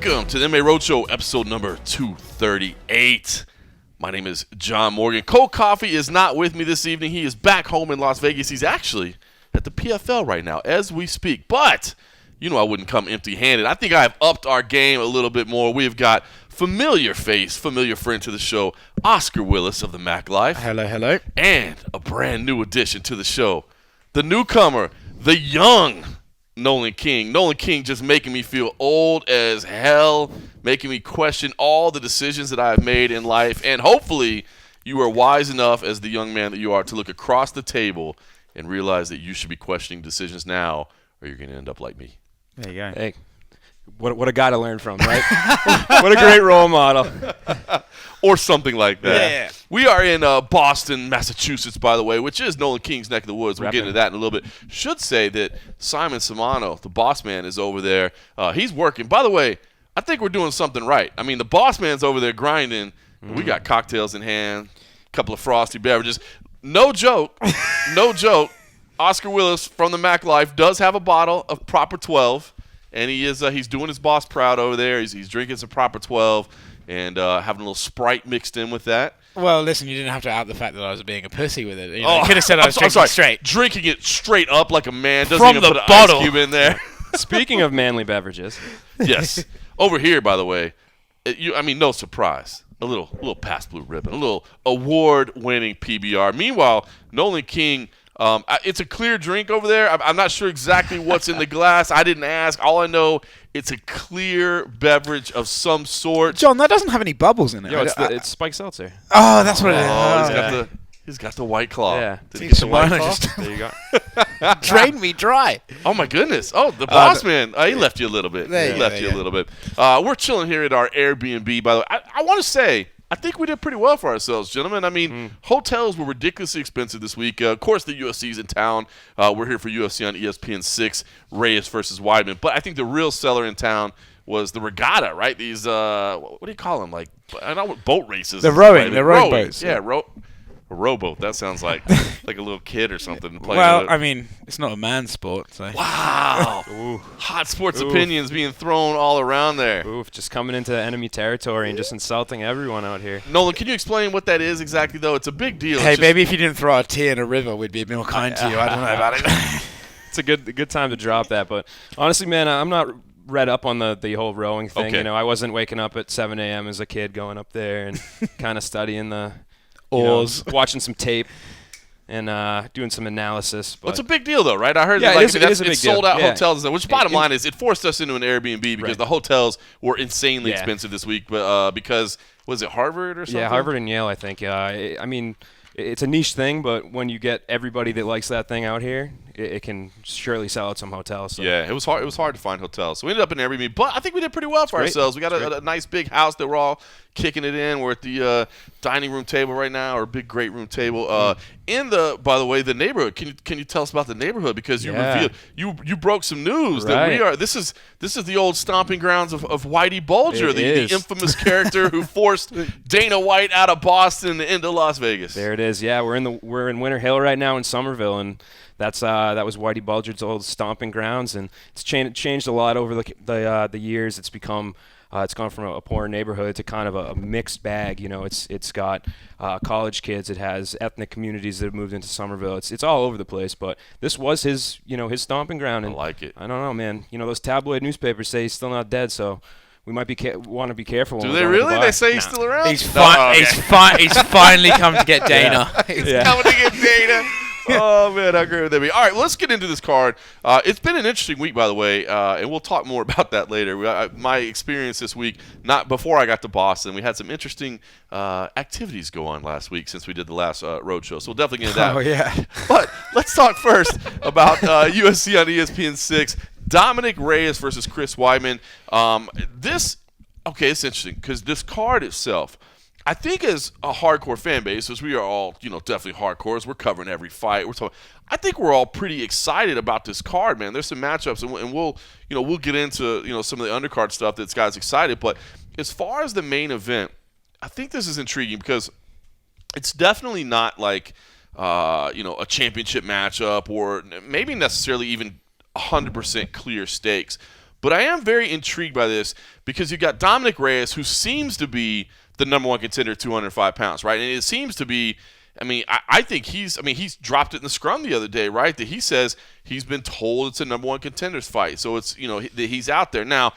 Welcome to the MMA Roadshow, episode number 238. My name is John Morgan. Cole Coffey is not with me this evening. He is back home in Las Vegas. He's actually at the PFL right now as we speak. But you know I wouldn't come empty-handed. I think I have upped our game a little bit more. We've got familiar face, familiar friend to the show, Oscar Willis of the Mac Life. Hello, hello. And a brand new addition to the show, the newcomer, the young Nolan King. Nolan King just making me feel old as hell, making me question all the decisions that I've made in life. And hopefully you are wise enough as the young man that you are to look across the table and realize that you should be questioning decisions now or you're going to end up like me. There you go. Hey, what a guy to learn from, right? What a great role model. Or something like that. Yeah. We are in Boston, Massachusetts, by the way, which is Nolan King's neck of the woods. We'll get into that in a little bit. Should say that Simon Samano, the boss man, is over there. He's working. By the way, I think we're doing something right. I mean, the boss man's over there grinding. We got cocktails in hand, a couple of frosty beverages. No joke. No joke. Oscar Willis from the Mac Life does have a bottle of Proper 12, and he's doing his boss proud over there. He's drinking some Proper 12 and having a little Sprite mixed in with that. Well, listen, you didn't have to out the fact that I was being a pussy with it. You know, you could have said I was drinking straight. Drinking it straight up like a man. Doesn't From even the put an bottle. ice cube in there. Speaking of manly beverages. Yes. Over here, by the way, no surprise. A little past blue ribbon. A little award-winning PBR. Meanwhile, Nolan King, it's a clear drink over there. I'm not sure exactly what's in the glass. I didn't ask. All I know, it's a clear beverage of some sort. John, that doesn't have any bubbles in it. Yo, it's spiked seltzer. Oh, that's what it is. He's got the White Claw. Yeah. Did he get the White Samano Claw? just There you go. drained me dry. Oh, my goodness. Oh, the boss man. He left you a little bit. There He left you a little bit. We're chilling here at our Airbnb, by the way. I want to say, I think we did pretty well for ourselves, gentlemen. I mean, hotels were ridiculously expensive this week. Of course, the UFC's in town. We're here for UFC on ESPN 6, Reyes versus Weidman. But I think the real seller in town was the regatta, right? These, what do you call them? Like, I know what boat races. The rowing, the rowing boats. Yeah, a rowboat. That sounds like like a little kid or something. Well, I mean, it's not a man's sport. So. Wow. Hot sports opinions being thrown all around there. Oof, just coming into enemy territory and just insulting everyone out here. Nolan, can you explain what that is exactly, though? It's a big deal. Hey, maybe if you didn't throw a tea in a river, we'd be more kind to you. I don't know about it. It's a good time to drop that. But honestly, man, I'm not read up on the whole rowing thing. Okay. You know, I wasn't waking up at 7 a.m. as a kid going up there and kind of studying the oars, watching some tape and doing some analysis. But it's a big deal, though, right? I heard Yeah, that it is a big deal. sold out Yeah. hotels. Which, bottom line is, it forced us into an Airbnb because Right. the hotels were insanely Yeah. expensive this week. But because, was it Harvard or something? Yeah, Harvard and Yale, I think. I mean, it's a niche thing, but when you get everybody that likes that thing out here, it can surely sell out some hotels. So. Yeah, it was hard. It was hard to find hotels, so we ended up in Airbnb. But I think we did pretty well for ourselves. We got a nice big house that we're all kicking it in. We're at the dining room table right now, or big great room table. In the, by the way, the neighborhood. Can you tell us about the neighborhood, because you revealed you broke some news that we are. This is the old stomping grounds of Whitey Bulger, the infamous character who forced Dana White out of Boston into Las Vegas. There it is. Yeah, we're in Winter Hill right now in Somerville, and that was Whitey Bulger's old stomping grounds, and it's changed a lot over the years. It's become it's gone from a poor neighborhood to kind of a mixed bag. You know, it's got college kids. It has ethnic communities that have moved into Somerville. It's all over the place. But this was his stomping ground. And I like it. I don't know, man. You know, those tabloid newspapers say he's still not dead, so we might want to be careful. Do they really? They say he's still around? He's finally come to get Dana. He's coming to get Dana. Oh, man, I agree with that. All right, well, let's get into this card. It's been an interesting week, by the way, and we'll talk more about that later. My experience this week, not before I got to Boston, we had some interesting activities go on last week since we did the last road show, so we'll definitely get into that. Oh, yeah. But let's talk first about UFC on ESPN 6. Dominic Reyes versus Chris Weidman. It's interesting because this card itself, I think as a hardcore fan base, as we are all, definitely hardcores, we're covering every fight. I think we're all pretty excited about this card, man. There's some matchups, and we'll get into some of the undercard stuff that's got us excited. But as far as the main event, I think this is intriguing because it's definitely not like a championship matchup or maybe necessarily even 100% clear stakes. But I am very intrigued by this because you got Dominic Reyes, who seems to be the number one contender at 205 pounds, right? And it seems to be, I think he's dropped it in the scrum the other day, right? That he says he's been told it's a number one contenders fight. So it's, that he's out there. Now,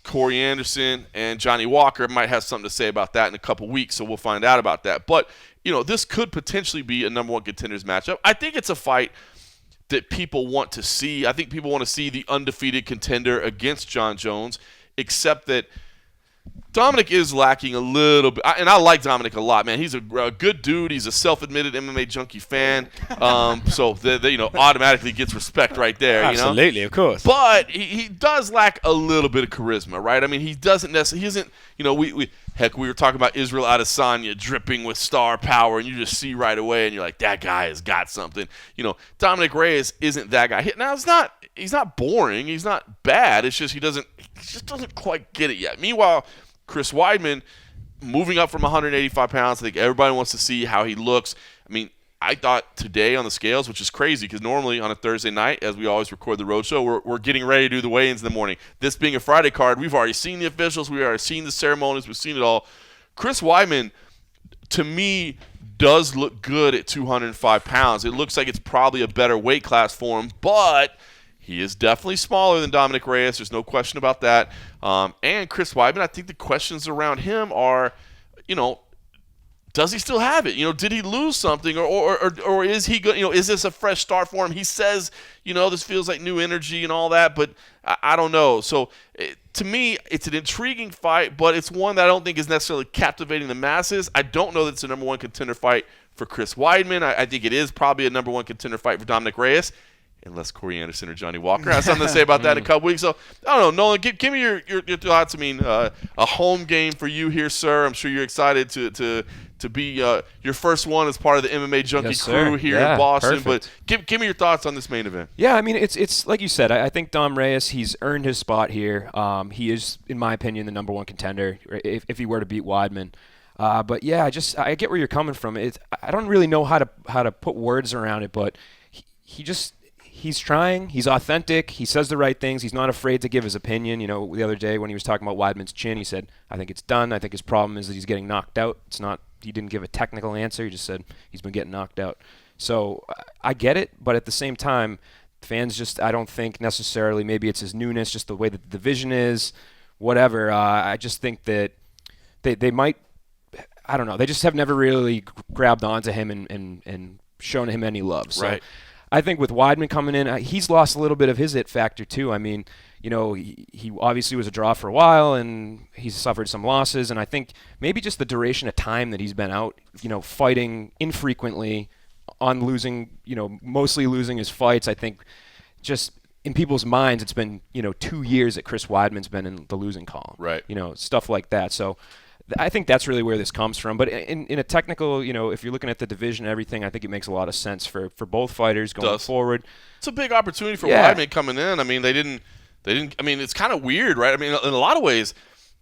Corey Anderson and Johnny Walker might have something to say about that in a couple weeks, so we'll find out about that. But, this could potentially be a number one contenders matchup. I think it's a fight that people want to see. I think people want to see the undefeated contender against John Jones, except that Dominic is lacking a little bit, and I like Dominic a lot, man. He's a good dude. He's a self-admitted MMA Junkie fan, so automatically gets respect right there. Absolutely, of course. But he does lack a little bit of charisma, right? He doesn't necessarily. He isn't. We were talking about Israel Adesanya dripping with star power, and you just see right away, and you're like, that guy has got something. Dominic Reyes isn't that guy. Now he's not boring. He's not bad. It's just he just doesn't quite get it yet. Meanwhile, Chris Weidman, moving up from 185 pounds, I think everybody wants to see how he looks. I thought today on the scales, which is crazy because normally on a Thursday night, as we always record the road show, we're getting ready to do the weigh-ins in the morning. This being a Friday card, we've already seen the officials. We've already seen the ceremonies. We've seen it all. Chris Weidman, to me, does look good at 205 pounds. It looks like it's probably a better weight class for him, but he is definitely smaller than Dominic Reyes. There's no question about that. And Chris Weidman, I think the questions around him are, does he still have it? Did he lose something, or is he good? Is this a fresh start for him? He says, this feels like new energy and all that, but I don't know. So to me, it's an intriguing fight, but it's one that I don't think is necessarily captivating the masses. I don't know that it's a number one contender fight for Chris Weidman. I think it is probably a number one contender fight for Dominic Reyes, unless Corey Anderson or Johnny Walker has something to say about that in a couple weeks. So, I don't know, Nolan, give me your thoughts. A home game for you here, sir. I'm sure you're excited to be your first one as part of the MMA Junkie crew here in Boston. Perfect. But give me your thoughts on this main event. Yeah, it's like you said. I think Dom Reyes, he's earned his spot here. He is, in my opinion, the number one contender if he were to beat Weidman. But yeah, I get where you're coming from. I don't really know how to put words around it, but he's trying. He's authentic. He says the right things. He's not afraid to give his opinion. The other day when he was talking about Weidman's chin, he said, I think it's done. I think his problem is that he's getting knocked out. He didn't give a technical answer. He just said he's been getting knocked out. So I get it, but at the same time, fans I don't think necessarily, maybe it's his newness, just the way that the division is, whatever. I just think that they might, I don't know, they just have never really grabbed onto him and shown him any love. So right. I think with Weidman coming in, he's lost a little bit of his it factor too. He obviously was a draw for a while, and he's suffered some losses. And I think maybe just the duration of time that he's been out, fighting infrequently, on losing, mostly losing his fights. I think just in people's minds, it's been 2 years that Chris Weidman's been in the losing column. Right. Stuff like that. So I think that's really where this comes from. But in a technical, if you're looking at the division and everything, I think it makes a lot of sense for both fighters going forward. It's a big opportunity for Weidman coming in. They didn't. It's kind of weird, right? In a lot of ways,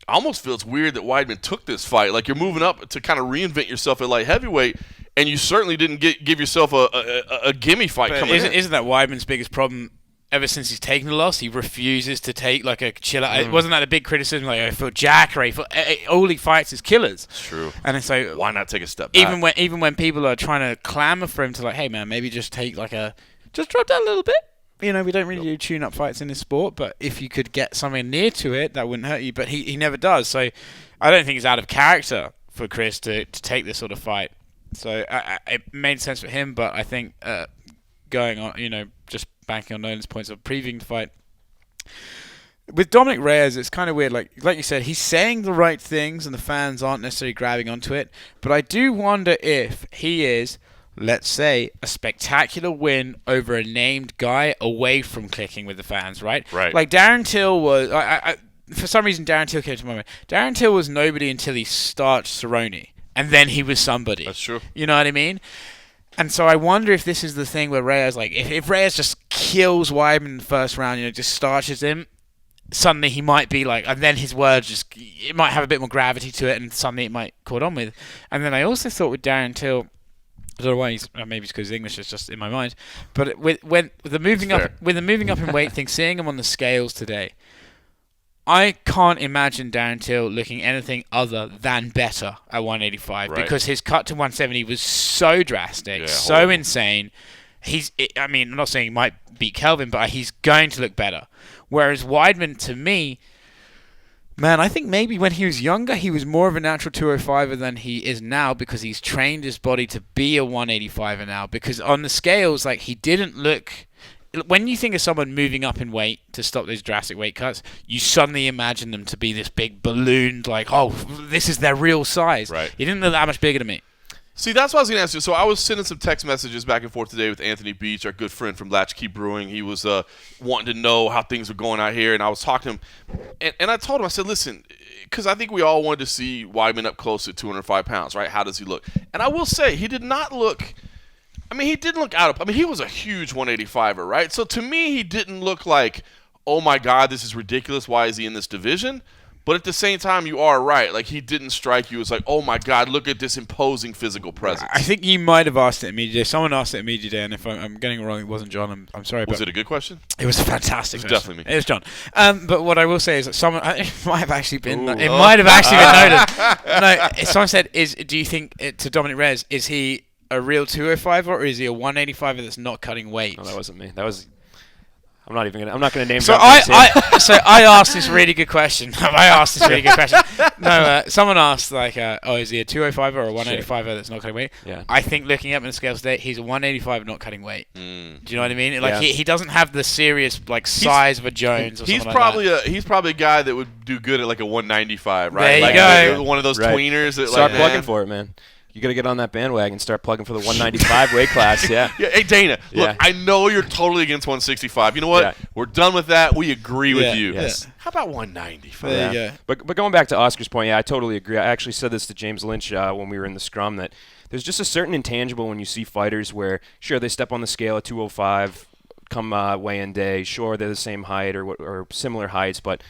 I almost feel it's weird that Weidman took this fight. Like, you're moving up to kind of reinvent yourself at light heavyweight, and you certainly didn't give yourself a gimme fight coming in. Isn't that Weidman's biggest problem? Ever since he's taken the loss, he refuses to take a chill out. Wasn't that a big criticism? For Jacare, all he fights is killers. It's true. And it's like, why not take a step back? Even when people are trying to clamor for him to hey man, maybe just take just drop down a little bit. We don't really do tune-up fights in this sport, but if you could get something near to it, that wouldn't hurt you. But he never does. So I don't think it's out of character for Chris to take this sort of fight. So it made sense for him, but I think going on, just banking on Nolan's points of previewing the fight. With Dominic Reyes, it's kind of weird. Like you said, he's saying the right things and the fans aren't necessarily grabbing onto it. But I do wonder if he is, let's say, a spectacular win over a named guy away from clicking with the fans, right? Right. Like Darren Till was... for some reason, Darren Till came to my mind. Darren Till was nobody until he starched Cerrone. And then he was somebody. That's true. You know what I mean? And so I wonder if this is the thing where Reyes, if Reyes just kills Weidman in the first round, just starches him, suddenly he might be and then his words it might have a bit more gravity to it, and suddenly it might caught on with. And then I also thought with Darren Till, I don't know why maybe it's because his English is just in my mind, but with the moving up in weight thing, seeing him on the scales today, I can't imagine Darren Till looking anything other than better at 185 because his cut to 170 was so drastic, so insane. I'm not saying he might beat Kelvin, but he's going to look better. Whereas Weidman, to me, man, I think maybe when he was younger, he was more of a natural 205er than he is now because he's trained his body to be a 185er now. Because on the scales, like, he didn't look... When you think of someone moving up in weight to stop those drastic weight cuts, you suddenly imagine them to be this big ballooned, like, oh, this is their real size. Right. He didn't look that much bigger to me. See, that's what I was going to ask you. So I was sending some text messages back and forth today with Anthony Beach, our good friend from Latchkey Brewing. He was wanting to know how things were going out here, and I was talking to him. And I told him, I said, listen, because I think we all wanted to see Weidman up close at 205 pounds, right? How does he look? And I will say, he did not look... he didn't look out of... he was a huge 185er, right? So to me, he didn't look like, oh, my God, this is ridiculous. Why is he in this division? But at the same time, you are right. Like, he didn't strike you as like, oh, my God, look at this imposing physical presence. I think you might have asked it at Media Day. Someone asked it at Media Day, and if I'm getting it wrong, it wasn't John. I'm sorry. Was it a good question? It was a fantastic question. Definitely me. It was John. But what I will say is that someone... It might have actually been... It might have actually been noted. No, someone said, do you think, to Dominic Reyes, is he a real 205er or is he a 185er that's not cutting weight? No, that wasn't me. That was... I'm not going to name. So I asked this really good question. No, someone asked like, is he a 205 or a 185 that's not cutting weight? Yeah. I think looking up in the scales today, he's a 185 not cutting weight. Do you know what I mean? Like yeah. he doesn't have the serious like size of a Jones. Or he's something probably like that. he's probably a guy that would do good at like a 195, right? There you like go. One of those tweeners. That, start plugging for it, man. You got to get on that bandwagon, start plugging for the 195 weight class, yeah. Hey, Dana, look, I know you're totally against 165. You know what? Yeah. We're done with that. We agree with you. Yes. How about 195? There you go. But going back to Oscar's point, I totally agree. I actually said this to James Lynch when we were in the scrum, that there's just a certain intangible when you see fighters where, sure, they step on the scale at 205, come weigh-in day, sure, they're the same height or similar heights, but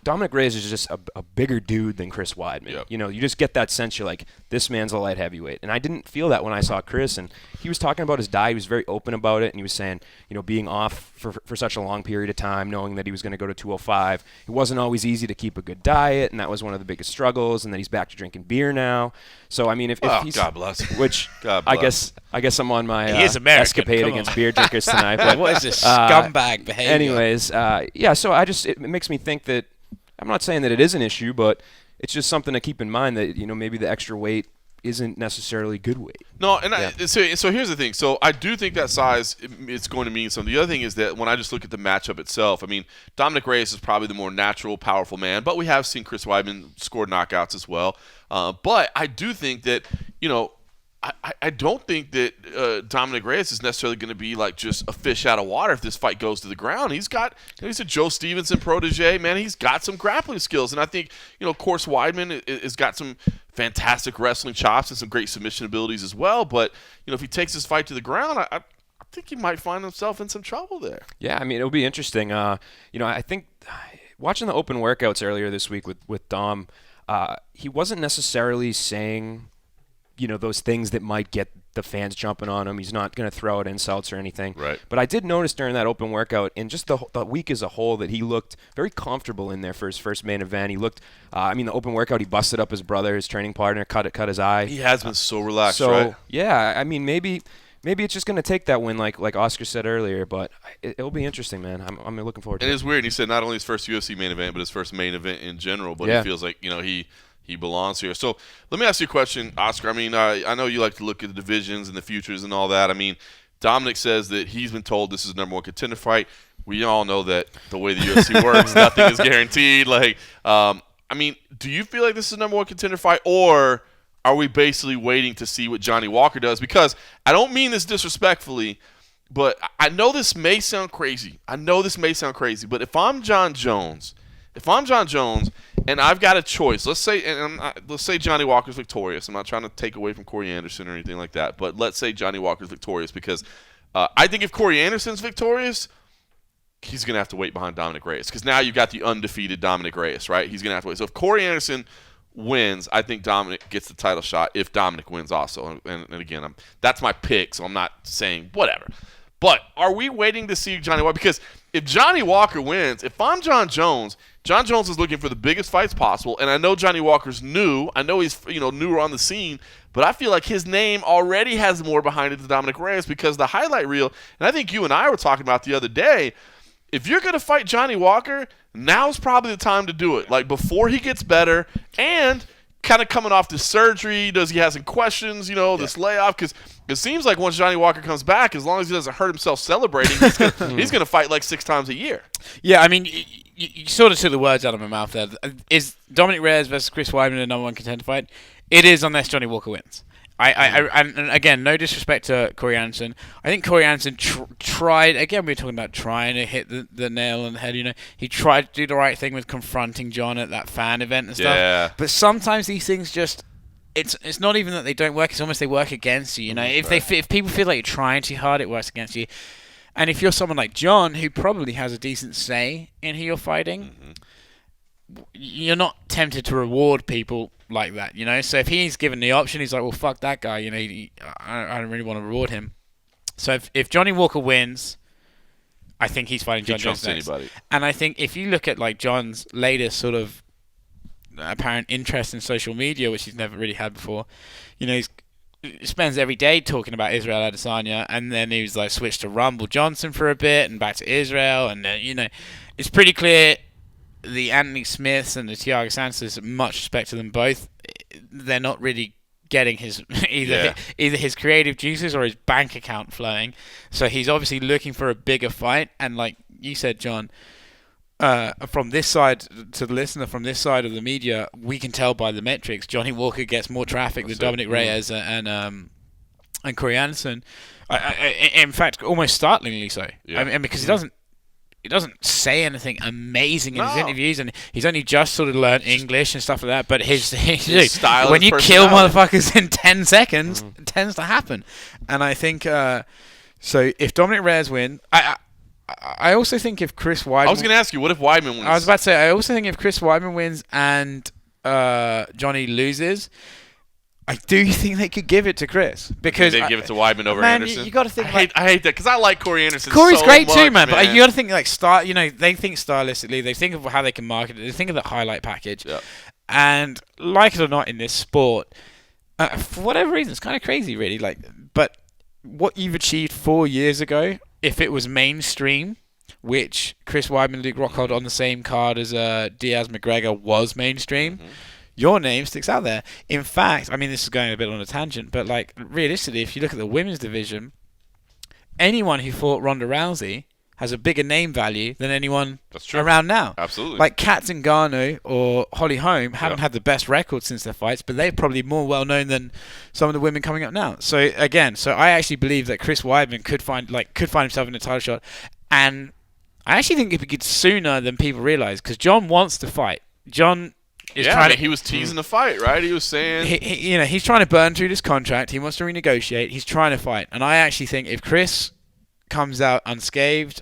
Dominic Reyes is just a bigger dude than Chris Weidman. Yep. You know, you just get that sense. You're like, this man's a light heavyweight. And I didn't feel that when I saw Chris. And he was talking about his diet. He was very open about it. And he was saying, being off for such a long period of time, knowing that he was going to go to 205, it wasn't always easy to keep a good diet. And that was one of the biggest struggles. And then he's back to drinking beer now. So, if he's... God bless him. Which, God bless. I guess I'm on my escapade against beer drinkers tonight. But, what is this scumbag behavior? Anyways, so it makes me think that I'm not saying that it is an issue, but it's just something to keep in mind that, maybe the extra weight isn't necessarily good weight. No, and so here's the thing. So I do think that size it's going to mean something. The other thing is that when I just look at the matchup itself, Dominic Reyes is probably the more natural, powerful man, but we have seen Chris Weidman score knockouts as well. But I do think that, I don't think that Dominic Reyes is necessarily going to be like just a fish out of water if this fight goes to the ground. He's a Joe Stevenson protege, man. He's got some grappling skills, and I think of course Weidman has got some fantastic wrestling chops and some great submission abilities as well. But if he takes this fight to the ground, I think he might find himself in some trouble there. Yeah, it'll be interesting. I think watching the open workouts earlier this week with Dom, he wasn't necessarily saying those things that might get the fans jumping on him. He's not going to throw out insults or anything. Right. But I did notice during that open workout and just the week as a whole that he looked very comfortable in there for his first main event. He looked, the open workout, he busted up his brother, his training partner, cut his eye. He has been so relaxed, right? Yeah, maybe it's just going to take that win, like Oscar said earlier, but it'll be interesting, man. I'm looking forward to it. And it's weird. He said not only his first UFC main event, but his first main event in general. But he feels like, he belongs here. So let me ask you a question, Oscar. I know you like to look at the divisions and the futures and all that. Dominic says that he's been told this is the number one contender fight. We all know that the way the UFC works, nothing is guaranteed. Do you feel like this is the number one contender fight, or are we basically waiting to see what Johnny Walker does? Because I don't mean this disrespectfully, but I know this may sound crazy. But if I'm John Jones, and I've got a choice, let's say Johnny Walker's victorious. I'm not trying to take away from Corey Anderson or anything like that, but let's say Johnny Walker's victorious because I think if Corey Anderson's victorious, he's going to have to wait behind Dominic Reyes because now you've got the undefeated Dominic Reyes, right? He's going to have to wait. So if Corey Anderson wins, I think Dominic gets the title shot if Dominic wins also. And again, that's my pick, so I'm not saying whatever. But are we waiting to see Johnny Walker? Because if Johnny Walker wins, if I'm John Jones, John Jones is looking for the biggest fights possible, and I know Johnny Walker's new. I know he's newer on the scene, but I feel like his name already has more behind it than Dominic Reyes because the highlight reel, and I think you and I were talking about the other day, if you're going to fight Johnny Walker, now's probably the time to do it. Like before he gets better and kind of coming off the surgery, does he have some questions, this layoff? Because it seems like once Johnny Walker comes back, as long as he doesn't hurt himself celebrating, he's going to fight like 6 times a year. Yeah, I mean, you sort of took the words out of my mouth there. Is Dominic Reyes versus Chris Weidman a number 1 contender fight? It is, unless Johnny Walker wins. And again, no disrespect to Corey Anderson. I think Corey Anderson tried, again, we were talking about trying to hit the nail on the head, He tried to do the right thing with confronting John at that fan event and stuff. Yeah. But sometimes these things just, it's not even that they don't work, it's almost they work against you, If people feel like you're trying too hard, it works against you. And if you're someone like John, who probably has a decent say in who you're fighting, you're not tempted to reward people like that, So if he's given the option, he's like, well, fuck that guy, I don't really want to reward him. So if Johnny Walker wins, I think he's fighting John Jones next. Anybody. And I think if you look at like John's latest sort of apparent interest in social media, which he's never really had before, he spends every day talking about Israel Adesanya, and then he was like switched to Rumble Johnson for a bit and back to Israel, and it's pretty clear the Anthony Smiths and the Thiago Santos, much respect to them both, they're not really getting his either his creative juices or his bank account flowing. So he's obviously looking for a bigger fight, and like you said, John, from this side to the listener, from this side of the media, we can tell by the metrics Johnny Walker gets more traffic than Dominic Reyes and Corey Anderson. In fact, almost startlingly so. Yeah. And because he doesn't say anything amazing in his interviews, and he's only just sort of learned English and stuff like that. But his style, when you kill motherfuckers in 10 seconds, it tends to happen. And I think so. If Dominic Reyes wins, I also think if Chris Weidman... I was going to ask you, what if Weidman wins? I was about to say, I also think if Chris Weidman wins and Johnny loses, I do think they could give it to Chris. Because they give it to Weidman over Anderson? You got to think... I hate that, because I like Corey Anderson Corey's so great much, too, man. But you got to think, like, they think stylistically, they think of how they can market it, they think of the highlight package. Yep. And like it or not in this sport, for whatever reason, it's kind of crazy, really. But what you've achieved 4 years ago, if it was mainstream, which Chris Weidman and Luke Rockhold on the same card as Diaz McGregor was mainstream, your name sticks out there. In fact, I mean, this is going a bit on a tangent, but like realistically, if you look at the women's division, anyone who fought Ronda Rousey has a bigger name value than anyone around now. Absolutely. Like Kat Zingano or Holly Holm haven't had the best record since their fights, but they're probably more well known than some of the women coming up now. So I actually believe that Chris Weidman could find himself in a title shot, and I actually think if he could sooner than people realize, because John wants to fight. John is trying to. He was teasing the fight, right? He was saying he's trying to burn through this contract. He wants to renegotiate. He's trying to fight, and I actually think if Chris comes out unscathed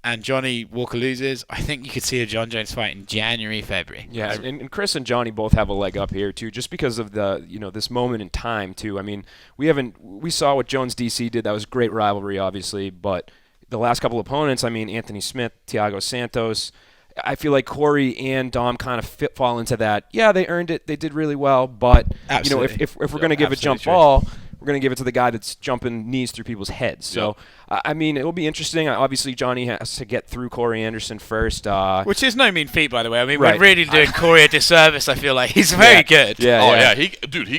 and Johnny Walker loses, I think you could see a John Jones fight in January, February. Yeah, and Chris and Johnny both have a leg up here too, just because of the this moment in time too. I mean, we saw what Jones DC did. That was a great rivalry, obviously, but the last couple opponents, I mean, Anthony Smith, Thiago Santos, I feel like Corey and Dom kind of fall into that. Yeah, they earned it. They did really well, but if we're going to give a jump ball, we're going to give it to the guy that's jumping knees through people's heads. So, I mean, it will be interesting. Obviously, Johnny has to get through Corey Anderson first. Which is no mean feat, by the way. I mean, we're really doing Corey a disservice, I feel like. He's very good. Yeah. He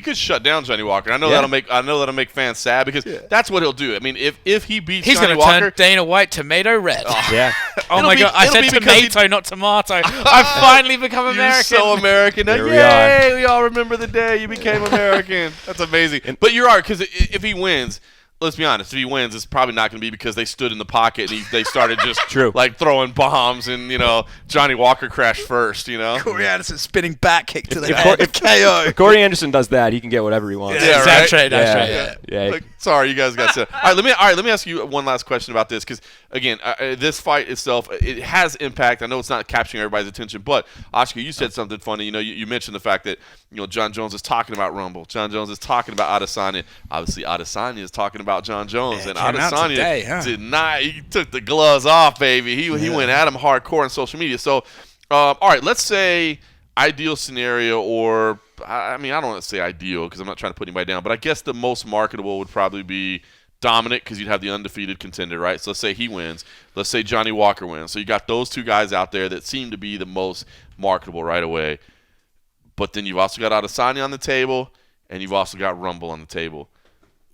could shut down Johnny Walker. I know that'll make fans sad, because that's what he'll do. I mean, if he beats Johnny Walker... He's going to turn Dana White tomato red. Oh my God. I said tomato, not tomato. I've finally become American. You're so American. Yay! We all remember the day you became American. That's amazing. But you're right, because if he wins... Let's be honest. If he wins, it's probably not going to be because they stood in the pocket and they started just like throwing bombs, and Johnny Walker crashed first. Corey Anderson spinning back kick to the head. KO. If Corey Anderson does that, he can get whatever he wants. Yeah, that's right. Yeah. Like, sorry, you guys got to. All right, let me ask you one last question about this, because again, this fight itself, it has impact. I know it's not capturing everybody's attention, but Oscar, you said something funny. You mentioned the fact that John Jones is talking about Rumble. John Jones is talking about Adesanya. Obviously, Adesanya is talking about John Jones, and Adesanya did not. He took the gloves off, baby. He went at him hardcore on social media. So All right, let's say ideal scenario, or I mean, I don't want to say ideal because I'm not trying to put anybody down, but I guess the most marketable would probably be Dominic, because you'd have the undefeated contender, right? So let's say he wins. Let's say Johnny Walker wins. So you got those two guys out there that seem to be the most marketable right away. But then you've also got Adesanya on the table, and you've also got Rumble on the table.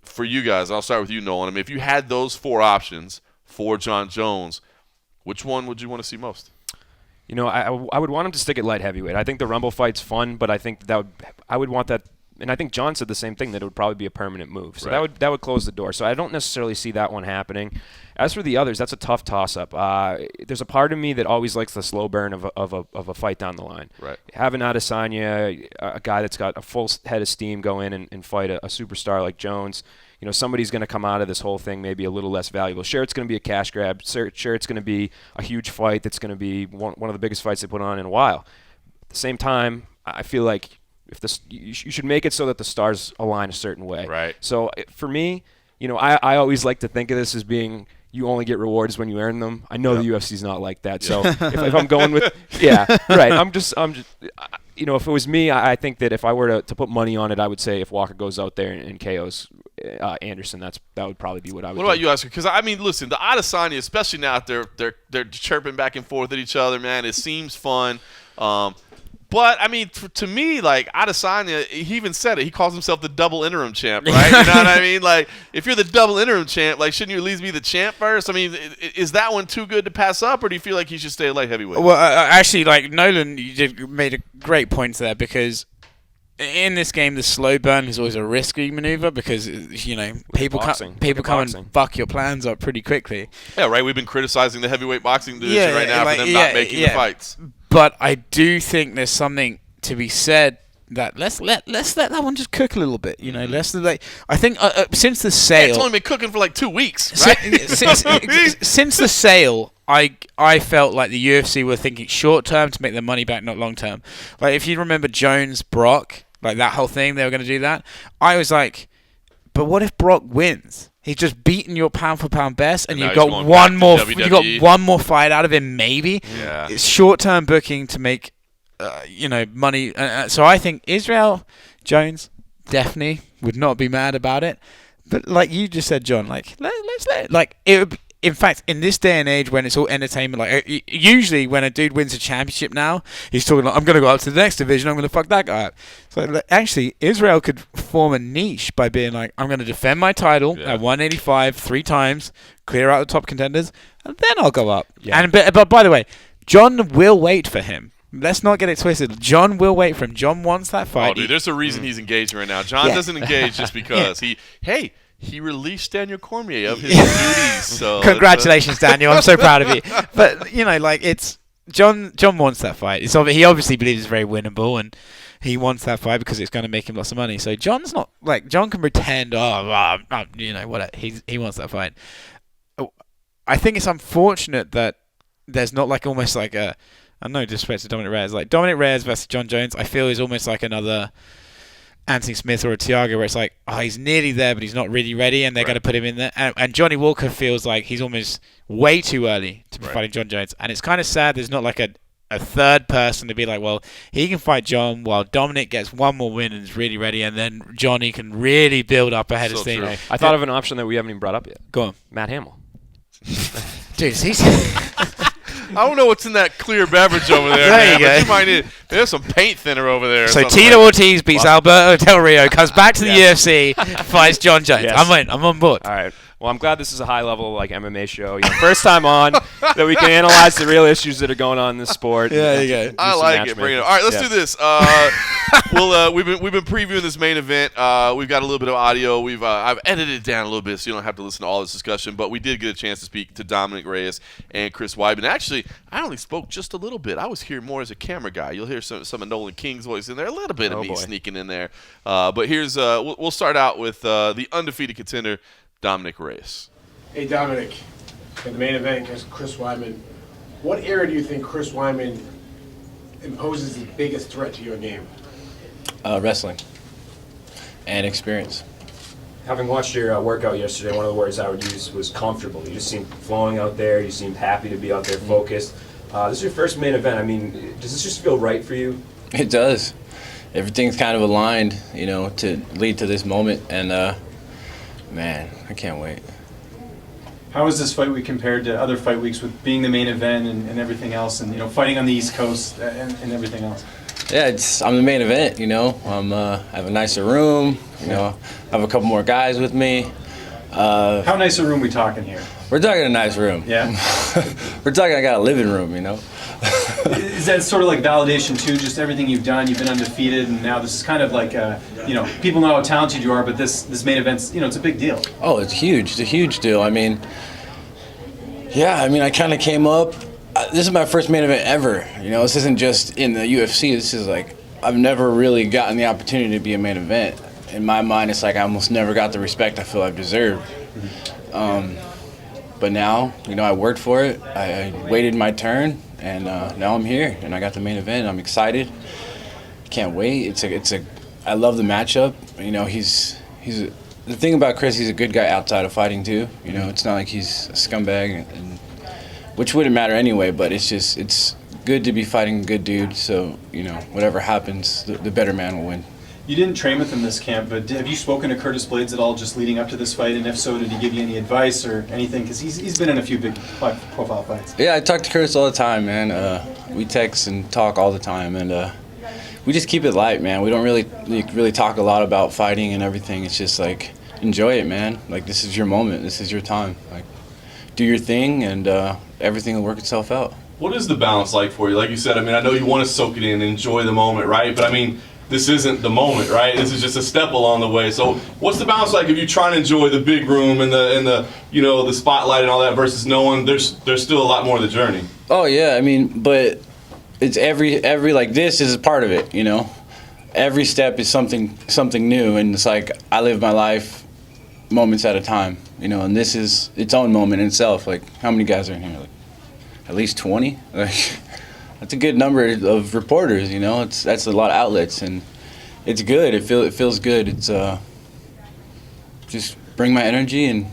For you guys, I'll start with you, Nolan. I mean, if you had those 4 options for John Jones, which one would you want to see most? You know, I would want him to stick at light heavyweight. I think the Rumble fight's fun, but I think I would want that. And I think John said the same thing, that it would probably be a permanent move. So that would close the door. So I don't necessarily see that one happening. As for the others, that's a tough toss-up. There's a part of me that always likes the slow burn of a fight down the line. Right. Having Adesanya, a guy that's got a full head of steam, go in and fight a superstar like Jones. You know, somebody's going to come out of this whole thing maybe a little less valuable. Sure, it's going to be a cash grab. Sure, it's going to be a huge fight that's going to be one of the biggest fights they put on in a while. At the same time, I feel like you should make it so that the stars align a certain way. Right. So for me, you know, I always like to think of this as being you only get rewards when you earn them. I know the UFC's not like that. So if I'm going with right. I'm just you know, if it was me, I think that if I were to put money on it, I would say if Walker goes out there and KOs Anderson, that would probably be what I would. What about you, Oscar? Because I mean, listen, the Adesanya, especially now, they're chirping back and forth at each other, man. It seems fun. But, I mean, to me, like, Adesanya, he even said it. He calls himself the double interim champ, right? You know what I mean? Like, if you're the double interim champ, like, shouldn't you at least be the champ first? I mean, is that one too good to pass up, or do you feel like he should stay at light heavyweight? Well, actually, like, Nolan, made a great point there, because in this game, the slow burn is always a risky maneuver because, you know, people come and fuck your plans up pretty quickly. Yeah, right. We've been criticizing the heavyweight boxing division right now for them not making the fights. But I do think there's something to be said that let's let that one just cook a little bit. You know, I think since the sale, it's only been cooking for like 2 weeks. Right? Since the sale, I felt like the UFC were thinking short term to make their money back, not long term. Like if you remember Jones Brock, like that whole thing, they were going to do that. I was like, but what if Brock wins? He's just beaten your pound for pound best, and you've got one more. You got one more fight out of him, maybe. Yeah. It's short-term booking to make, you know, money. So I think Israel Jones definitely would not be mad about it. But like you just said, John, like let's let it, like it would. In fact, in this day and age when it's all entertainment, like usually when a dude wins a championship now, he's talking like, I'm going to go up to the next division, I'm going to fuck that guy up. So like, actually, Israel could form a niche by being like, I'm going to defend my title at 185 3 times, clear out the top contenders, and then I'll go up. Yeah. And but by the way, John will wait for him. Let's not get it twisted. John will wait for him. John wants that fight. Oh, dude, there's a reason he's engaging right now. John doesn't engage just because he released Daniel Cormier of his duties. So congratulations, Daniel. I'm so proud of you. But, you know, like, it's John wants that fight. He obviously believes it's very winnable, and he wants that fight because it's going to make him lots of money. So John's not, like, John can pretend, you know, whatever. He wants that fight. I think it's unfortunate that there's not, like, almost like a, I know disrespect to Dominic Reyes. Like, Dominic Reyes versus John Jones, I feel is almost like another Anthony Smith or a Thiago, where it's like, oh, he's nearly there, but he's not really ready, and they're going to put him in there. And Johnny Walker feels like he's almost way too early to be fighting John Jones. And it's kind of sad there's not like a third person to be like, well, he can fight John while Dominic gets one more win and is really ready, and then Johnny can really build up ahead of steam. I thought of an option that we haven't even brought up yet. Go on. Matt Hamill. Dude, he's... I don't know what's in that clear beverage over there. There you go. There's some paint thinner over there. So Tito Ortiz beats Alberto Del Rio, comes back to the UFC, fights John Jones. Yes. I'm on board. All right. Well, I'm glad this is a high-level like MMA show. You know, first time on that we can analyze the real issues that are going on in this sport. Yeah, there you go. I like it. Bring it up. All right, let's do this. We've been previewing this main event. We've got a little bit of audio. I've edited it down a little bit so you don't have to listen to all this discussion. But we did get a chance to speak to Dominic Reyes and Chris Weidman. Actually, I only spoke just a little bit. I was here more as a camera guy. You'll hear some of Nolan King's voice in there, a little bit of me sneaking in there. But here's we'll start out with the undefeated contender, Dominic Reyes. Hey, Dominic, in the main event against Chris Weidman, what area do you think Chris Weidman imposes the biggest threat to your game? Wrestling and experience. Having watched your workout yesterday, one of the words I would use was comfortable. You just seemed flowing out there. You seemed happy to be out there, focused. This is your first main event. I mean, does this just feel right for you? It does. Everything's kind of aligned, to lead to this moment, and man, I can't wait. How is this fight week compared to other fight weeks with being the main event and everything else, and fighting on the East Coast and everything else? Yeah, I'm the main event. I have a nicer room. I have a couple more guys with me. How nice a room we talking here? We're talking a nice room. Yeah. We're talking. I got a living room. Is that sort of like validation too? Just everything you've done, you've been undefeated, and now this is kind of like, people know how talented you are, but this main event's, it's a big deal. Oh, it's huge. It's a huge deal. I kind of came up. This is my first main event ever. This isn't just in the UFC. This is like, I've never really gotten the opportunity to be a main event. In my mind, it's like I almost never got the respect I feel I've deserved. But now, I worked for it. I waited my turn, and now I'm here, and I got the main event. I'm excited. Can't wait. I love the matchup. The thing about Chris, he's a good guy outside of fighting too. It's not like he's a scumbag, which wouldn't matter anyway. But it's good to be fighting a good dude. So whatever happens, the better man will win. You didn't train with him this camp, but have you spoken to Curtis Blades at all just leading up to this fight? And if so, did he give you any advice or anything? Because he's been in a few big profile fights. Yeah, I talk to Curtis all the time, man. We text and talk all the time, and we just keep it light, man. We don't really talk a lot about fighting and everything. It's just like, enjoy it, man. Like, this is your moment. This is your time. Like, do your thing, and everything will work itself out. What is the balance like for you? Like you said, I know you want to soak it in and enjoy the moment, right? But this isn't the moment, right? This is just a step along the way. So what's the balance like if you try to enjoy the big room and the spotlight and all that versus knowing there's still a lot more of the journey? Oh yeah, but it's every like, this is a part of it, Every step is something new, and it's like I live my life moments at a time, and this is its own moment in itself. Like, how many guys are in here? Like, at least 20? Like, that's a good number of reporters, that's a lot of outlets, and it's good. It feels good. It's just bring my energy, and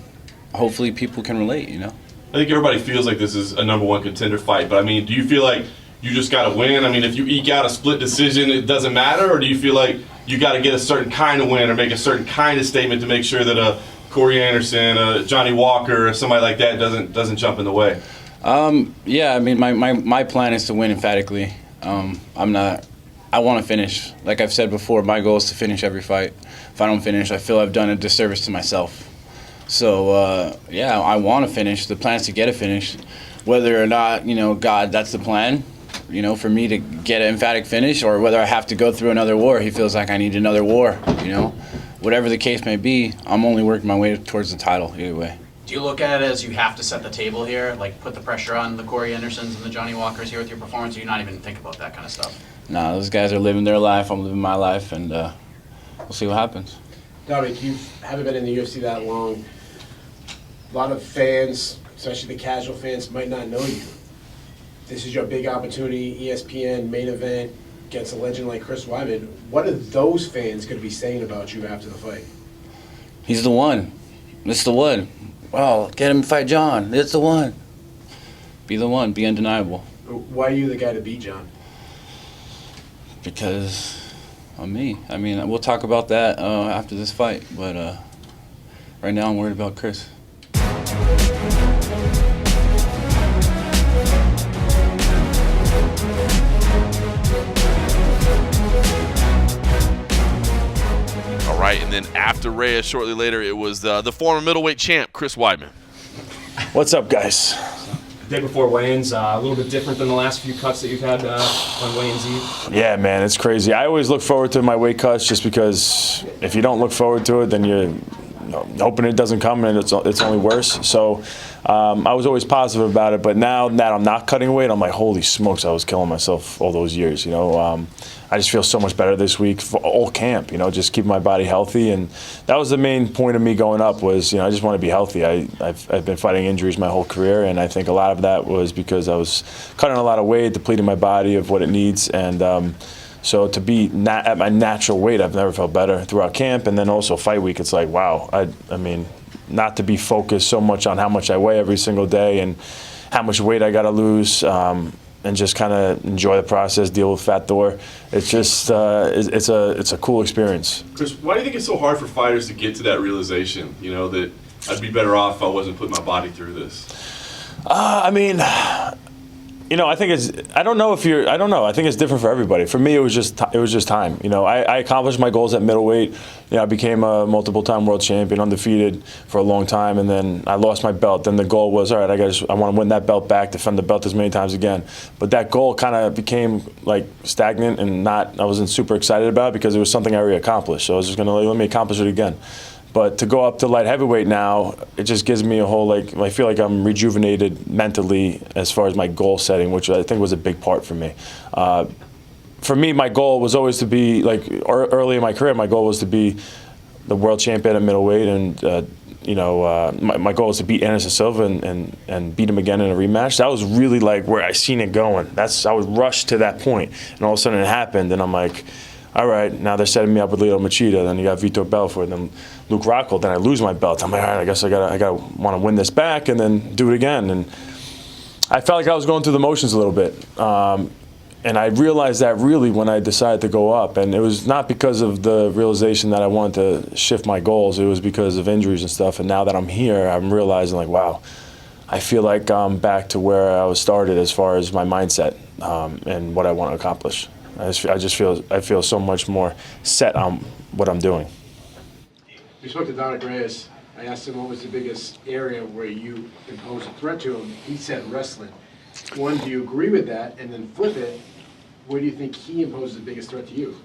hopefully people can relate, I think everybody feels like this is a number one contender fight, but do you feel like you just got to win? If you eke out a split decision, it doesn't matter, or do you feel like you got to get a certain kind of win or make a certain kind of statement to make sure that Corey Anderson, Johnny Walker, or somebody like that doesn't jump in the way? Yeah, my plan is to win emphatically. I want to finish. Like I've said before, my goal is to finish every fight. If I don't finish, I feel I've done a disservice to myself. So, yeah, I want to finish. The plan is to get a finish. Whether or not, God, that's the plan, for me to get an emphatic finish, or whether I have to go through another war. He feels like I need another war, Whatever the case may be, I'm only working my way towards the title either way. Do you look at it as you have to set the table here, like put the pressure on the Corey Andersons and the Johnny Walkers here with your performance, or you not even think about that kind of stuff? Nah, those guys are living their life. I'm living my life, and we'll see what happens. Dominic, you haven't been in the UFC that long. A lot of fans, especially the casual fans, might not know you. This is your big opportunity, ESPN main event against a legend like Chris Weidman. What are those fans going to be saying about you after the fight? He's the one. It's the one. Well, get him to fight John. It's the one. Be the one. Be undeniable. Why are you the guy to beat John? Because of me. We'll talk about that after this fight. But right now I'm worried about Chris. All right, and then after Reyes, shortly later, it was the former middleweight champ, Chris Weidman. What's up, guys? The day before weigh-ins, a little bit different than the last few cuts that you've had on weigh-ins eve. Yeah, man, it's crazy. I always look forward to my weight cuts just because if you don't look forward to it, then you're hoping it doesn't come and it's only worse. So I was always positive about it, but now that I'm not cutting weight, I'm like, holy smokes, I was killing myself all those years. I just feel so much better this week for all camp. Just keeping my body healthy, and that was the main point of me going up. Was I just want to be healthy. I've been fighting injuries my whole career, and I think a lot of that was because I was cutting a lot of weight, depleting my body of what it needs, and so to be not at my natural weight, I've never felt better throughout camp, and then also fight week. It's like, wow. Not to be focused so much on how much I weigh every single day and how much weight I got to lose. and just kind of enjoy the process, deal with Fat Thor. It's just it's a cool experience. Chris, why do you think it's so hard for fighters to get to that realization? You know, that I'd be better off if I wasn't putting my body through this. I mean, you know, I think I don't know. I think it's different for everybody. For me, it was just time. You know, I accomplished my goals at middleweight. You know, I became a multiple-time world champion, undefeated for a long time, and then I lost my belt. Then the goal was, all right, I want to win that belt back, defend the belt as many times again. But that goal kind of became like stagnant and I wasn't super excited about it because it was something I already accomplished. So I was just gonna let me accomplish it again. But to go up to light heavyweight now, it just gives me a whole, like, I feel like I'm rejuvenated mentally as far as my goal setting, which I think was a big part for me. For me, my goal was always to be, like, early in my career, my goal was to be the world champion at middleweight. And, my goal was to beat Anderson Silva and beat him again in a rematch. That was really, like, where I seen it going. I was rushed to that point. And all of a sudden it happened, and I'm like, all right, now they're setting me up with Leo Machida. Then you got Vitor Belfort, then Luke Rockhold. Then I lose my belt. I'm like, all right, I guess I gotta want to win this back and then do it again. And I felt like I was going through the motions a little bit. And I realized that really when I decided to go up. And it was not because of the realization that I wanted to shift my goals. It was because of injuries and stuff. And now that I'm here, I'm realizing, like, wow, I feel like I'm back to where I was started as far as my mindset and what I want to accomplish. I feel so much more set on what I'm doing. We spoke to Don Agreas. I asked him what was the biggest area where you imposed a threat to him. He said wrestling. One, do you agree with that? And then flip it, where do you think he imposed the biggest threat to you?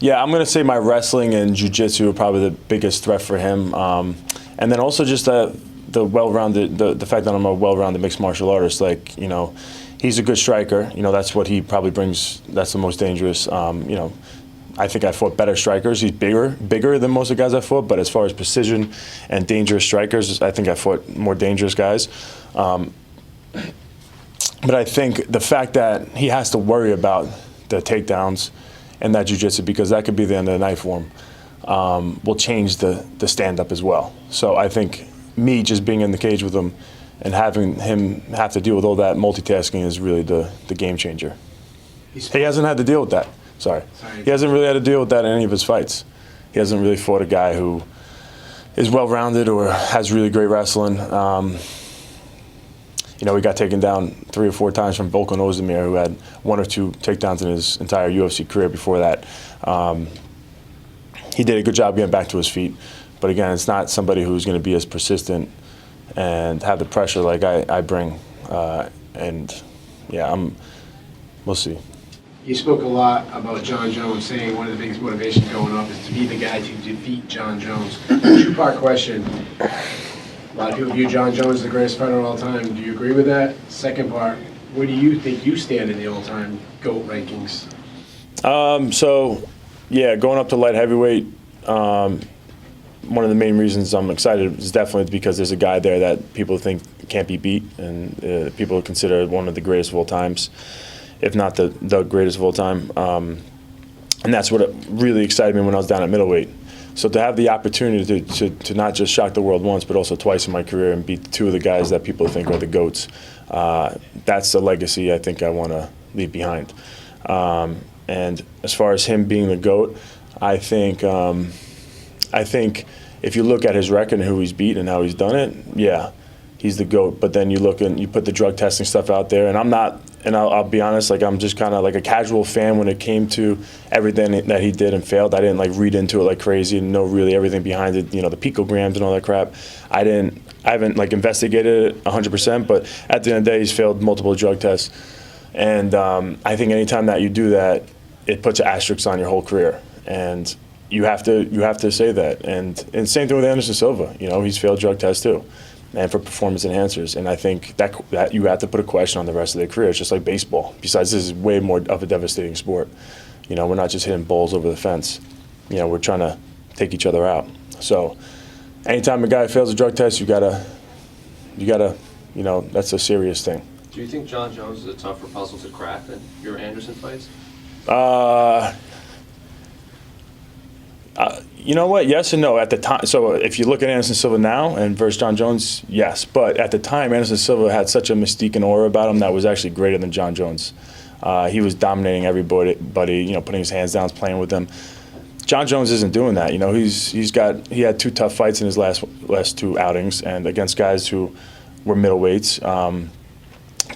Yeah, I'm going to say my wrestling and jiu-jitsu are probably the biggest threat for him. And then also just the well-rounded, the fact that I'm a well-rounded mixed martial artist. Like, you know, he's a good striker. You know, that's what he probably brings. That's the most dangerous. I think I fought better strikers. He's bigger than most of the guys I fought. But as far as precision and dangerous strikers, I think I fought more dangerous guys. But I think the fact that he has to worry about the takedowns and that jiu-jitsu, because that could be the end of the night for him, will change the stand-up as well. So I think me just being in the cage with him and having him have to deal with all that multitasking is really the game changer. He hasn't had to deal with that. Sorry. He hasn't really had to deal with that in any of his fights. He hasn't really fought a guy who is well-rounded or has really great wrestling. We got taken down 3 or 4 times from Volkan Ozdemir, who had 1 or 2 takedowns in his entire UFC career before that. He did a good job getting back to his feet. But again, it's not somebody who's going to be as persistent and have the pressure like I bring. We'll see. You spoke a lot about John Jones, saying one of the biggest motivations going up is to be the guy to defeat John Jones. 2-part question. A lot of people view John Jones as the greatest fighter of all time. Do you agree with that? Second part, where do you think you stand in the all-time GOAT rankings? Going up to light heavyweight, one of the main reasons I'm excited is definitely because there's a guy there that people think can't be beat, and people consider one of the greatest of all times, if not the greatest of all time. And that's what really excited me when I was down at middleweight. So to have the opportunity to not just shock the world once, but also twice in my career and beat 2 of the guys that people think are the GOATs, that's the legacy I think I want to leave behind. And as far as him being the GOAT, I think if you look at his record and who he's beat and how he's done it, yeah, he's the GOAT. But then you look and you put the drug testing stuff out there, and I'll be honest, like, I'm just kind of like a casual fan when it came to everything that he did and failed. I didn't like read into it like crazy and know really everything behind it, the picograms and all that crap. I haven't like investigated it 100%, but at the end of the day, he's failed multiple drug tests. And I think anytime that you do that, it puts an asterisk on your whole career. And you have to say that. And same thing with Anderson Silva. He's failed drug tests too, and for performance enhancers. And I think that you have to put a question on the rest of their career. It's just like baseball. Besides, this is way more of a devastating sport. We're not just hitting balls over the fence. We're trying to take each other out. So anytime a guy fails a drug test, you gotta, that's a serious thing. Do you think John Jones is a tougher puzzle to crack than your Anderson fights? You know what? Yes and no. At the time, so if you look at Anderson Silva now and versus John Jones, yes. But at the time, Anderson Silva had such a mystique and aura about him that was actually greater than John Jones. He was dominating everybody, putting his hands down, playing with them. John Jones isn't doing that. He had 2 tough fights in his last 2 outings, and against guys who were middleweights.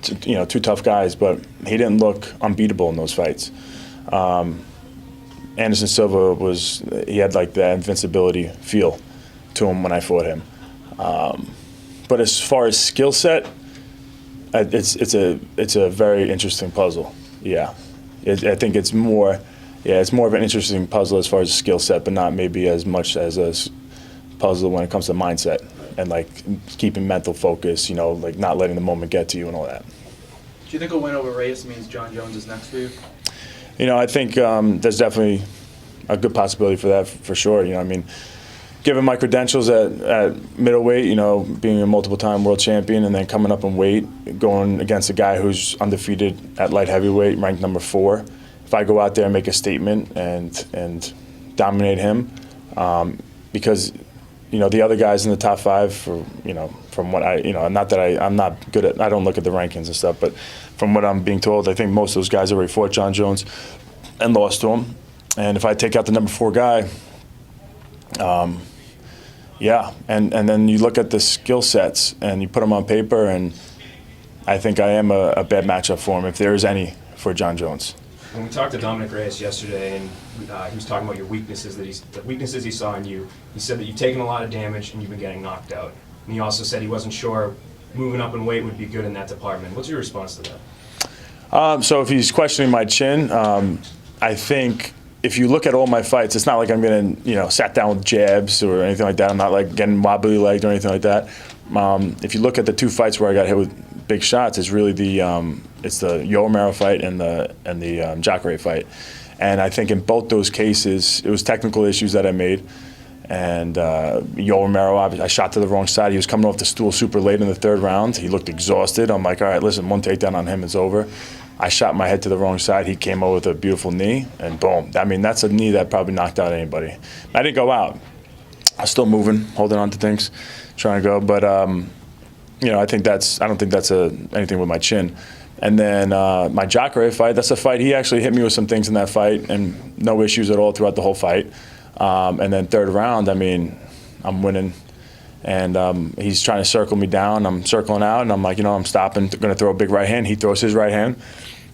2 tough guys, but he didn't look unbeatable in those fights. Anderson Silva he had like that invincibility feel to him when I fought him. But as far as skill set, it's a very interesting puzzle. Yeah, I think it's more of an interesting puzzle as far as skill set, but not maybe as much as a puzzle when it comes to mindset and like keeping mental focus. Like not letting the moment get to you and all that. Do you think a win over Reyes means John Jones is next for you? I think there's definitely a good possibility for that, for sure. Given my credentials at middleweight, being a multiple-time world champion and then coming up in weight, going against a guy who's undefeated at light heavyweight, ranked number 4, if I go out there and make a statement and dominate him, because the other guys in the top 5, from what I'm not good at, I don't look at the rankings and stuff, but from what I'm being told, I think most of those guys already fought John Jones and lost to him. And if I take out the number 4 guy, and then you look at the skill sets and you put them on paper, and I think I am a bad matchup for him, if there is any, for John Jones. When we talked to Dominic Reyes yesterday, and he was talking about your weaknesses, the weaknesses he saw in you, he said that you've taken a lot of damage and you've been getting knocked out. And he also said he wasn't sure moving up in weight would be good in that department. What's your response to that? So if he's questioning my chin, I think if you look at all my fights, it's not like I'm getting, sat down with jabs or anything like that. I'm not like getting wobbly legged or anything like that. If you look at the 2 fights where I got hit with big shots, it's really the Yoel Romero fight and the Jacare fight. And I think in both those cases, it was technical issues that I made. And Yoel Romero, I shot to the wrong side. He was coming off the stool super late in the 3rd round. He looked exhausted. I'm like, all right, listen, 1 takedown on him, it's over. I shot my head to the wrong side. He came over with a beautiful knee, and boom. That's a knee that probably knocked out anybody. I didn't go out. I was still moving, holding on to things, trying to go. But, I don't think that's anything with my chin. And then my Jacare fight, that's a fight. He actually hit me with some things in that fight, and no issues at all throughout the whole fight. And then 3rd round, I'm winning. And he's trying to circle me down. I'm circling out, and I'm like, I'm stopping, going to throw a big right hand. He throws his right hand,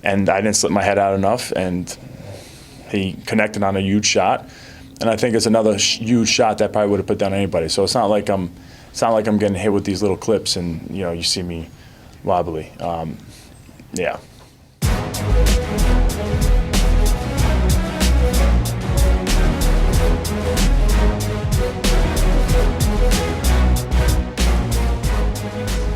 and I didn't slip my head out enough, and he connected on a huge shot. And I think it's another huge shot that probably would have put down anybody. So it's not like I'm getting hit with these little clips, and you see me wobbly. Yeah.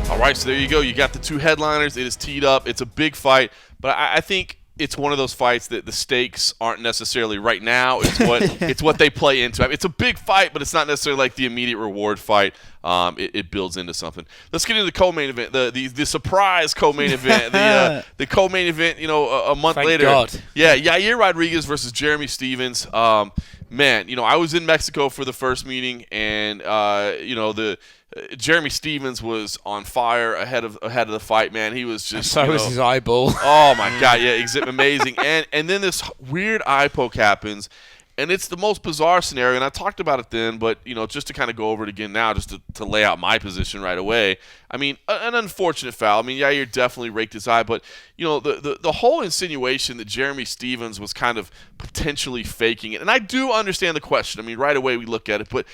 All right, so there you go. You got the 2 headliners. It is teed up. It's a big fight, but I think it's one of those fights that the stakes aren't necessarily right now. It's what they play into. It's a big fight, but it's not necessarily like the immediate reward fight. It builds into something. Let's get into the co-main event, the surprise co-main event, the co-main event. A month later. God. Yeah, Yair Rodriguez versus Jeremy Stephens. Man, I was in Mexico for the first meeting, and Jeremy Stephens was on fire ahead of the fight, man. He was just so was his eyeball. Oh my God, yeah, amazing. And then this weird eye poke happens, and it's the most bizarre scenario. And I talked about it then, but just to kind of go over it again now, just to lay out my position right away. An unfortunate foul. Yair definitely raked his eye, but the whole insinuation that Jeremy Stephens was kind of potentially faking it, and I do understand the question. Right away we look at it, but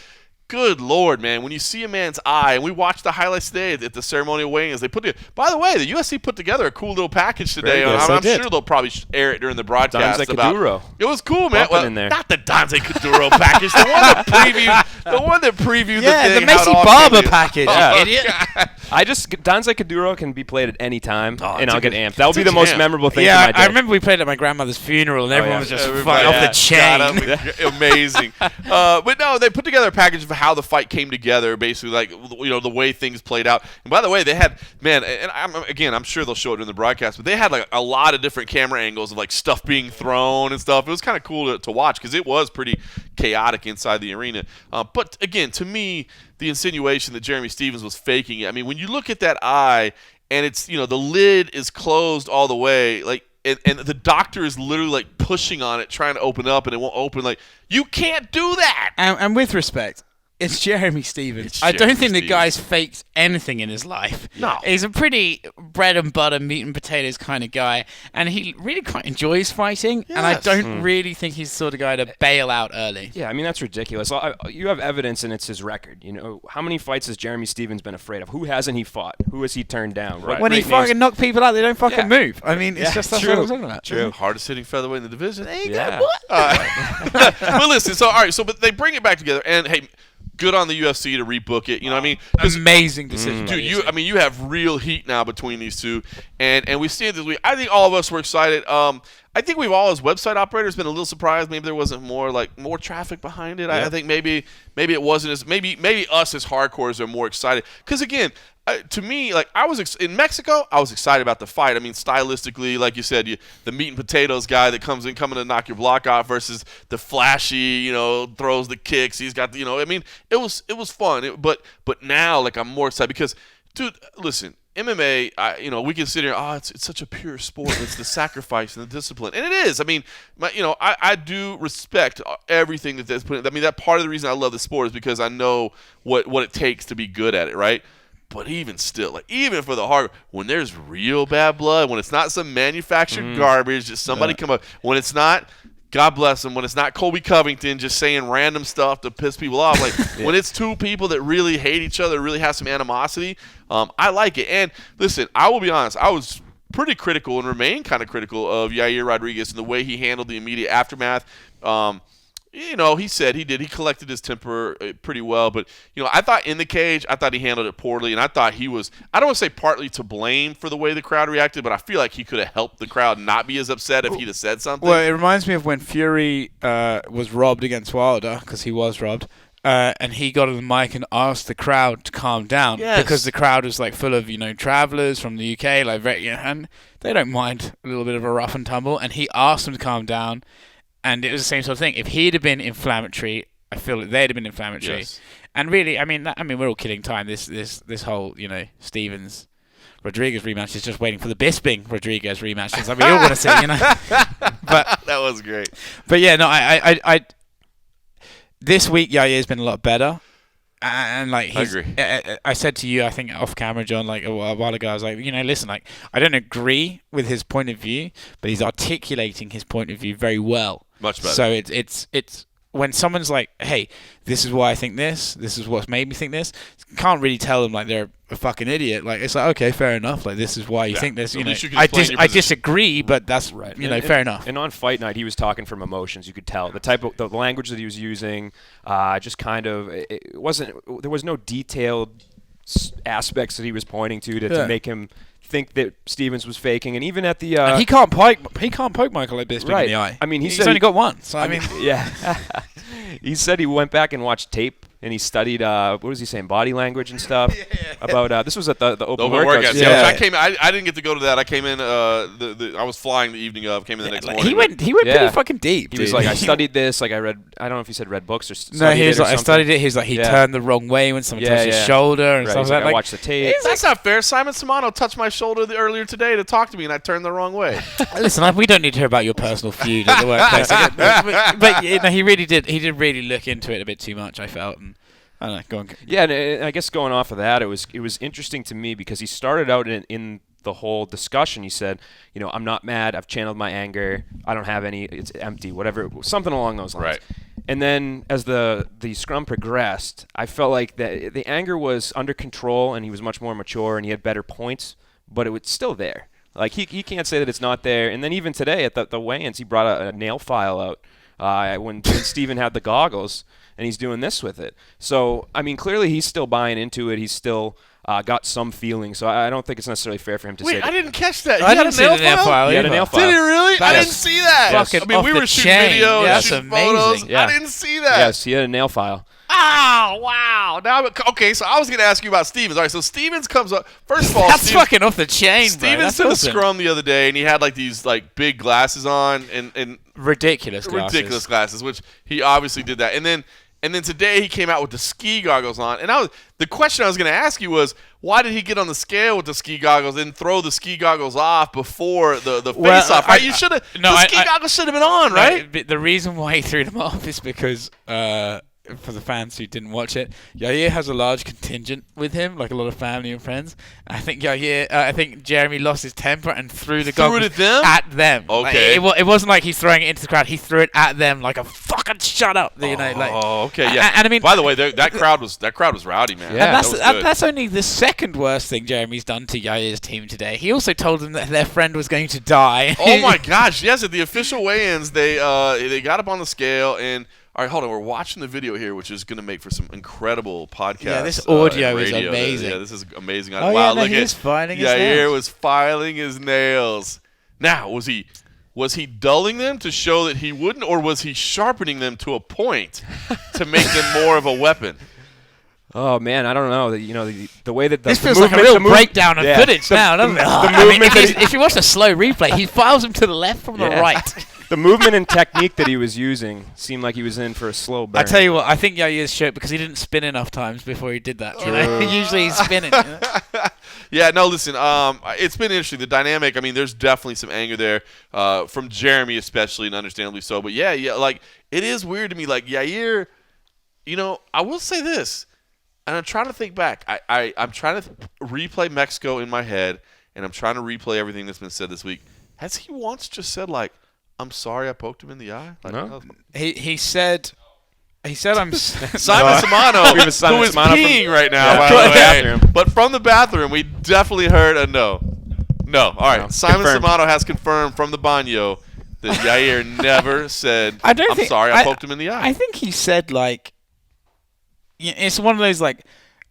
good Lord, man, when you see a man's eye, and we watched the highlights today at the ceremonial weigh-ins, by the way, the UFC put together a cool little package today. I'm sure they'll probably air it during the broadcast. Donze Kuduro. It was cool, man. In there. Not the Donze Kuduro package, the one that previewed The one that previewed Yeah, the thing. the how it Macy all Barber came in. package, Oh, you idiot. Danza Kuduro can be played at any time, and it's I'll a get good- amped. That would it's be a the most jam. memorable thing Yeah, for my day. I remember we played at my grandmother's funeral, and everyone was just Everybody off the got chain. 'em. Amazing. But no, they put together a package of how the fight came together, basically, like, the way things played out. And by the way, they had, man, and I'm sure they'll show it in the broadcast, but they had like a lot of different camera angles of like stuff being thrown and stuff. It was kind of cool to watch because it was pretty chaotic inside the arena. But again, to me, the insinuation that Jeremy Stephens was faking it. I mean, when you look at that eye and it's, the lid is closed all the way, like, and the doctor is literally like pushing on it, trying to open up, and it won't open. Like, you can't do that. And with respect, it's Jeremy Stephens. It's I don't Jeremy think the Stephens. guy's faked anything in his life. No. He's a pretty bread and butter, meat and potatoes kind of guy, and he really quite enjoys fighting, and I Yes. don't really think he's the sort of guy to bail out early. Yeah, I mean, that's ridiculous. You have evidence, and it's his record. How many fights has Jeremy Stephens been afraid of? Who hasn't he fought? Who has he turned down? What When he great names- fucking knock people out, they don't fucking Yeah. move. I mean, it's just that's true. what I'm talking about. True. Hardest hitting featherweight in the division. There you Yeah. go, boy. Well, listen. So, all right. So, but they bring it back together, and hey, good on the UFC to rebook it. You know what I mean? 'Cause, Amazing decision. by dude, the you UFC. you have real heat now between these two, and we see it this week. I think all of us were excited. I think we've all, as website operators, been a little surprised. Maybe there wasn't more traffic behind it. I think maybe it wasn't as maybe us as hardcores are more excited because again. To me, like I was in Mexico, I was excited about the fight. I mean, stylistically, like you said, the meat and potatoes guy that coming to knock your block off versus the flashy, throws the kicks. He's got I mean, it was fun. But now, like I'm more excited because, dude, listen. MMA, we can sit here. It's such a pure sport. It's the sacrifice and the discipline, and it is. I mean, I do respect everything that's put in. I mean, that part of the reason I love the sport is because I know what it takes to be good at it, right? But even still, like even for the hard, when there's real bad blood, when it's not some manufactured garbage that somebody come up, when it's not, God bless them, when it's not Colby Covington just saying random stuff to piss people off, like when it's two people that really hate each other, really have some animosity, I like it. And listen, I will be honest, I was pretty critical and remain kind of critical of Yair Rodriguez and the way he handled the immediate aftermath. He said he did. He collected his temper pretty well. But, I thought in the cage, I thought he handled it poorly. And I thought he was, I don't want to say partly to blame for the way the crowd reacted, but I feel like he could have helped the crowd not be as upset if he'd have said something. Well, it reminds me of when Fury was robbed against Wilder, because he was robbed, and he got on the mic and asked the crowd to calm down Yes. because the crowd was like full of travelers from the UK, and they don't mind a little bit of a rough and tumble. And he asked them to calm down, and it was the same sort of thing. If he'd have been inflammatory, I feel that they'd have been inflammatory. Yes. And really, I mean, we're all killing time. This whole Stevens Rodriguez rematch is just waiting for the Bisping Rodriguez rematches that we all want to see, But that was great. But yeah, no, I this week Yair's been a lot better, and like I agree. I said to you, I think off camera, John, like a while ago, I was like, listen, like I don't agree with his point of view, but he's articulating his point of view very well. Much better. So it's when someone's like, hey, this is why I think this is what's made me think this, can't really tell them like they're a fucking idiot. Like, it's like, okay, fair enough. Like, this is why you think this. At least you can I explain your position. disagree, but that's Right. fair enough. And on fight night, he was talking from emotions. You could tell the language that he was using. Just kind of, it wasn't. There was no detailed aspects that he was pointing to make him think that Stevens was faking. And even at the And he can't poke Michael like Bisping in the eye. I mean, he's only got one. So I mean, yeah. He said he went back and watched tape and he studied what was he saying, body language and stuff about this was at the open workouts. Yeah, I came. I didn't get to go to that. I came in. I was flying the evening of. Came in the next morning. he went pretty fucking deep. He was like, I studied this. Like I read. I don't know if he said read books or. No, he was it or like, I something. studied it. He was like, he turned the wrong way when someone touched his shoulder and Right, stuff he's like that. I watched the tape. That's not fair. Simon Samano touched my shoulder earlier today to talk to me, and I turned the wrong way. Listen, we don't need to hear about your personal feud at the workplace. but he really did. He did really look into it a bit too much, I felt. And I don't know. Go on. Yeah, and I guess going off of that, it was interesting to me because he started out in the whole discussion. He said, I'm not mad. I've channeled my anger. I don't have any. It's empty. Whatever. Something along those lines. Right. And then as the scrum progressed, I felt like the anger was under control and he was much more mature and he had better points, but it was still there. Like he can't say that it's not there. And then even today at the weigh-ins, he brought a nail file out when Steven had the goggles. and he's doing this with it. So, I mean, clearly he's still buying into it. He's still got some feeling. So I don't think it's necessarily fair for him to say Wait, I that. didn't catch that. I didn't see the nail file. He had a nail file. Did he really? I That's didn't see that. fucking I mean, we off were the shooting chain. video and That's shooting amazing. photos. Yeah. I didn't see that. Yes, he had a nail file. Oh, wow. Now, okay, so I was going to ask you about Stevens. All right, so Stevens comes up. First of all, That's fucking off the chain, bro. Stevens That's did a awesome. scrum the other day, and he had like these like big glasses on and Ridiculous ridiculous glasses, which he obviously did that. And then today he came out with the ski goggles on. And the question I was going to ask you was, why did he get on the scale with the ski goggles and throw the ski goggles off before the face-off? Right? The ski goggles should have been on, right? No, the reason why he threw them off is because, for the fans who didn't watch it, Yair has a large contingent with him, like a lot of family and friends. I think Jeremy lost his temper and threw the goggles at them. Okay. Like, it wasn't like he's throwing it into the crowd. He threw it at them like a fucking shut up. You know, like. Oh, okay, yeah. And I mean, by the way, that crowd was rowdy, man. Yeah, and that's only the second worst thing Jeremy's done to Yair's team today. He also told them that their friend was going to die. Oh my gosh! Yes, at the official weigh-ins, they got up on the scale and. All right, hold on. We're watching the video here, which is going to make for some incredible podcast. Yeah, this audio is radio. amazing. Yeah, this is amazing. Oh, wow, yeah, no, look he at was filing his nails. Yair was filing his nails. Now, was he dulling them to show that he wouldn't, or was he sharpening them to a point to make them more of a weapon? Oh man, I don't know. The way that this feels like a real breakdown of footage now, doesn't it? The movement. If you watch a slow replay, he files him to the left from the right. The movement and technique that he was using seemed like he was in for a slow burn. I tell you what, I think Yair's shit because he didn't spin enough times before he did that. You know? Usually he's spinning. You know? Yeah, no, listen, it's been interesting. The dynamic, I mean, there's definitely some anger there from Jeremy especially, and understandably so. But yeah, like, it is weird to me. Like, Yair, I will say this, and I'm trying to think back. I'm trying to replay Mexico in my head, and I'm trying to replay everything that's been said this week. Has he once just said, like, I'm sorry I poked him in the eye? Like, no. He said I'm Simon Samano, who is peeing right now, by the way. Bathroom. But from the bathroom, we definitely heard a no. No. All right. No. Simon Confirmed. Samano has confirmed from the banyo that Yair never said, I'm sorry I poked him in the eye. I think he said, like, it's one of those, like,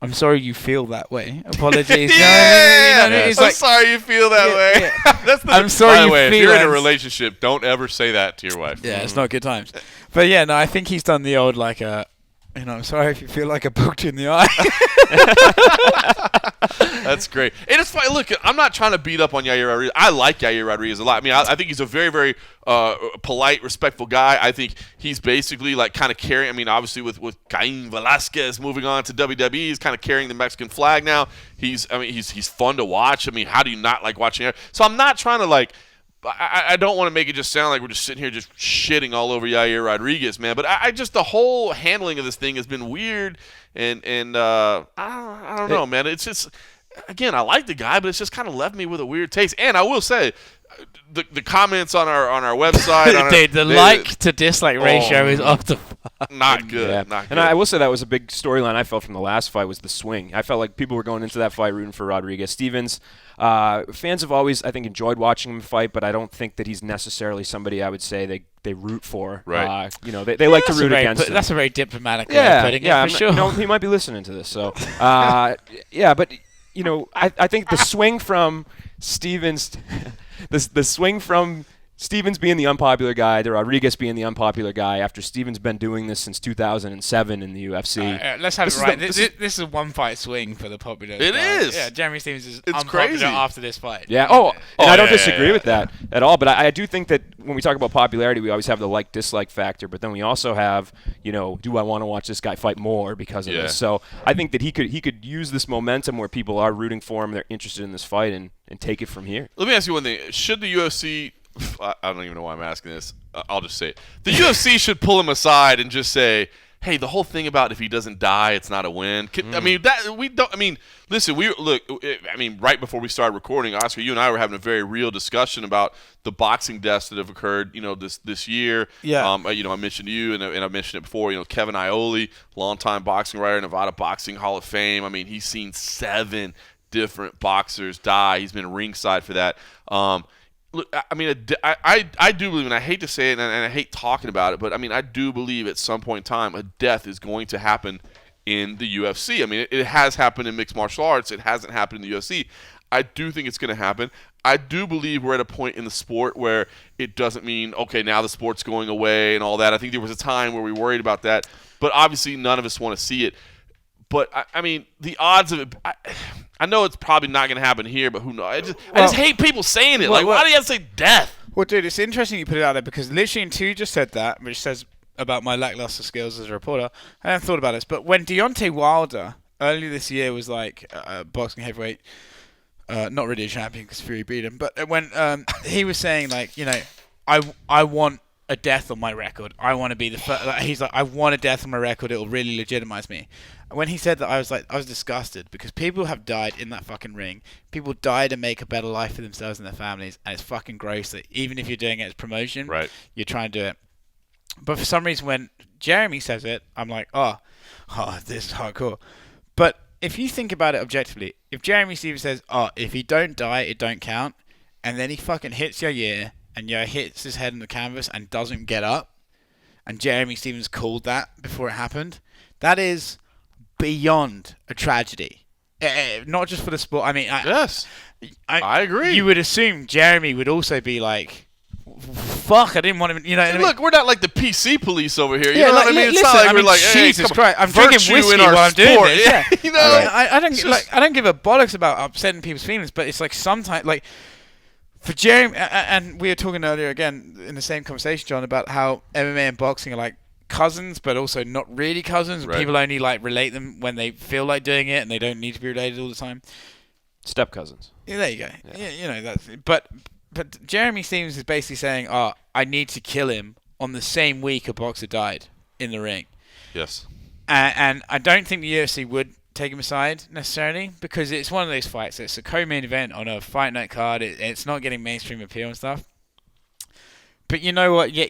I'm sorry you feel that way. Apologies. I'm sorry you feel that way. That's I'm sorry by the way, you if feel you're in a that. relationship, don't ever say that to your wife. Yeah, it's not good times. But yeah, no, I think he's done the old, like, I'm sorry if you feel like I poked you in the eye. That's great. And it's fine. Look, I'm not trying to beat up on Yair Rodriguez. I like Yair Rodriguez a lot. I mean, I think he's a very, very polite, respectful guy. I think he's basically like kind of carrying. I mean, obviously with Cain Velasquez moving on to WWE, he's kind of carrying the Mexican flag now. He's fun to watch. I mean, how do you not like watching Yair? So I'm not trying to like. I don't want to make it just sound like we're just sitting here just shitting all over Yair Rodriguez, man. But I just the whole handling of this thing has been weird, and I don't know, man. It's just. Again, I like the guy, but it's just kind of left me with a weird taste. And I will say, the comments on our website, the like to dislike ratio is off the fuck. Not good. Yeah. Not good. And I will say that was a big storyline I felt from the last fight was the swing. I felt like people were going into that fight rooting for Rodriguez. Stevens, fans have always, I think, enjoyed watching him fight, but I don't think that he's necessarily somebody I would say they root for. Right. They like to root against him. That's a very diplomatic way of putting it, for sure. He might be listening to this. So, but. I think the swing from Stevens, the swing from Stevens being the unpopular guy to Rodriguez being the unpopular guy after Stevens been doing this since 2007 in the UFC. Let's have it right. This is a one-fight swing for the popular guy. It is. Yeah, Jeremy Stevens is It's unpopular crazy. after this fight. Yeah. And I don't disagree with yeah. that at all. But I do think that when we talk about popularity, we always have the like-dislike factor. But then we also have, do I want to watch this guy fight more because of this? So I think that he could use this momentum where people are rooting for him, they're interested in this fight, and take it from here. Let me ask you one thing. Should the UFC I don't even know why I'm asking this. I'll just say it. The UFC should pull him aside and just say, hey, the whole thing about if he doesn't die, it's not a win. I mean, listen, right before we started recording, Oscar, you and I were having a very real discussion about the boxing deaths that have occurred, this year. Yeah. I mentioned you, and I mentioned it before, Kevin Iole, longtime boxing writer, Nevada Boxing Hall of Fame. I mean, he's seen 7 different boxers die. He's been ringside for that. look, I mean, I do believe, and I hate to say it, and I hate talking about it, but I mean, I do believe at some point in time a death is going to happen in the UFC. I mean, it has happened in mixed martial arts. It hasn't happened in the UFC. I do think it's going to happen. I do believe we're at a point in the sport where it doesn't mean, okay, now the sport's going away and all that. I think there was a time where we worried about that, but obviously none of us want to see it. But, I mean, the odds of it, I know it's probably not going to happen here, but who knows? I just hate people saying it. Why do you have to say death? Well, dude, it's interesting you put it out there because literally two just said that, which says about my lackluster skills as a reporter. I haven't thought about this, but when Deontay Wilder earlier this year was like boxing heavyweight, not really a champion because Fury beat him, but when he was saying like, you know, I want a death on my record. I want to be the first. Like, he's like, I want a death on my record. It will really legitimize me. When he said that, I was disgusted because people have died in that fucking ring. People die to make a better life for themselves and their families, and it's fucking gross that even if you're doing it as promotion, right, you're trying to do it. But for some reason, when Jeremy says it, I'm like, oh, this is hardcore. But if you think about it objectively, if Jeremy Stevens says, oh, if you don't die, it don't count, and then he fucking hits Yair, and Yair hits his head on the canvas and doesn't get up, and Jeremy Stevens called that before it happened, that is beyond a tragedy. Not just for the sport. I mean, I agree. You would assume Jeremy would also be like, fuck, I didn't want him, you know. Hey, look, we're not like the PC police over here. You yeah, know like, what I mean? It's listen, not like we're like, hey, Jesus Christ, I'm drinking whiskey in our while I'm doing sport. this. Yeah. You know, I don't give a bollocks about upsetting people's feelings, but it's like sometimes, like, for Jeremy, and we were talking earlier again in the same conversation, John, about how MMA and boxing are like cousins, but also not really cousins. Right. People only like relate them when they feel like doing it, and they don't need to be related all the time. Step cousins. Yeah, there you go. Yeah, you know that's. But Jeremy Stevens is basically saying, "Oh, I need to kill him on the same week a boxer died in the ring." Yes. And I don't think the UFC would take him aside necessarily because it's one of those fights. It's a co-main event on a fight night card. It's not getting mainstream appeal and stuff. But you know what? Yeah,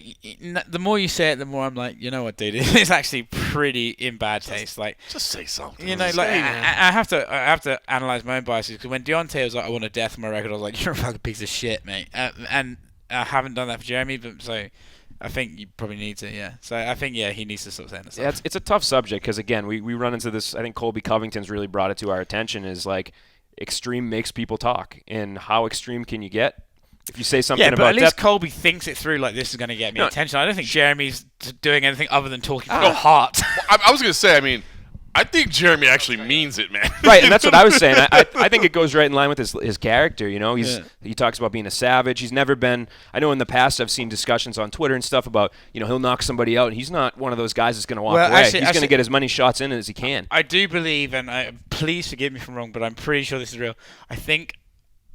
the more you say it, the more I'm like, you know what, dude? It's actually pretty in bad taste. Like, just say something. You know, like I have to analyze my own biases because when Deontay was like, I want a death on my record, I was like, you're a fucking piece of shit, mate. And I haven't done that for Jeremy, but so I think you probably need to, yeah. So I think, yeah, he needs to stop saying this. Yeah, it's a tough subject because, again, we run into this. I think Colby Covington's really brought it to our attention is like extreme makes people talk. And how extreme can you get? If you say something about at least Colby thinks it through like this is going to get me attention. I don't think Jeremy's doing anything other than talking from the heart. Well, I was going to say, I mean, I think Jeremy actually means it, man. Right, and that's what I was saying. I think it goes right in line with his character, you know. He talks about being a savage. He's never been – I know in the past I've seen discussions on Twitter and stuff about, you know, he'll knock somebody out, and he's not one of those guys that's going to walk away. He's going to get as many shots in as he can. I do believe, and please forgive me if I'm wrong, but I'm pretty sure this is real. I think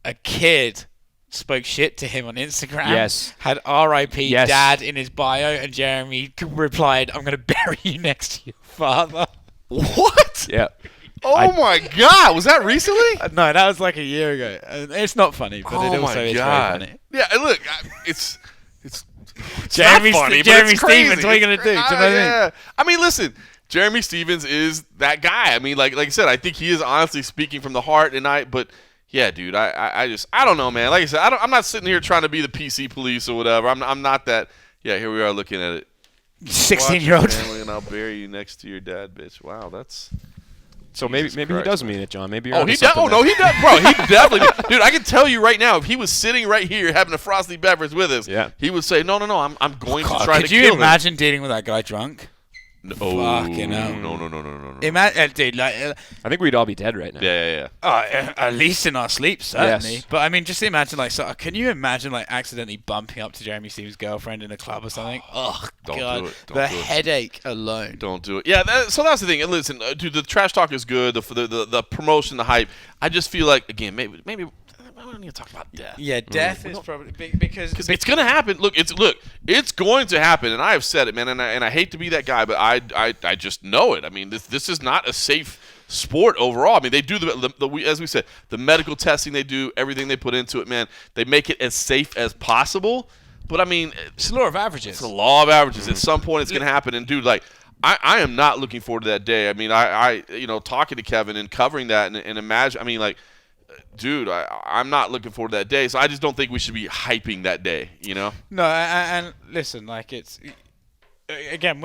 a kid – spoke shit to him on Instagram. Yes. Had R.I.P. Dad in his bio, and Jeremy replied, "I'm going to bury you next to your father." What? Yeah. Oh my God! Was that recently? No, that was like a year ago. It's not funny, but it also is very funny. Yeah, look, it's Jeremy not funny, Jeremy but it's crazy. Stevens. What are you going to do? Yeah. I mean, listen. Jeremy Stevens is that guy. I mean, like I said, I think he is honestly speaking from the heart, but. Yeah, dude, I don't know, man. Like I said, I'm not sitting here trying to be the PC police or whatever. I'm not that. Yeah, here we are looking at it. 16-year-old. And I'll bury you next to your dad, bitch. Wow, that's. So maybe he does mean it, John. Maybe he does. Oh no, he does, bro. He definitely, dude. I can tell you right now, if he was sitting right here having a frosty beverage with us, he would say, no. I'm going to try to kill him. Could you imagine dealing with that guy drunk? No, fucking hell. No. Imagine, dude, like, I think we'd all be dead right now. Yeah. At least in our sleep, certainly. Yes. But I mean, just imagine, like, so can you imagine, like, accidentally bumping up to Jeremy Stevens' girlfriend in a club or something? Oh, God. Do it. The headache alone. Don't do it. Yeah, so that's the thing. And listen, dude, the trash talk is good. The promotion, the hype. I just feel like, again, maybe I don't need to talk about death. Yeah, death is probably because it's going to happen. Look, it's going to happen, and I have said it, man. And I hate to be that guy, but I just know it. I mean, this is not a safe sport overall. I mean, they do as we said, the medical testing they do, everything they put into it, man. They make it as safe as possible. But I mean, it's the law of averages. It's the law of averages. At some point, it's going to happen. And dude, like, I am not looking forward to that day. I mean, I talking to Kevin and covering that and imagine. I mean, like. dude, I'm not looking forward to that day. So I just don't think we should be hyping that day, you know? No, and listen, like it's again,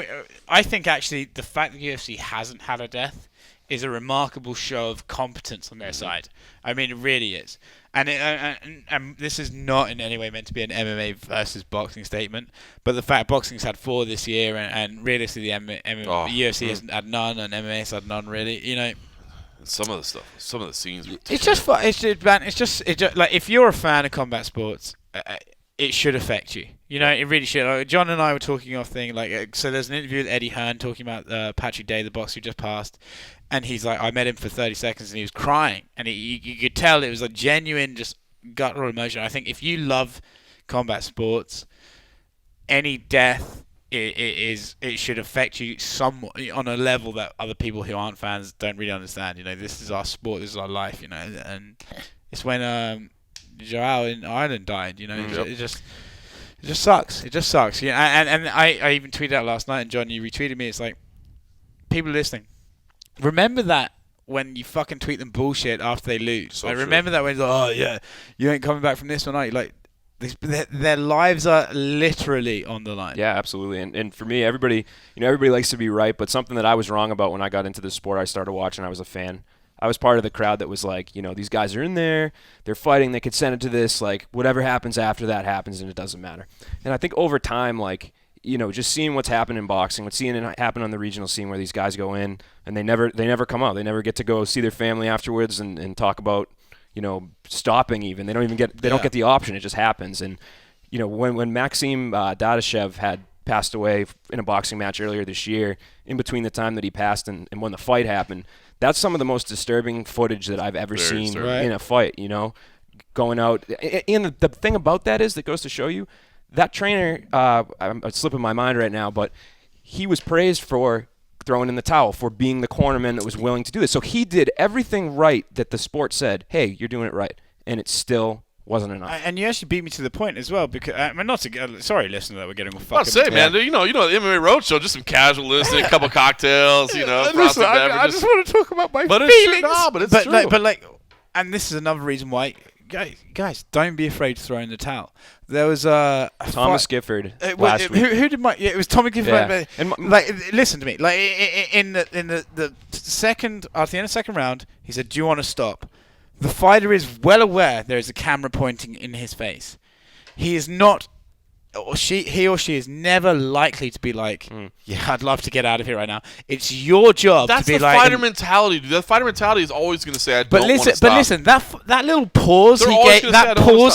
I think actually the fact that UFC hasn't had a death is a remarkable show of competence on their side. I mean, it really is. And this is not in any way meant to be an MMA versus boxing statement, but the fact boxing's had 4 this year, and realistically, the UFC hasn't had none, and MMA's had none really. You know, some of the scenes. It's just fun. It's just like if you're a fan of combat sports, it should affect you. You know, it really should. Like, John and I were talking off thing so there's an interview with Eddie Hearn talking about Patrick Day, the boxer who just passed. And he's like, I met him for 30 seconds and he was crying. And you could tell it was a genuine, just guttural emotion. I think if you love combat sports, any death it should affect you somewhat on a level that other people who aren't fans don't really understand. You know, this is our sport, this is our life, you know. And it's when Joao in Ireland died, you know. It just sucks. It just sucks. Yeah, and I even tweeted out last night, and John, you retweeted me. It's like, people listening, remember that when you fucking tweet them bullshit after they lose. So remember that when it's like, oh yeah, you ain't coming back from this one, are you? Like, their lives are literally on the line. Yeah, absolutely. And for me, everybody likes to be right, but something that I was wrong about when I got into the sport, I started watching, I was a fan. I was part of the crowd that was like, you know, these guys are in there, they're fighting, they could send it to this, like, whatever happens after that happens, and it doesn't matter. And I think over time, like, you know, just seeing what's happened in boxing, what's seeing it happen on the regional scene where these guys go in and they never come out. They never get to go see their family afterwards and talk about, you know, stopping even. They don't get the option. It just happens. And, you know, when Maxim Dadashev had passed away in a boxing match earlier this year, in between the time that he passed and when the fight happened, that's some of the most disturbing footage that I've ever seen in a fight, you know, going out. And the thing about that is that goes to show you, that trainer, I'm slipping my mind right now, but he was praised for throwing in the towel, for being the cornerman that was willing to do this. So he did everything right that the sport said, hey, you're doing it right. And it still wasn't enough. And you actually beat me to the point as well, because sorry, listener, that we're getting fucking. I'll say, man, you know, the MMA Roadshow, just some casual listening, a couple cocktails, you know. Listen, I just want to talk about my feelings. But it's true. But and this is another reason why. Guys, don't be afraid to throw in the towel. There was Thomas Gifford last week. Who did my? Yeah, it was Thomas Gifford. Yeah. And listen to me. Like in the second, after the end of the second round, he said, "Do you want to stop?" The fighter is well aware there is a camera pointing in his face. He is not, he or she is never likely to be like, yeah, I'd love to get out of here right now. It's your job to be like... That's the fighter mentality, dude. That fighter mentality is always going to say, I don't want to stop. But listen, that little pause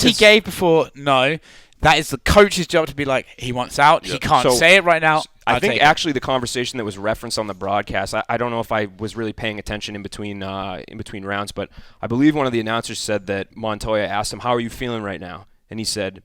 he gave before, that is the coach's job to be like, he wants out, he can't say it right now. I think actually the conversation that was referenced on the broadcast, I don't know if I was really paying attention in between rounds, but I believe one of the announcers said that Montoya asked him, how are you feeling right now? And he said...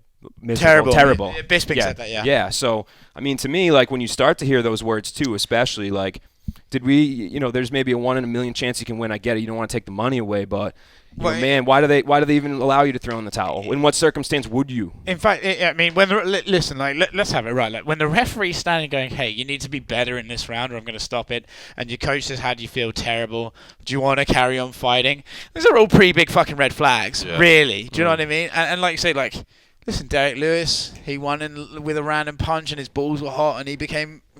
Terrible. Bisping said that, yeah. Yeah, so, I mean, to me, like, when you start to hear those words, too, especially, like, did we, you know, there's maybe a 1 in a million chance you can win. I get it. You don't want to take the money away, but, you know, man, why do they even allow you to throw in the towel? In what circumstance would you? In fact, I mean, when listen, like, let's have it right. Like, when the referee's standing going, hey, you need to be better in this round or I'm going to stop it, and your coach says, how do you feel? Terrible. Do you want to carry on fighting? These are all pretty big fucking red flags, really. Do you know what I mean? And like you say, like... Listen, Derek Lewis, he won with a random punch and his balls were hot and he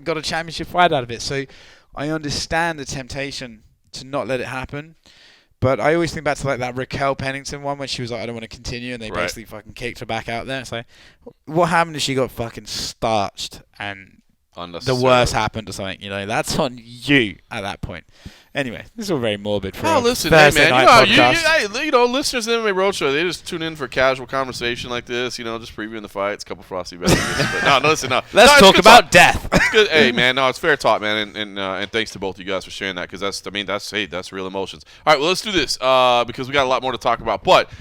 got a championship fight out of it. So I understand the temptation to not let it happen. But I always think back to like that Raquel Pennington one when she was like, I don't want to continue, and they basically fucking kicked her back out there. It's like, what happened is she got fucking starched and the worst happened or something. You know, that's on you at that point. Anyway, this is all very morbid for listen, Thursday night podcast. You know, listeners of the MMA Roadshow, they just tune in for a casual conversation like this, you know, just previewing the fights, a couple frosty beverages. But listen. Let's talk about death. That's good. Hey, man, it's fair talk, man, and thanks to both of you guys for sharing that, because that's real emotions. All right, well, let's do this because we got a lot more to talk about. But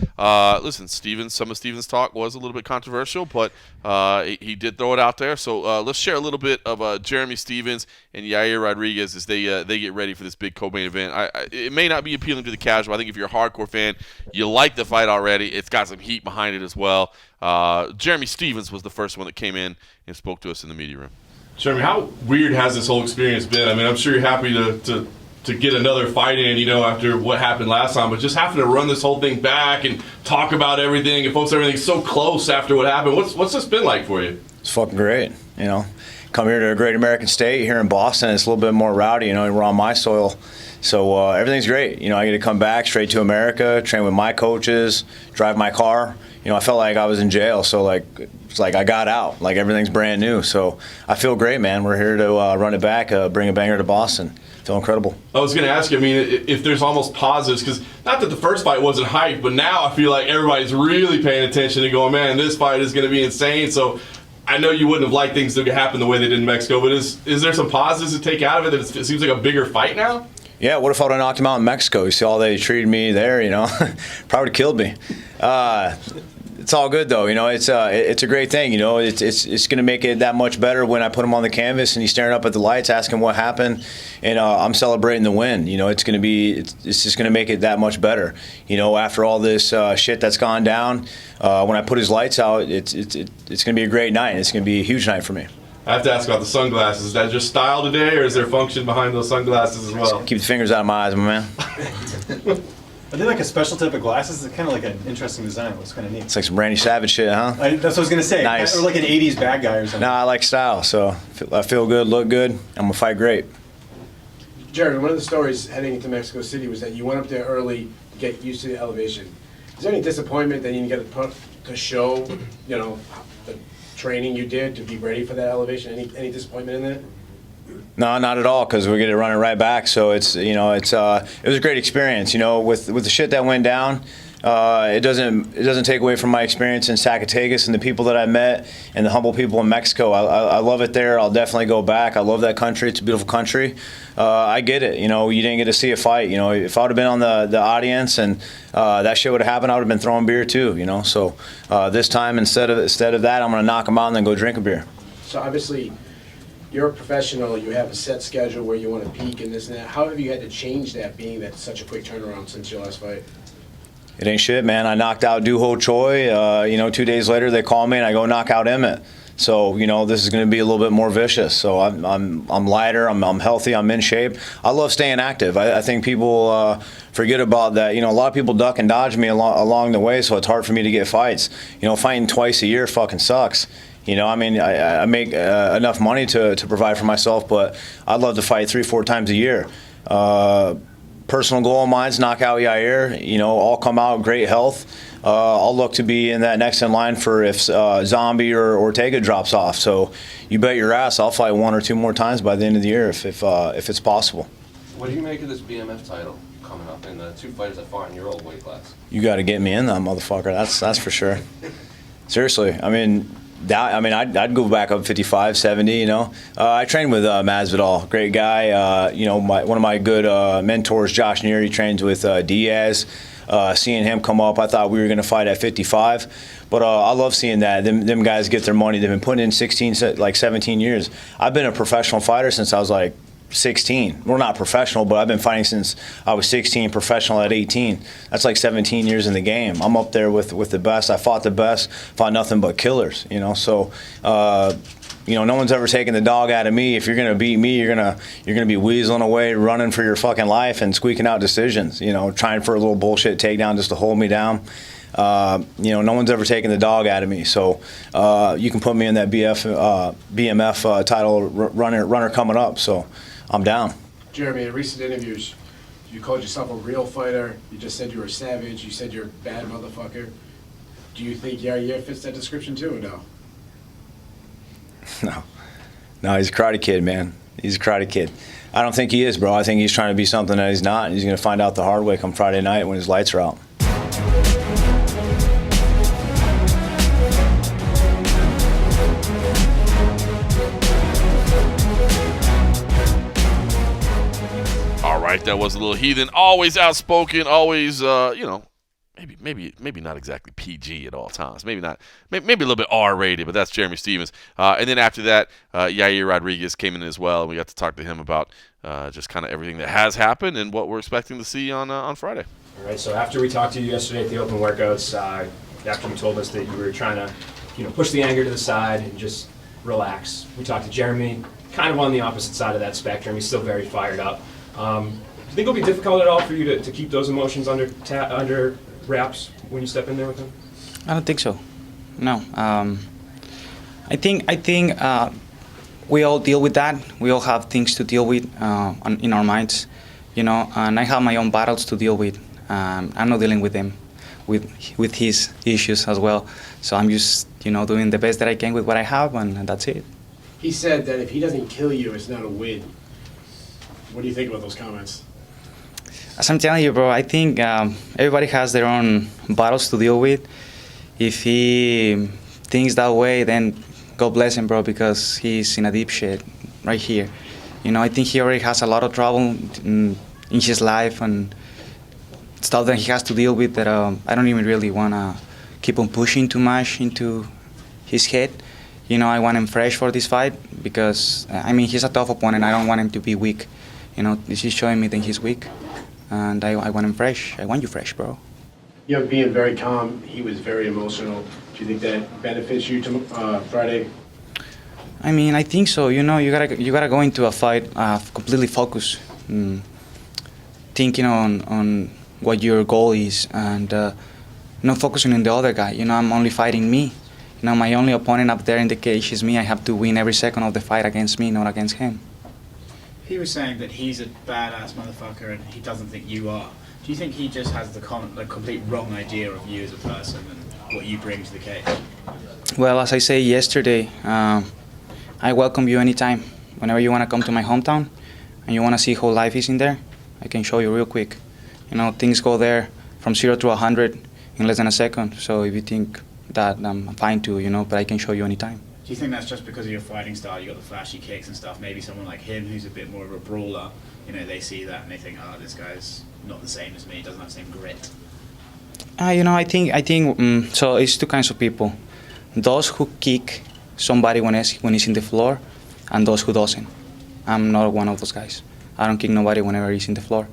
listen, some of Steven's talk was a little bit controversial, but he did throw it out there. So let's share a little bit of Jeremy Stephens and Yair Rodriguez as they get ready for this big co-main event. It may not be appealing to the casual. I think if you're a hardcore fan, you like the fight already. It's got some heat behind it as well. Jeremy Stephens was the first one that came in and spoke to us in the media room. Jeremy, how weird has this whole experience been? I mean, I'm sure you're happy to to get another fight in, you know, after what happened last time, but just having to run this whole thing back and talk about everything and folks, everything's so close after what happened. What's this been like for you? It's fucking great, you know. Come here to a great American state here in Boston. It's a little bit more rowdy, you know. We're on my soil, so everything's great. You know, I get to come back straight to America, train with my coaches, drive my car. You know, I felt like I was in jail, so like it's like I got out. Like everything's brand new, so I feel great, man. We're here to run it back, bring a banger to Boston. Feel incredible. I was going to ask you, I mean, if there's almost positives, because not that the first fight wasn't hyped, but now I feel like everybody's really paying attention and going, man, this fight is going to be insane. So I know you wouldn't have liked things to happen the way they did in Mexico, but is there some positives to take out of it that it seems like a bigger fight now? Yeah, what if I would have knocked him out in Mexico? You see how they treated me there, you know? Probably would have killed me. It's all good though, you know. It's a great thing, you know. It's going to make it that much better when I put him on the canvas and he's staring up at the lights, asking what happened, and I'm celebrating the win. You know, it's just going to make it that much better. You know, after all this shit that's gone down, when I put his lights out, it's going to be a great night. It's going to be a huge night for me. I have to ask about the sunglasses. Is that just style today, or is there function behind those sunglasses as well? Keep the fingers out of my eyes, my man. Are they like a special type of glasses? It's kind of like an interesting design. It looks kind of neat. It's like some Randy Savage shit, huh? That's what I was going to say. Nice. Or like an 80s bad guy or something. No, I like style, so I feel good, look good. I'm going to fight great. Jeremy, one of the stories heading into Mexico City was that you went up there early to get used to the elevation. Is there any disappointment that you didn't get to show, you know, the training you did to be ready for that elevation? Any disappointment in that? No, not at all, because we're going to run it right back. So it's, you know, it was a great experience. You know, with the shit that went down, it doesn't take away from my experience in Zacatecas and the people that I met and the humble people in Mexico. I love it there. I'll definitely go back. I love that country. It's a beautiful country. I get it. You know, you didn't get to see a fight. You know, if I would have been on the audience and that shit would have happened, I would have been throwing beer too. You know, so this time instead of that, I'm going to knock them out and then go drink a beer. So obviously, you're a professional, you have a set schedule where you want to peak and this and that. How have you had to change that, being that such a quick turnaround since your last fight? It ain't shit, man. I knocked out Du Ho Choi. You know, 2 days later they call me and I go knock out Emmett. So, you know, this is going to be a little bit more vicious. So I'm lighter, I'm healthy, I'm in shape. I love staying active. I think people forget about that. You know, a lot of people duck and dodge me along the way, so it's hard for me to get fights. You know, fighting twice a year fucking sucks. You know, I mean, I make enough money to provide for myself, but I'd love to fight 3-4 times a year. Personal goal of mine is knock out Yair. You know, all come out great health. I'll look to be in that next in line for if Zombie or Ortega drops off. So you bet your ass I'll fight 1 or 2 more times by the end of the year if it's possible. What do you make of this BMF title coming up and the 2 fighters that fought in your old weight class? You got to get me in that motherfucker. That's for sure. Seriously, I mean. I'd go back up 55, 70, you know. I trained with Masvidal, great guy. You know, one of my good mentors, Josh Neer, he trains with Diaz. Seeing him come up, I thought we were going to fight at 55. But I love seeing that. Them guys get their money. They've been putting in 17 years. I've been a professional fighter since I was like 16. We're not professional, but I've been fighting since I was 16, professional at 18. That's like 17 years in the game. I'm up there with the best. I fought the best, fought nothing but killers, you know. So, you know, no one's ever taken the dog out of me. If you're gonna beat me, you're gonna be weaseling away, running for your fucking life and squeaking out decisions, you know, trying for a little bullshit takedown just to hold me down. You know, no one's ever taken the dog out of me. So you can put me in that BMF title runner coming up. So I'm down. Jeremy, in recent interviews, you called yourself a real fighter. You just said you were a savage. You said you're a bad motherfucker. Do you think Yair fits that description too, or no? No, he's a karate kid, man. He's a karate kid. I don't think he is, bro. I think he's trying to be something that he's not. And he's going to find out the hard way come Friday night when his lights are out. That was a little heathen, always outspoken, always, you know, maybe not exactly PG at all times. Maybe not, maybe a little bit R-rated, but that's Jeremy Stephens. And then after that, Yair Rodriguez came in as well, and we got to talk to him about just kind of everything that has happened and what we're expecting to see on Friday. All right, so after we talked to you yesterday at the open workouts, after you told us that you were trying to, you know, push the anger to the side and just relax, we talked to Jeremy, kind of on the opposite side of that spectrum. He's still very fired up. you think it'll be difficult at all for you to keep those emotions under wraps when you step in there with him? I don't think so. No. I think we all deal with that. We all have things to deal with in our minds, and I have my own battles to deal with. I'm not dealing with them, with his issues as well. So I'm just, doing the best that I can with what I have, and that's it. He said that if he doesn't kill you, it's not a win. What do you think about those comments? As I'm telling you, bro, I think everybody has their own battles to deal with. If he thinks that way, then God bless him, bro, because he's in a deep shit right here. I think he already has a lot of trouble in his life and stuff that he has to deal with that I don't even really want to keep on pushing too much into his head. I want him fresh for this fight because, he's a tough opponent. I don't want him to be weak. This is showing me that he's weak. And I want him fresh. I want you fresh, bro. Being very calm, he was very emotional. Do you think that benefits you to Friday? I think so. You gotta go into a fight completely focused, thinking on what your goal is, and not focusing on the other guy. I'm only fighting me. My only opponent up there in the cage is me. I have to win every second of the fight against me, not against him. He was saying that he's a badass motherfucker and he doesn't think you are. Do you think he just has the complete wrong idea of you as a person and what you bring to the cage? Well, as I said yesterday, I welcome you anytime. Whenever you want to come to my hometown and you want to see how life is in there, I can show you real quick. Things go there from 0 to 100 in less than a second. So if you think that, I'm fine too, but I can show you anytime. Do you think that's just because of your fighting style? You got the flashy kicks and stuff. Maybe someone like him, who's a bit more of a brawler, they see that and they think, oh, this guy's not the same as me. Doesn't have the same grit. I think. So it's two kinds of people: those who kick somebody when he's in the floor, and those who doesn't. I'm not one of those guys. I don't kick nobody whenever he's in the floor.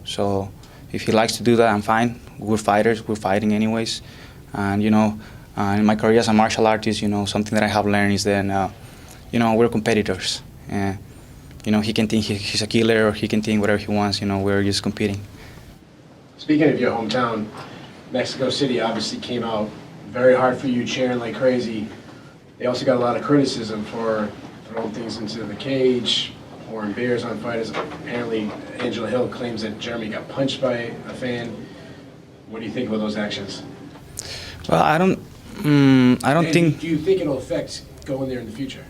So if he likes to do that, I'm fine. We're fighters. We're fighting anyways, and in my career as a martial artist, something that I have learned is that, we're competitors. He can think he's a killer or he can think whatever he wants. We're just competing. Speaking of your hometown, Mexico City obviously came out very hard for you, cheering like crazy. They also got a lot of criticism for throwing things into the cage, pouring beers on fighters. Apparently, Angela Hill claims that Jeremy got punched by a fan. What do you think about those actions? Well, I don't think. Do you think it'll affect going there in the future?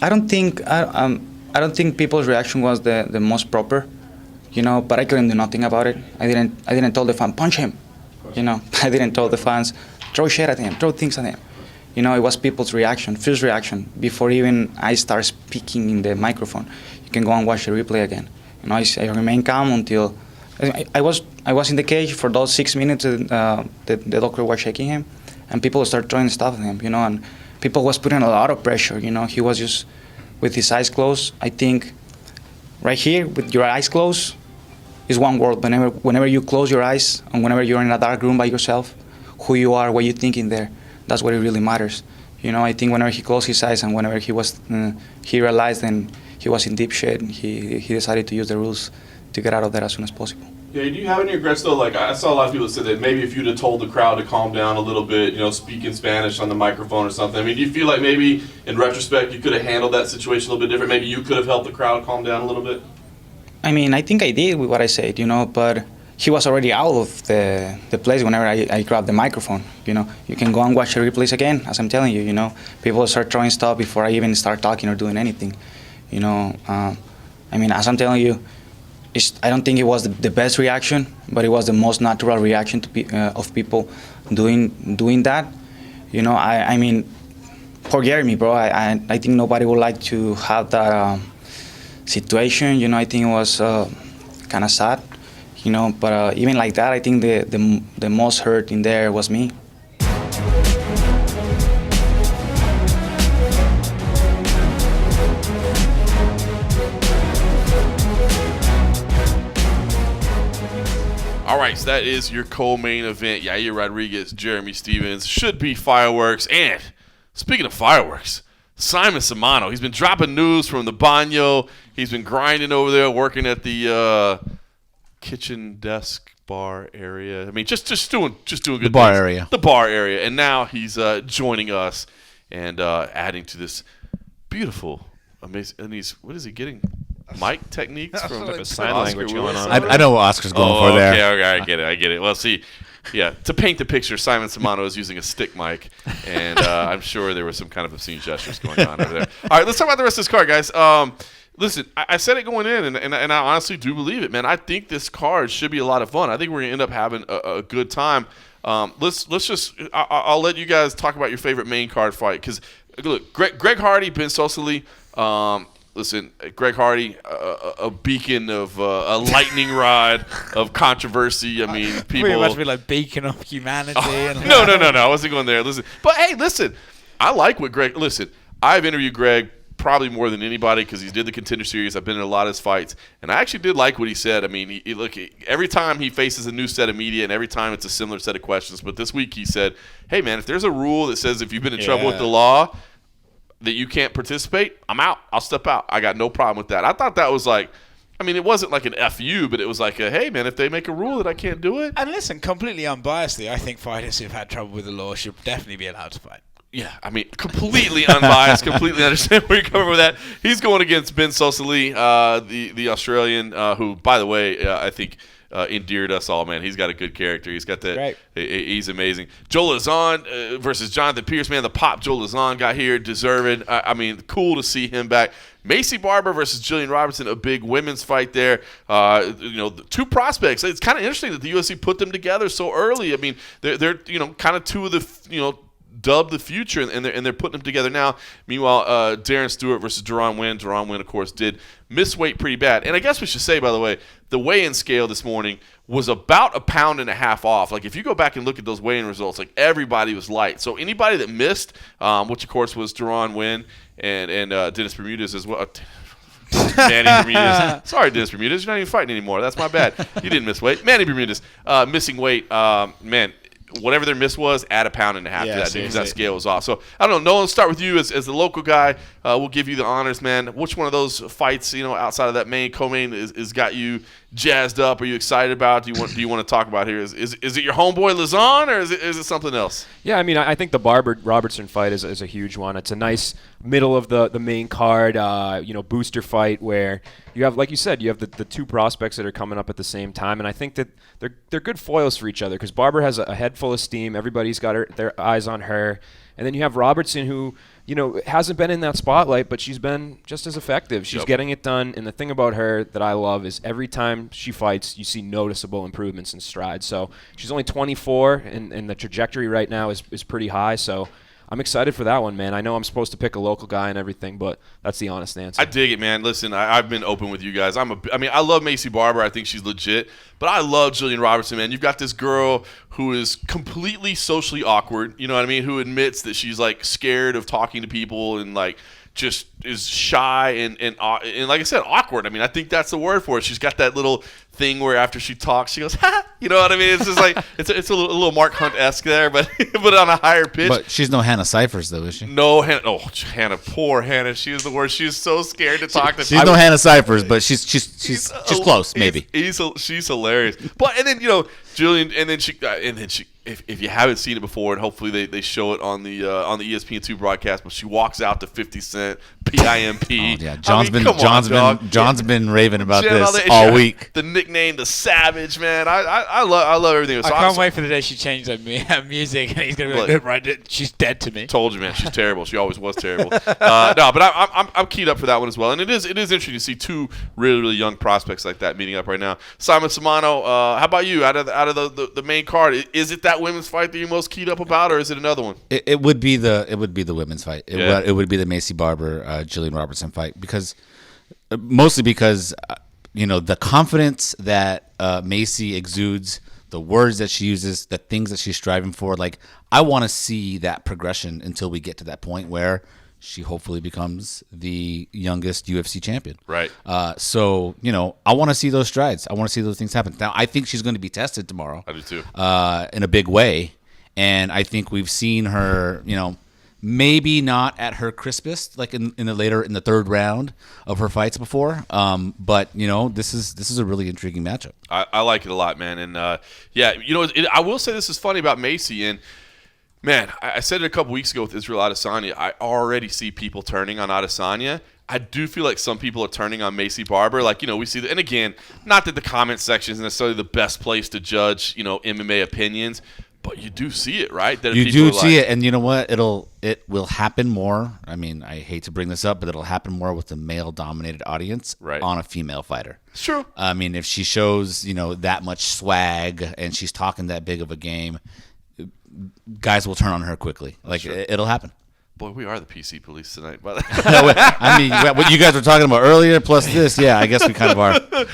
I don't think people's reaction was the most proper, But I couldn't do nothing about it. I didn't tell the fan punch him, I didn't tell the fans throw shit at him, throw things at him. It was people's reaction, first reaction before even I start speaking in the microphone. You can go and watch the replay again. I remained calm until I was in the cage for those 6 minutes. The doctor was shaking him, and people started throwing stuff at him, and people was putting a lot of pressure. He was just with his eyes closed. I think right here with your eyes closed is one word. Whenever you close your eyes and whenever you're in a dark room by yourself, who you are, what you're thinking there, that's what it really matters. I think whenever he closed his eyes and whenever he realized and he was in deep shit, he decided to use the rules to get out of there as soon as possible. Yeah, do you have any regrets though? Like I saw a lot of people say that maybe if you'd have told the crowd to calm down a little bit, speak in Spanish on the microphone or something. Do you feel like maybe in retrospect you could have handled that situation a little bit different? Maybe you could have helped the crowd calm down a little bit? I think I did with what I said, but he was already out of the place whenever I grabbed the microphone. You can go and watch the replays again, as I'm telling you, people start throwing stuff before I even start talking or doing anything. As I'm telling you, I don't think it was the best reaction, but it was the most natural reaction of people doing that. Poor Jeremy, bro. I think nobody would like to have that situation. I think it was kind of sad. But even like that, I think the most hurt in there was me. All right, so that is your co-main event. Yair Rodriguez, Jeremy Stephens. Should be fireworks. And speaking of fireworks, Simon Samano. He's been dropping news from the Baño. He's been grinding over there, working at the kitchen desk bar area. I mean, just doing good. The bar things. area. The bar area, and now he's joining us and adding to this beautiful, amazing. And what is he getting? Mic techniques from like sign language going on. I know what Oscar's going for there. Okay, I get it. Well, see, yeah, to paint the picture, Simon Samano is using a stick mic, and I'm sure there were some kind of obscene gestures going on over there. All right, let's talk about the rest of this card, guys. Listen, I said it going in, and I honestly do believe it, man. I think this card should be a lot of fun. I think we're going to end up having a good time. Let's just – I'll let you guys talk about your favorite main card fight because, look, Greg Hardy, Ben Sosoli, listen, Greg Hardy, a beacon of a lightning rod of controversy. I mean, people – You must be like beacon of humanity. No. I wasn't going there. Listen. But, hey, listen, I like what Greg – listen, I've interviewed Greg – probably more than anybody because he did the Contender Series. I've been in a lot of his fights, and I actually did like what he said. I mean, look, every time he faces a new set of media, and every time it's a similar set of questions. But this week he said, hey, man, if there's a rule that says if you've been in trouble with the law that you can't participate, I'm out. I'll step out. I got no problem with that. I thought that was like, I mean, it wasn't like an FU, but it was like, hey, man, if they make a rule that I can't do it. And listen, completely unbiasedly, I think fighters who've had trouble with the law should definitely be allowed to fight. Yeah, I mean, completely unbiased, completely understand where you're coming with that. He's going against Ben Sosoli, the Australian, who, by the way, I think endeared us all, man. He's got a good character. He's got that. Right. He's amazing. Joe Lazon versus Jonathan Pierce, man. The pop Joe Lazon got here, deserved. I mean, cool to see him back. Macy Barber versus Jillian Robertson, a big women's fight there. The two prospects. It's kind of interesting that the UFC put them together so early. I mean, they're kind of two of the dubbed the future, and they're putting them together now. Meanwhile, Darren Stewart versus Deron Wynn. Deron Wynn, of course, did miss weight pretty bad. And I guess we should say, by the way, the weigh-in scale this morning was about 1.5 pounds off. Like, if you go back and look at those weigh-in results, like, everybody was light. So anybody that missed, which, of course, was Deron Wynn and Dennis Bermudez as well. Manny Bermudez. Sorry, Dennis Bermudez. You're not even fighting anymore. That's my bad. You didn't miss weight. Manny Bermudez missing weight. Man, whatever their miss was, add 1.5 pounds to that because that scale was off. So I don't know. Nolan, start with you as the local guy. We'll give you the honors, man. Which one of those fights, outside of that main co-main, is got you jazzed up? Are you excited about? Do you want to talk about here? Is it your homeboy Lazon or is it something else? Yeah, I mean, I think the Barber Robertson fight is a huge one. It's a nice middle of the main card, booster fight where you have, like you said, you have the two prospects that are coming up at the same time, and I think that they're good foils for each other because Barber has a head full of steam. Everybody's got their eyes on her, and then you have Robertson who hasn't been in that spotlight, but she's been just as effective. She's getting it done, and the thing about her that I love is every time she fights, you see noticeable improvements in strides. So she's only 24, and the trajectory right now is pretty high. So I'm excited for that one, man. I know I'm supposed to pick a local guy and everything, but that's the honest answer. I dig it, man. Listen, I've been open with you guys. I love Macy Barber. I think she's legit, but I love Jillian Robertson, man. You've got this girl who is completely socially awkward, you know what I mean, who admits that she's, like, scared of talking to people and, like, just is shy and like I said, awkward. I mean, I think that's the word for it. She's got that little thing where after she talks, she goes, ha! You know what I mean? It's just like it's a little Mark Hunt-esque there, but on a higher pitch. But she's no Hannah Cyphers, though, is she? No, Hannah. Oh, Hannah, poor Hannah. She is the worst. She's so scared to talk to people. She's no Hannah Cyphers, but she's close, maybe. She's hilarious. But and then Jillian, and then she. If you haven't seen it before, and hopefully they show it on the ESPN2 broadcast, but she walks out to 50 Cent, PIMP. Oh, yeah, John's been raving about this all all week. The nickname, the Savage, man. I love everything. So I can't wait for the day she changed her music, and he's gonna be like, right, she's dead to me. Told you, man. She's terrible. She always was terrible. No, but I'm keyed up for that one as well, and it is interesting to see two really, really young prospects like that meeting up right now. Simon Samano, how about you? Out of the main card, is it that women's fight that you're most keyed up about, or is it another one? It would be the women's fight. It would be the Macy Barber Jillian Robertson fight mostly because the confidence that Macy exudes, the words that she uses, the things that she's striving for. Like, I want to see that progression until we get to that point where she hopefully becomes the youngest UFC champion. Right. So, I want to see those strides. I want to see those things happen. Now, I think she's going to be tested tomorrow. I do too. In a big way. And I think we've seen her, maybe not at her crispest, like in the third round of her fights before. But this is a really intriguing matchup. I like it a lot, man. And I will say this is funny about Macy. And man, I said it a couple weeks ago with Israel Adesanya. I already see people turning on Adesanya. I do feel like some people are turning on Macy Barber. Like, we see that. And again, not that the comment section is necessarily the best place to judge, MMA opinions, but you do see it, right? That you do see it, and you know what? It will happen more. I mean, I hate to bring this up, but it'll happen more with the male-dominated audience on a female fighter. It's true. I mean, if she shows, that much swag and she's talking that big of a game, guys will turn on her quickly. Like, it'll happen. Boy, we are the PC police tonight. But I mean, what you guys were talking about earlier, plus this, I guess we kind of are.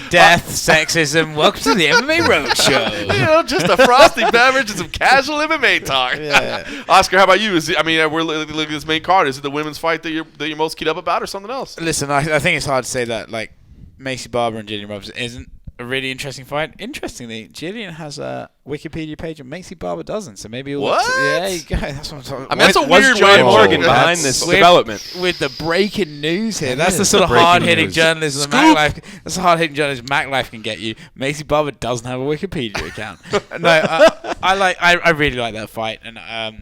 Death, sexism. Welcome to the MMA Roadshow. Just a frosty beverage and some casual MMA talk. Yeah. Oscar, how about you? We're looking at this main card. Is it the women's fight that you're most keyed up about, or something else? Listen, I think it's hard to say that like Macy Barber and Jillian Robertson isn't a really interesting fight. Interestingly, Jillian has a Wikipedia page and Macy Barber doesn't. So maybe there you go. That's what I'm talking about. I mean, that's a weird John way Morgan behind this development. With the breaking news here. That's the sort of hard-hitting journalism Mac Life can get you. Macy Barber doesn't have a Wikipedia account. No, I really like that fight. And I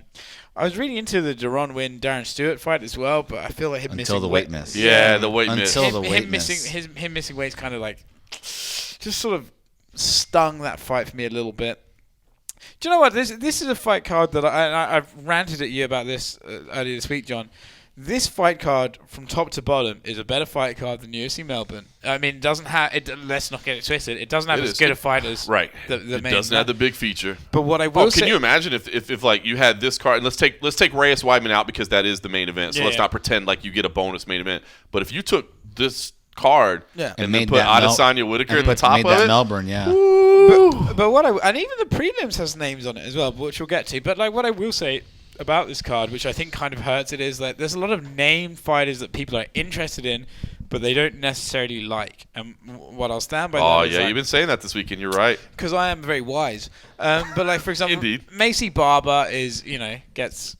was really into the Deron Darren Stewart fight as well, but I feel like him missing the weight miss. Yeah, the weight miss. Until the weight miss. Him missing weight's kind of like just sort of stung that fight for me a little bit. Do you know what? This is a fight card that I've ranted at you about this earlier this week, John. This fight card from top to bottom is a better fight card than UFC Melbourne. I mean, it doesn't have. Let's not get it twisted. It doesn't have as good a fight as the it main. Doesn't have the big feature. But what I will say, can you imagine if like you had this card? And let's take Reyes Weidman out because that is the main event. So let's not pretend like you get a bonus main event. But if you took this card and then put Adesanya Whitaker at the top of it, Melbourne, but and even the prelims has names on it as well, which we'll get to. But like what I will say about this card, which I think kind of hurts it, is that there's a lot of named fighters that people are interested in, but they don't necessarily like. And what I'll stand by. Oh yeah, you've been saying that this weekend. You're right. Because I am very wise. But like for example, Indeed. Macy Barber is gets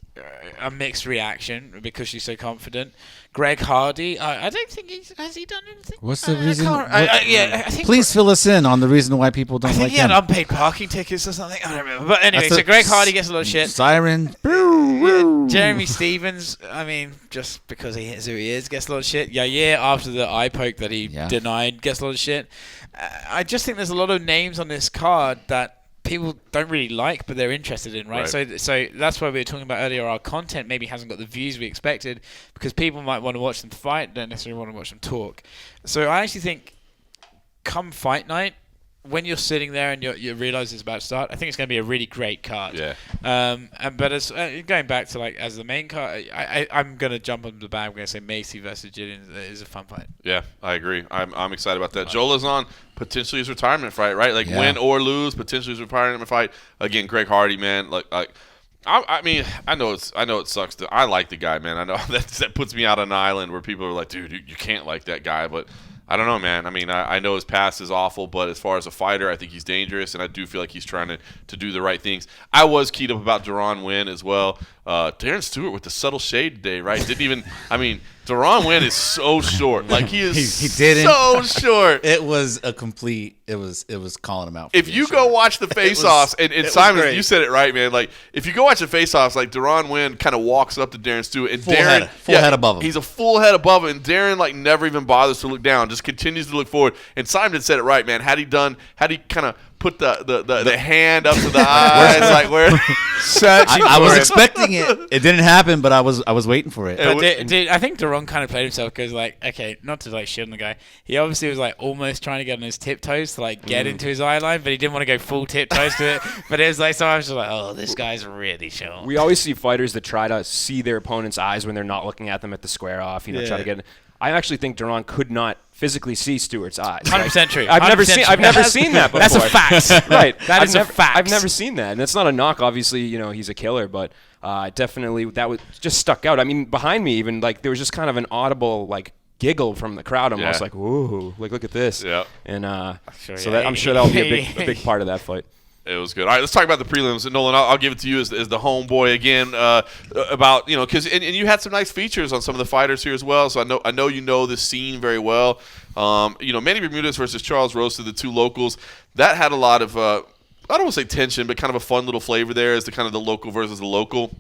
a mixed reaction because she's so confident. Greg Hardy, I don't think has he done anything? What's the reason? I think please fill us in on the reason why people don't like him. I think he had unpaid parking tickets or something. I don't remember. But anyway, so Greg Hardy gets a lot of shit. Siren. Jeremy Stevens, I mean, just because he is who he is, gets a lot of shit. Yeah, after the eye poke that he denied, gets a lot of shit. I just think there's a lot of names on this card that people don't really like, but they're interested in, right? So that's why we were talking about earlier. Our content maybe hasn't got the views we expected because people might want to watch them fight, don't necessarily want to watch them talk. So I actually think, come fight night, when you're sitting there and you realize it's about to start, I think it's going to be a really great card. Yeah. But as going back to like as the main card, I'm going to jump on the band. I'm going to say Macy versus Jillian is a fun fight. Yeah, I agree. I'm excited about that. Joe Lazon, potentially his retirement fight, right? Like win or lose, potentially his retirement fight. Again, Greg Hardy, man. I mean, I know it sucks. I like the guy, man. I know that puts me out on an island where people are like, dude, you can't like that guy, but. I don't know, man. I mean, I know his past is awful, but as far as a fighter, I think he's dangerous, and I do feel like he's trying to do the right things. I was keyed up about Deron Wynn as well. Darren Stewart with the subtle shade today, right? Deron Wynn is so short. Like he didn't. So short. It was a complete. It was calling him out. If you go watch the face-offs, and Simon, you said it right, man. Like if you go watch the face-offs, like Deron Wynn kind of walks up to Darren Stewart, and full Darren head above him. He's a full head above him, and Darren like never even bothers to look down, just continues to look forward. And Simon said it right, man. Had he kind of put the hand up to the eyes, like where searching. I was expecting it. It didn't happen, but I was waiting for it. But I think Deron kind of played himself because, like, okay, not to like shit on the guy. He obviously was like almost trying to get on his tiptoes to like get into his eye line, but he didn't want to go full tiptoes to it. But it was like sometimes just like, oh, this guy's really short. We always see fighters that try to see their opponent's eyes when they're not looking at them at the square off. Try to get. I actually think Deron could not physically see Stewart's eyes. 100% true. I've never seen that before. That's a fact. Right. That is a fact. I've never seen that, and it's not a knock. Obviously, he's a killer, but definitely that was just stuck out. I mean, behind me, even like there was just kind of an audible like giggle from the crowd, almost like, "Whoa, like look at this." Yeah. And I'm sure that'll be a big part of that fight. It was good. All right, let's talk about the prelims. And Nolan, I'll give it to you as the homeboy again. About because and you had some nice features on some of the fighters here as well. So I know you know this scene very well. Manny Bermudez versus Charles Roasted, the two locals, that had a lot of I don't want to say tension, but kind of a fun little flavor there as the kind of the local versus the local.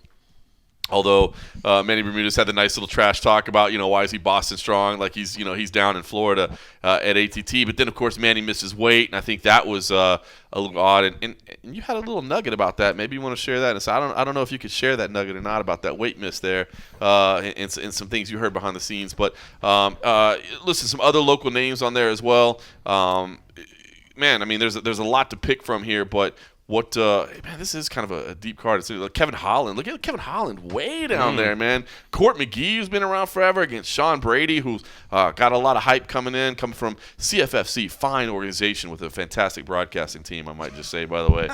Although Manny Bermudez had the nice little trash talk about, why is he Boston strong? Like he's down in Florida at ATT. But then, of course, Manny misses weight, and I think that was a little odd. And you had a little nugget about that. Maybe you want to share that. And so I don't know if you could share that nugget or not about that weight miss there and some things you heard behind the scenes. But listen, some other local names on there as well. Man, I mean, there's a lot to pick from here, but. This is kind of a deep card. It's like Kevin Holland. Look at Kevin Holland way down there, man. Court McGee, who's been around forever, against Sean Brady, who's got a lot of hype coming from CFFC, fine organization with a fantastic broadcasting team, I might just say, by the way.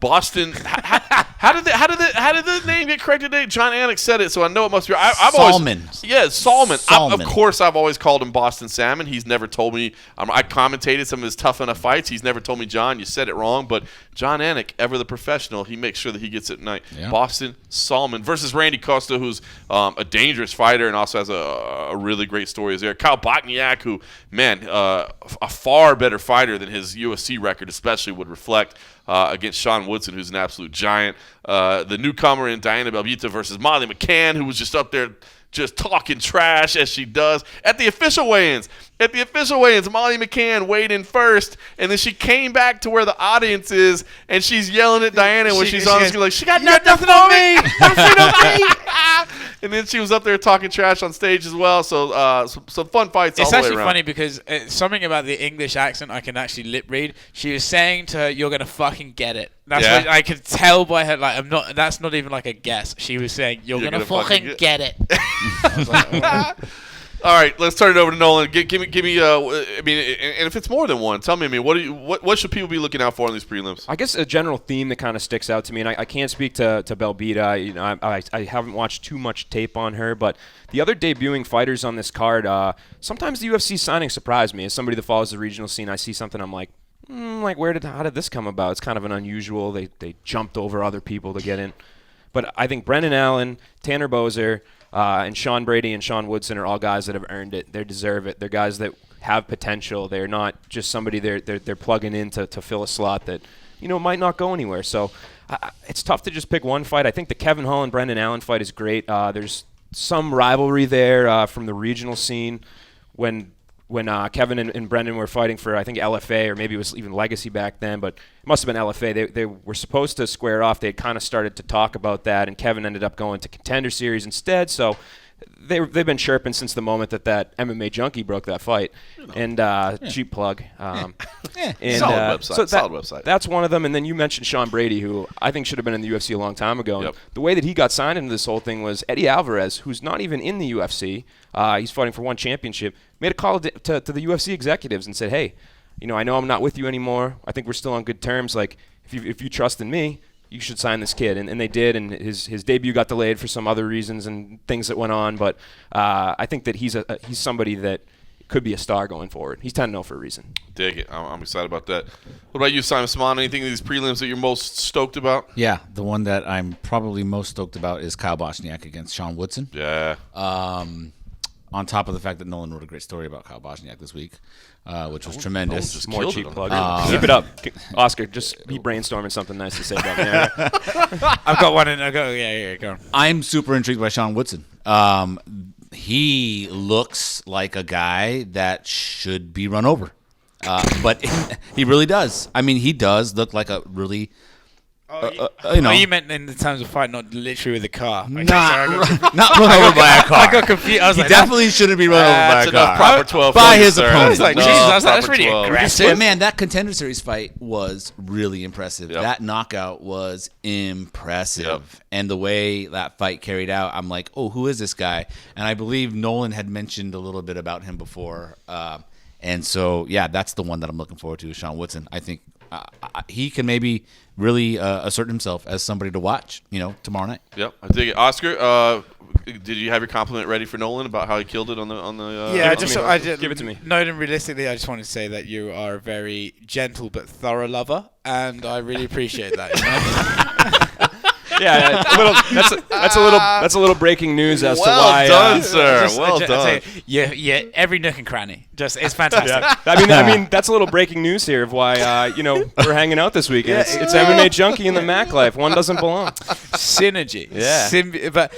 Boston, how did the name get corrected today? John Anik said it, so I know it must be. Salmon. Salmon. Salmon. Of course, I've always called him Boston Salmon. He's never told me. I commentated some of his tough enough fights. He's never told me, John, you said it wrong, but John Anik, ever the professional, he makes sure that he gets it right. Yeah. Boston Salmon versus Randy Costa, who's a dangerous fighter and also has a really great story. Is there Kyle Bochniak, who, man, a far better fighter than his UFC record especially would reflect, against Sean Woodson, who's an absolute giant. The newcomer in Diana Belbuta versus Molly McCann, who was just up there just talking trash as she does at the official weigh-ins. Molly McCann weighed in first, and then she came back to where the audience is, and she's yelling at Diana when she's on the screen like, she got nothing on me! And then she was up there talking trash on stage as well. So some fun fights all the way around. It's actually funny because something about the English accent I can actually lip read. She was saying to her, "You're gonna fucking get it." That's what I could tell by her. Like, I'm not. That's not even like a guess. She was saying, "You're gonna fucking get it." I was like, oh. All right, let's turn it over to Nolan. Give me. I mean, and if it's more than one, tell me. I mean, what should people be looking out for in these prelims? I guess a general theme that kind of sticks out to me, and I can't speak to Belbuta. I haven't watched too much tape on her, but the other debuting fighters on this card, sometimes the UFC signing surprised me. As somebody that follows the regional scene, I see something, I'm like, how did this come about? It's kind of an unusual. They jumped over other people to get in, but I think Brendan Allen, Tanner Boser. And Sean Brady and Sean Woodson are all guys that have earned it. They deserve it. They're guys that have potential. They're not just somebody they're plugging in to fill a slot that might not go anywhere. So it's tough to just pick one fight. I think the Kevin Holland Brendan Allen fight is great. There's some rivalry there from the regional scene when Kevin and Brendan were fighting for, I think, LFA, or maybe it was even Legacy back then, but it must have been LFA. They were supposed to square off. They had kind of started to talk about that, and Kevin ended up going to Contender Series instead. So they've been chirping since the moment that MMA Junkie broke that fight. And cheap plug. And, solid website. Solid website. That's one of them. And then you mentioned Sean Brady, who I think should have been in the UFC a long time ago. Yep. The way that he got signed into this whole thing was Eddie Alvarez, who's not even in the UFC. He's fighting for one championship. Made a call to the UFC executives and said, hey, I know I'm not with you anymore. I think we're still on good terms. Like, if you trust in me, you should sign this kid. And they did, and his debut got delayed for some other reasons and things that went on. But I think that he's somebody that could be a star going forward. He's 10-0 for a reason. Dig it. I'm excited about that. What about you, Simon Samano? Anything in these prelims that you're most stoked about? Yeah, the one that I'm probably most stoked about is Kyle Bochniak against Sean Woodson. Yeah. On top of the fact that Nolan wrote a great story about Kyle Bochniak this week, which was tremendous. Just more cheap plug. Keep it up, Oscar. Just be brainstorming something nice to say about me. I've got one. Go. I'm super intrigued by Sean Woodson. He looks like a guy that should be run over, but he really does. I mean, he does look like a really. You meant in the terms of fight, not literally with a car. Not run over by a car. I got confused. I was like, definitely shouldn't be run over by a car. Proper 12 by his sir. opponent. I was like, Jesus, that's really 12. aggressive. But man, that Contender Series fight was really impressive. Yep. That knockout was impressive. Yep. And the way that fight carried out, I'm like, oh, who is this guy? And I believe Nolan had mentioned a little bit about him before. And so, yeah, that's the one that I'm looking forward to, Sean Woodson. I think he can maybe really assert himself as somebody to watch, tomorrow night. Yep, I dig it. Oscar, did you have your compliment ready for Nolan about how he killed it on the? Yeah, I did. Give it to me. Nolan, realistically, I just wanted to say that you are a very gentle but thorough lover, and I really appreciate that. Yeah, that's a little breaking news as to well why. Done, sir. Well done. Yeah, every nook and cranny. It's fantastic. I mean, that's a little breaking news here of why we're hanging out this weekend. It's MMA Junkie and the Mac Life. One doesn't belong. Synergy. Yeah. But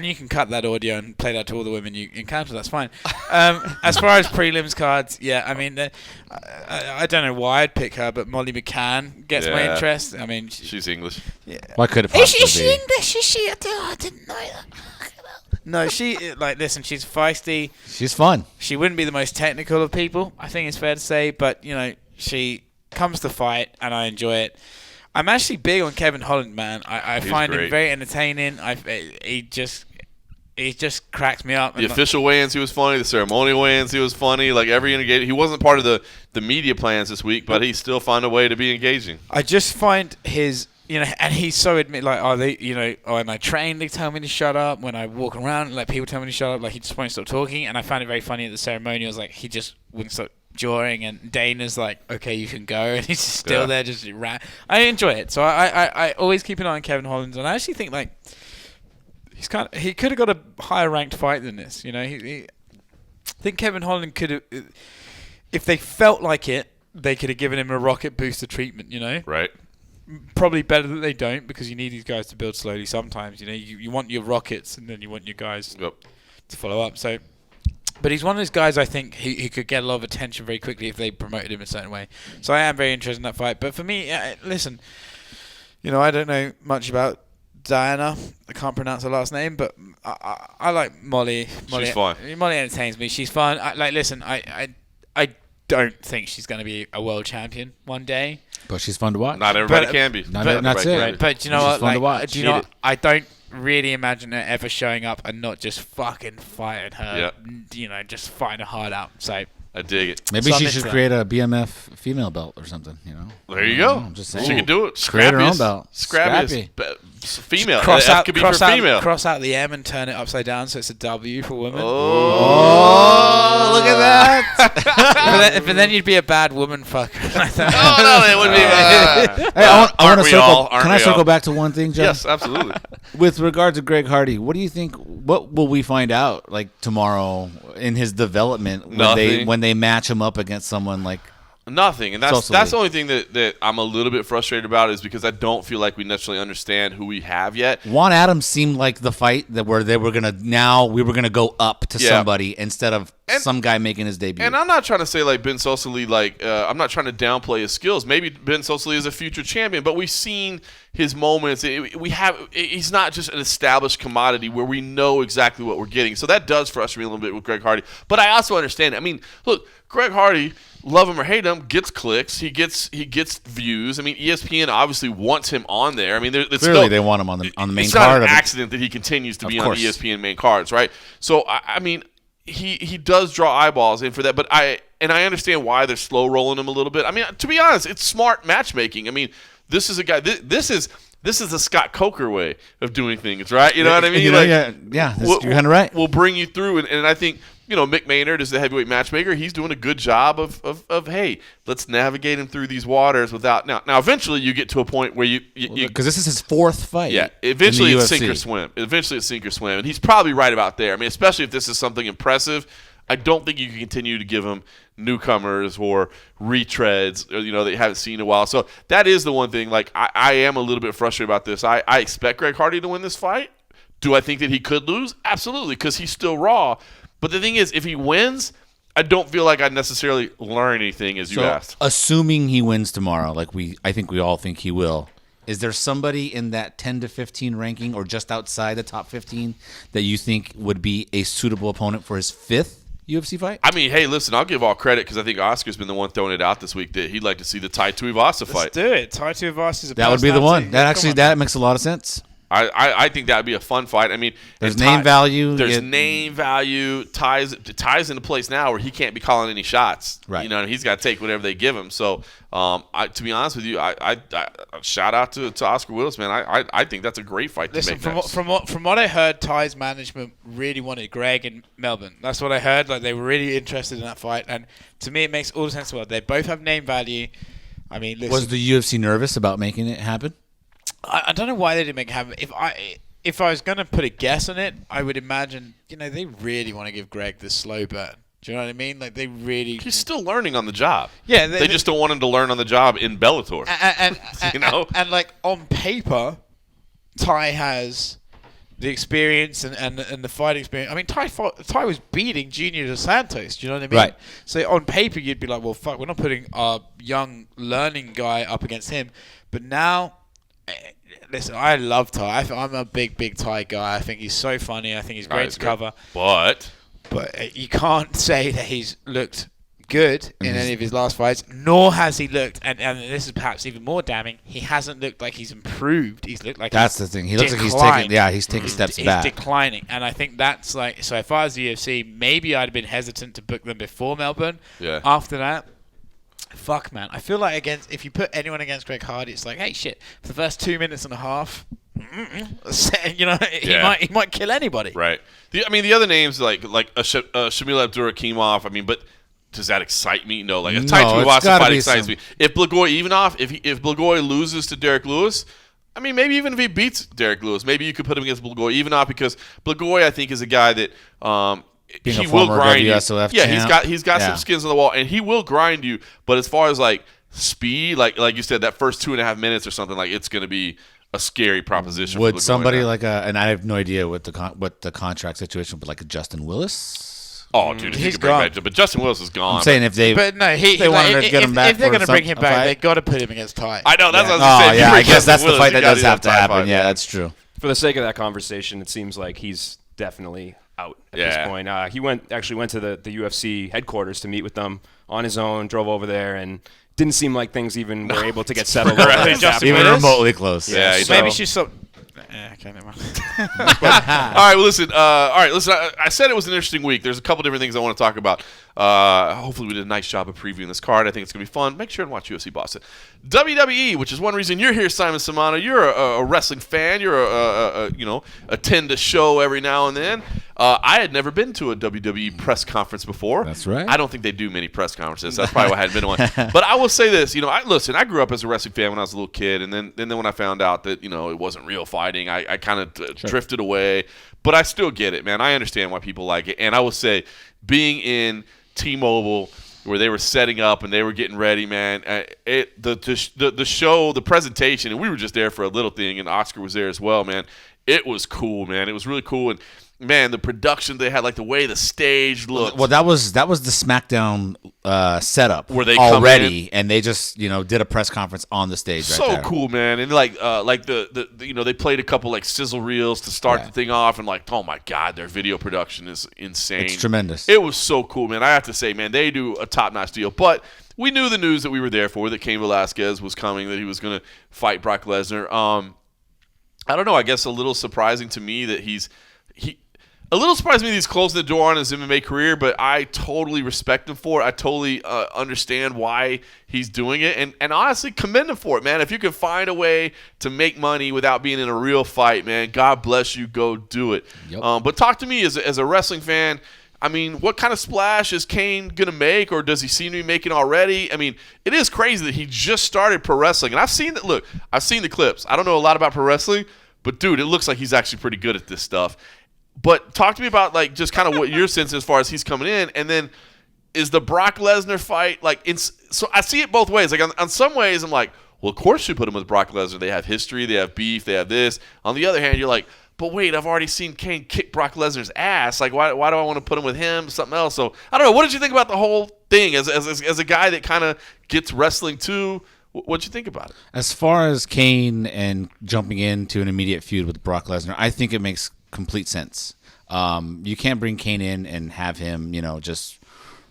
you can cut that audio and play that to all the women you encounter. That's fine. As far as prelims cards, I mean, I don't know why I'd pick her, but Molly McCann gets my interest. I mean, she's English. Yeah. Why could it possibly Is she English? Is she? I didn't know that. No, listen, she's feisty. She's fun. She wouldn't be the most technical of people, I think it's fair to say, but, she comes to fight, and I enjoy it. I'm actually big on Kevin Holland, man. I find him very entertaining. He just cracks me up. The official weigh-ins, he was funny. The ceremonial weigh-ins, he was funny. Like, every engagement. He wasn't part of the media plans this week, but he still found a way to be engaging. I just find his... and he's so when I train, they tell me to shut up. When I walk around, people tell me to shut up. Like, he just won't stop talking. And I found it very funny at the ceremonials. Like, he just wouldn't stop jawing. And Dana's like, okay, you can go. And he's still there, just I enjoy it. So I always keep an eye on Kevin Holland. And I actually think, he could have got a higher ranked fight than this. I think Kevin Holland could have, if they felt like it, they could have given him a rocket booster treatment, Right. Probably better that they don't, because you need these guys to build slowly sometimes. You want your rockets, and then you want your guys to follow up. So, but he's one of those guys I think he could get a lot of attention very quickly if they promoted him a certain way. So I am very interested in that fight. But for me, listen, I don't know much about Diana. I can't pronounce her last name, but I like Molly. She's fun. Molly entertains me. She's fun. I don't think she's going to be a world champion one day. But she's fun to watch. Not everybody can be. That's it. Right. But you know what? Fun to watch. Do you know what? I don't really imagine her ever showing up and not just fucking fighting her. Just fighting her heart out. So I dig it. Maybe she should create a BMF female belt or something. There you go. I'm just saying. She can do it. Create her own belt. Scrappy. Female. Cross F could be for female. Cross out the M and turn it upside down so it's a W for women. Oh, look at that. but then you'd be a bad woman fucker. No, it wouldn't be bad. Hey, I want to circle. Can I circle back to one thing, Jeff? Yes, absolutely. With regard to Greg Hardy, what do you think? What will we find out tomorrow in his development when they match him up against someone like? Nothing, and that's the only thing that I'm a little bit frustrated about is because I don't feel like we necessarily understand who we have yet. Juan Adams seemed like the fight we were gonna go up to somebody instead of some guy making his debut. And I'm not trying to say Ben Sosoli I'm not trying to downplay his skills. Maybe Ben Sosoli is a future champion, but we've seen his moments. He's not just an established commodity where we know exactly what we're getting. So that does frustrate me a little bit with Greg Hardy. But I also understand it. I mean, look, Greg Hardy, love him or hate him, gets clicks. He gets views. I mean, ESPN obviously wants him on there. I mean, clearly they want him on the main card. It's not an accident that he continues to be on the ESPN main cards, right? So I mean, he does draw eyeballs in for that. But I understand why they're slow rolling him a little bit. I mean, to be honest, it's smart matchmaking. I mean, this is a guy. This is the Scott Coker way of doing things, right? You know what I mean? You're kind of right. We'll bring you through, and I think Mick Maynard is the heavyweight matchmaker. He's doing a good job of hey, let's navigate him through these waters without now. Eventually, you get to a point where you because this is his fourth fight. Yeah, eventually it's sink or swim. Eventually it's sink or swim, and he's probably right about there. I mean, especially if this is something impressive. I don't think you can continue to give him newcomers or retreads, that you haven't seen in a while. So that is the one thing. I am a little bit frustrated about this. I expect Greg Hardy to win this fight. Do I think that he could lose? Absolutely, because he's still raw. But the thing is, if he wins, I don't feel like I'd necessarily learn anything, as you asked. Assuming he wins tomorrow, I think we all think he will. Is there somebody in that 10 to 15 ranking or just outside the top 15 that you think would be a suitable opponent for his fifth UFC fight? I mean, hey, listen, I'll give all credit because I think Oscar's been the one throwing it out this week that he'd like to see the Tai Tuivasa fight. Let's do it. Tai Tuivasa is a that would be the one. That makes a lot of sense. I think that would be a fun fight. I mean, there's name value. There's name value. Ties into place now where he can't be calling any shots. Right. You know, he's got to take whatever they give him. So, to be honest with you, I shout out to Oscar Willis, man. I think that's a great fight to make next. From what I heard, Ty's management really wanted Greg in Melbourne. That's what I heard. Like, they were really interested in that fight, and to me, it makes all the sense in the world. They both have name value. I mean, listen, was the UFC nervous about making it happen? I don't know why they didn't make it happen. If I was going to put a guess on it, I would imagine, they really want to give Greg the slow burn. Do you know what I mean? Like, they really... He's still learning on the job. Yeah. They just don't want him to learn on the job in Bellator. And like, on paper, Ty has the experience and the fight experience. I mean, Ty was beating Junior Dos Santos. Do you know what I mean? Right. So on paper, you'd be like, well, fuck, we're not putting our young learning guy up against him. But now, listen, I love Ty. I'm a big Ty guy. I think he's so funny. I think he's great to cover. But you can't say that he's looked good in any of his last fights, nor has he looked, and this is perhaps even more damning, he hasn't looked like he's improved. He's looked like that's the thing. He looks like he's taking steps back. He's declining, and I think that's like, so if I was the UFC, maybe I'd have been hesitant to book them before Melbourne. Yeah. After that, fuck, man. I feel like if you put anyone against Greg Hardy, it's like, hey, shit, for the first 2 minutes and a half, he might kill anybody. Right. The other names like Shamil Abdurakhimov. I mean, but does that excite me? No. Like a Tai Tuivasa fight excites me. If Blagoy Ivanov, if Blagoy loses to Derek Lewis, I mean, maybe even if he beats Derek Lewis, maybe you could put him against Blagoy Ivanov, because Blagoy, I think, is a guy that he will grind you. Yeah, he's got some skins on the wall, and he will grind you. But as far as like speed, like you said, that first 2.5 minutes or something, like, it's going to be a scary proposition. Would somebody and I have no idea what the contract situation, but like a Justin Willis? Oh, dude, he's gone. But Justin Willis is gone. I'm saying if they wanted to get him back, if they're going to bring him back, they got to put him against Ty. I know, that's what I was saying. I guess that's the fight that does have to happen. Yeah, that's true. For the sake of that conversation, it seems like he's definitely out at this point. He went to the UFC headquarters to meet with them on his own, drove over there, and didn't seem like things even were able to get settled. Even remotely close. Yeah, maybe she's so... Okay, never mind. All right, well, listen. I said it was an interesting week. There's a couple different things I want to talk about. Hopefully, we did a nice job of previewing this card. I think it's going to be fun. Make sure and watch UFC Boston. WWE, which is one reason you're here, Simon Samano. You're a wrestling fan. You're attend a show every now and then. I had never been to a WWE press conference before. That's right. I don't think they do many press conferences. That's probably why I hadn't been to one. But I will say this. I grew up as a wrestling fan when I was a little kid, and then when I found out that it wasn't real fighting, I kind of drifted away. But I still get it, man. I understand why people like it. And I will say, being in T-Mobile, where they were setting up and they were getting ready, man, the show, the presentation, and we were just there for a little thing, and Oscar was there as well, man. It was cool, man. It was really cool. And man, the production they had, like the way the stage looked. Well, that was the SmackDown setup where they already, and they just did a press conference on the stage. So right there. Cool, man. And like the they played a couple like sizzle reels to start the thing off, and like, oh my god, their video production is insane. It's tremendous. It was so cool, man. I have to say, man, they do a top-notch deal. But we knew the news that we were there for, that Cain Velasquez was coming, that he was going to fight Brock Lesnar. I don't know. I guess a little surprising to me that he's closing the door on his MMA career, but I totally respect him for it. I totally understand why he's doing it, and honestly commend him for it, man. If you can find a way to make money without being in a real fight, man, God bless you. Go do it. Yep. But talk to me as a wrestling fan. I mean, what kind of splash is Cain going to make, or does he seem to be making already? I mean, it is crazy that he just started pro wrestling. And I've seen the clips. I don't know a lot about pro wrestling, but, dude, it looks like he's actually pretty good at this stuff. But talk to me about, like, just kind of what your sense as far as he's coming in. And then is the Brock Lesnar fight, like, so I see it both ways. Like, on some ways, I'm like, well, of course you put him with Brock Lesnar. They have history. They have beef. They have this. On the other hand, you're like, but wait, I've already seen Cain kick Brock Lesnar's ass. Like, why do I want to put him with him? Something else. So, I don't know. What did you think about the whole thing as a guy that kind of gets wrestling too? What'd you think about it? As far as Cain and jumping into an immediate feud with Brock Lesnar, I think it makes complete sense. You can't bring Cain in and have him, just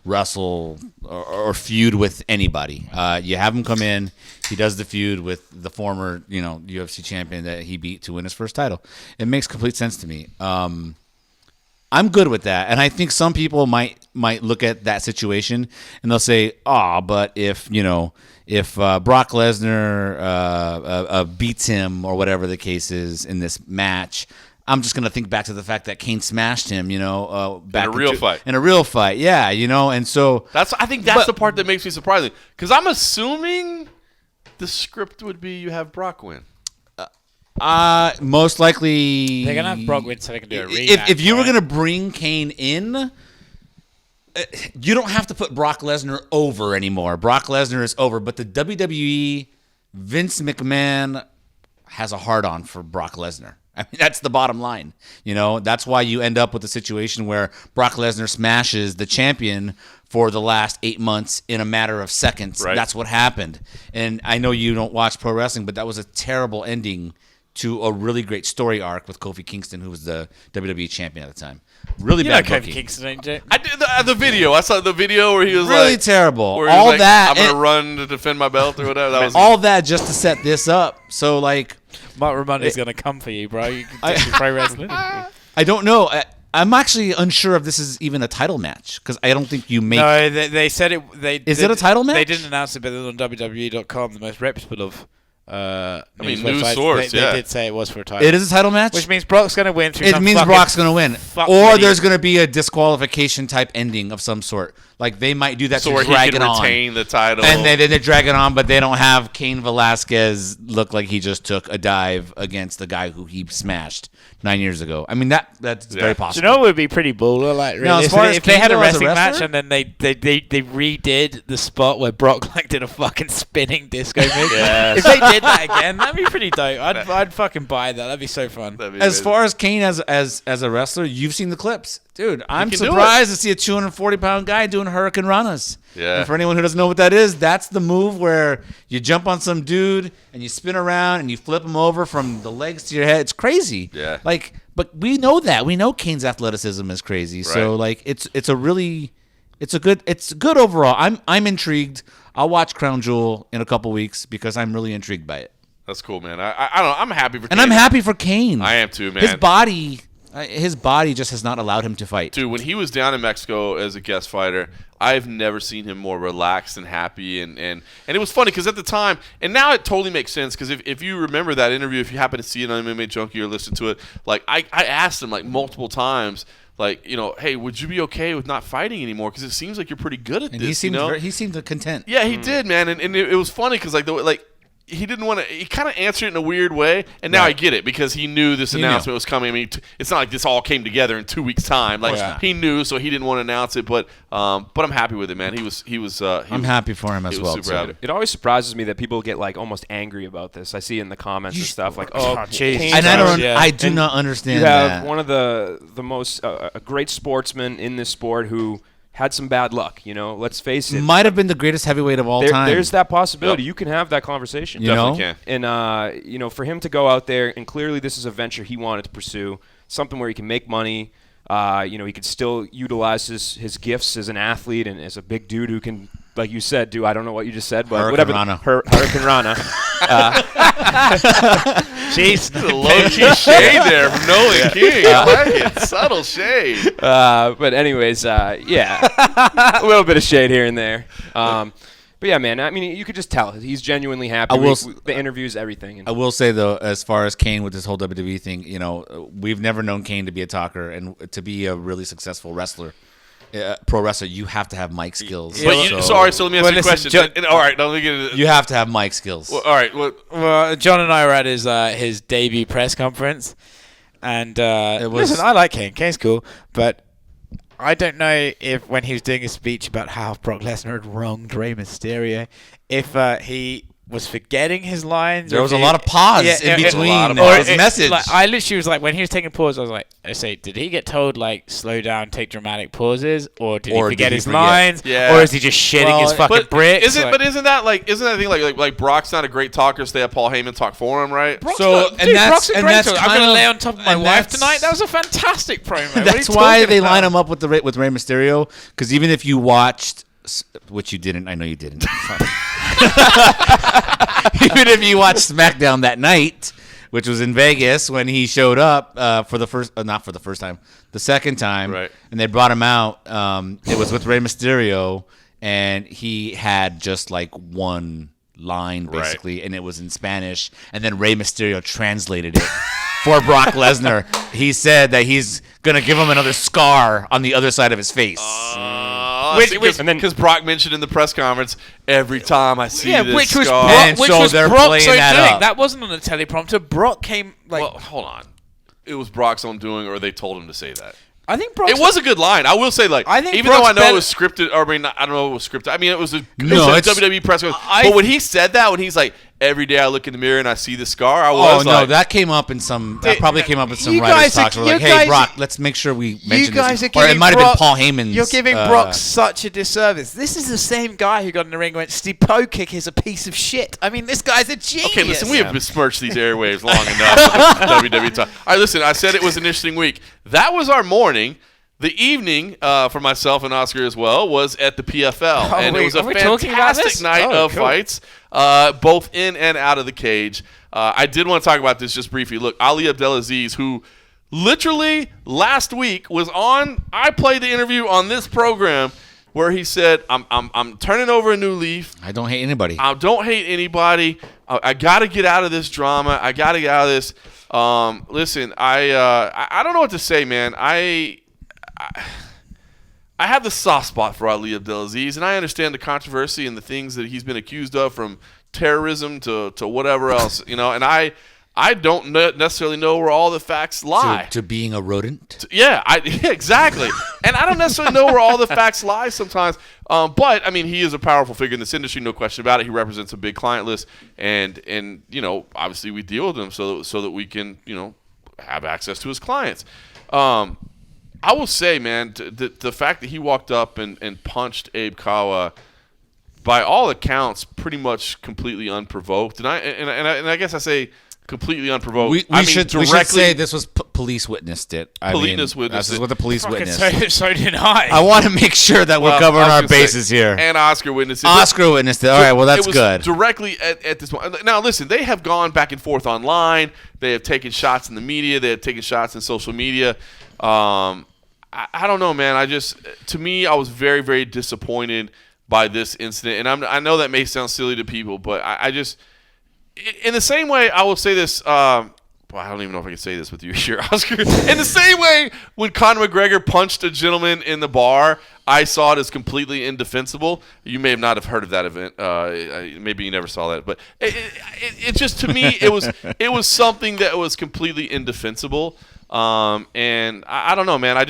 wrestle or feud with anybody. You have him come in. He does the feud with the former, UFC champion that he beat to win his first title. It makes complete sense to me. I'm good with that, and I think some people might look at that situation and they'll say, but if Brock Lesnar beats him or whatever the case is in this match, I'm just gonna think back to the fact that Kane smashed him, back in a real fight. In a real fight, yeah, and so I think that's the part that makes me surprising, because I'm assuming the script would be you have Brock win. Most likely they're gonna have Brock win so they can do a rematch. If you were gonna bring Kane in, you don't have to put Brock Lesnar over anymore. Brock Lesnar is over, but the WWE, Vince McMahon has a hard-on for Brock Lesnar. I mean, that's the bottom line. That's why you end up with a situation where Brock Lesnar smashes the champion for the last 8 months in a matter of seconds. Right. That's what happened. And I know you don't watch pro wrestling, but that was a terrible ending to a really great story arc with Kofi Kingston, who was the WWE champion at the time. Really bad Kofi booking. Kingston, ain't you? I did the video. I saw the video where he was really terrible. Where he all was like, that. I'm gonna run to defend my belt or whatever. That was all that just to set this up. So Mark Ramondi's gonna come for you, bro. You can take pro wrestling. I don't know. I'm actually unsure if this is even a title match, because I don't think you make. No, they said it. Is it a title match? They didn't announce it, but on WWE.com, the most reputable of. news websites, source. They did say it was for a title. It is a title match, which means Brock's going to win. It means Brock's going to win, or there's going to be a disqualification type ending of some sort. Like they might do that so to where drag he can it on, retain the title, and they drag it on, but they don't have Cain Velasquez look like he just took a dive against the guy who he smashed 9 years ago. I mean that's very possible. Do you know what would be pretty baller? Like really, now, as far as if they had a Kane goes as a wrestling match wrestler? and then they redid the spot where Brock did a fucking spinning disco move. Yes. If they did that again, that'd be pretty dope. I'd fucking buy that. That'd be so fun. As far as Kane as a wrestler, you've seen the clips. Dude, I'm can do surprised to see a 240-pound guy doing Hurricane Ranas. Yeah. And for anyone who doesn't know what that is, that's the move where you jump on some dude and you spin around and you flip him over from the legs to your head. It's crazy. Yeah. But we know that. We know Kane's athleticism is crazy. So it's good overall. I'm intrigued. I'll watch Crown Jewel in a couple weeks because I'm really intrigued by it. That's cool, man. I don't know. I'm happy for Kane. And I'm happy for Kane. I am too, man. His body just has not allowed him to fight. Dude, when he was down in Mexico as a guest fighter, I've never seen him more relaxed and happy. And it was funny because at the time, and now it totally makes sense because if you remember that interview, if you happen to see it on MMA Junkie or listen to it, I asked him multiple times, hey, would you be okay with not fighting anymore? Because it seems like you're pretty good at and this. He seemed content. Yeah, he did, man. And it was funny because he didn't want to. He kind of answered it in a weird way, and now I get it because he knew this announcement was coming. I mean, it's not like this all came together in 2 weeks' time. He knew, so he didn't want to announce it. But I'm happy with it, man. I'm happy for him as well. Super happy. It always surprises me that people get almost angry about this. I see in the comments and stuff jeez. And I do not understand. You have that. one of the most a great sportsman in this sport who had some bad luck, let's face it. Might have been the greatest heavyweight of all time. There's that possibility. Yep. You can have that conversation. Definitely can. And, for him to go out there, and clearly this is a venture he wanted to pursue, something where he can make money. He could still utilize his gifts as an athlete and as a big dude who can, like you said, I don't know what you just said, but whatever. Hurricane Rana. Jeez, the low-key shade there from Nolan King. I like it. Subtle shade. But anyways, a little bit of shade here and there. But yeah, man, I mean, you could just tell he's genuinely happy. The interviews, everything. I will say, though, as far as Kane with this whole WWE thing, we've never known Kane to be a talker and to be a really successful wrestler. Pro wrestler, you have to have mic skills. So let me ask you a question. All right, let me get it. You have to have mic skills. Well, all right. Well, John and I were at his debut press conference, and listen, I like Kane. Kane's cool, but I don't know if when he was doing a speech about how Brock Lesnar had wronged Rey Mysterio, if he was forgetting his lines. There was a lot of pause in between his message. Like, I literally was like, when he was taking pause, I was like, did he get told like slow down, take dramatic pauses, or did he forget his lines, or is he just shitting his fucking bricks? Isn't that the thing like Brock's not a great talker, so they have Paul Heyman talk for him, right? Brock's a great talker. I'm gonna lay on top of my wife tonight. That was a fantastic promo. That's why they line him up with Rey Mysterio, because even if you watched, which you didn't, I know you didn't. Even if you watched SmackDown that night, which was in Vegas when he showed up for the first, not for the first time, the second time, right. And they brought him out. It was with Rey Mysterio, and he had just like one line basically, and it was in Spanish, and then Rey Mysterio translated it for Brock Lesnar. He said that he's gonna give him another scar on the other side of his face. Because Brock mentioned in the press conference, every time I see this which was scar. Brock doing. That wasn't on the teleprompter. Brock came like. Well, hold on. It was Brock's own doing, or they told him to say that. I think it was a good line. I will say, like, even though I know it was scripted, or I don't know if it was scripted. I mean, it was a WWE press conference. But when he said that, when he's like, every day I look in the mirror and I see the scar, I was like... that came up in some... That probably came up in some writers' talks. We're like, hey, Brock, let's make sure we mention this. Or it might have been Paul Heyman's... You're giving Brock such a disservice. This is the same guy who got in the ring and went, Steve Pokick is a piece of shit. I mean, this guy's a genius. Okay, listen, we have besmirched these airwaves long enough. WWE talk. All right, listen, I said it was an interesting week. That was our morning. The evening for myself and Oscar as well was at the PFL, and it was a fantastic night of fights, both in and out of the cage. I did want to talk about this just briefly. Look, Ali Abdelaziz, who literally last week was on. I played the interview on this program where he said, "I'm turning over a new leaf. I don't hate anybody. I don't hate anybody. I got to get out of this drama. I got to get out of this." Listen, I don't know what to say, man. I have the soft spot for Ali Abdelaziz, and I understand the controversy and the things that he's been accused of, from terrorism to whatever else, and I don't necessarily know where all the facts lie. To being a rodent? Yeah, exactly. And I don't necessarily know where all the facts lie sometimes. But, I mean, he is a powerful figure in this industry, no question about it. He represents a big client list, and obviously we deal with him so that we can, have access to his clients. I will say, man, the fact that he walked up and punched Abe Kawa, by all accounts, pretty much completely unprovoked. And I guess I say completely unprovoked. We should say this was police witnessed it. Police witnessed this is what the police witnessed. So did I. I want to make sure that we're covering our bases here. And Oscar witnessed it. Oscar witnessed it. All right, well, that's good. Directly at this point. Now, listen, they have gone back and forth online. They have taken shots in the media. They have taken shots in social media. I don't know, man. To me, I was very, very disappointed by this incident. And I know that may sound silly to people, but I just, in the same way, I will say this. I don't even know if I can say this with you here, Oscar. In the same way, when Conor McGregor punched a gentleman in the bar, I saw it as completely indefensible. You may not have heard of that event. Maybe you never saw that, but it just, to me, it was something that was completely indefensible. And I don't know, man. I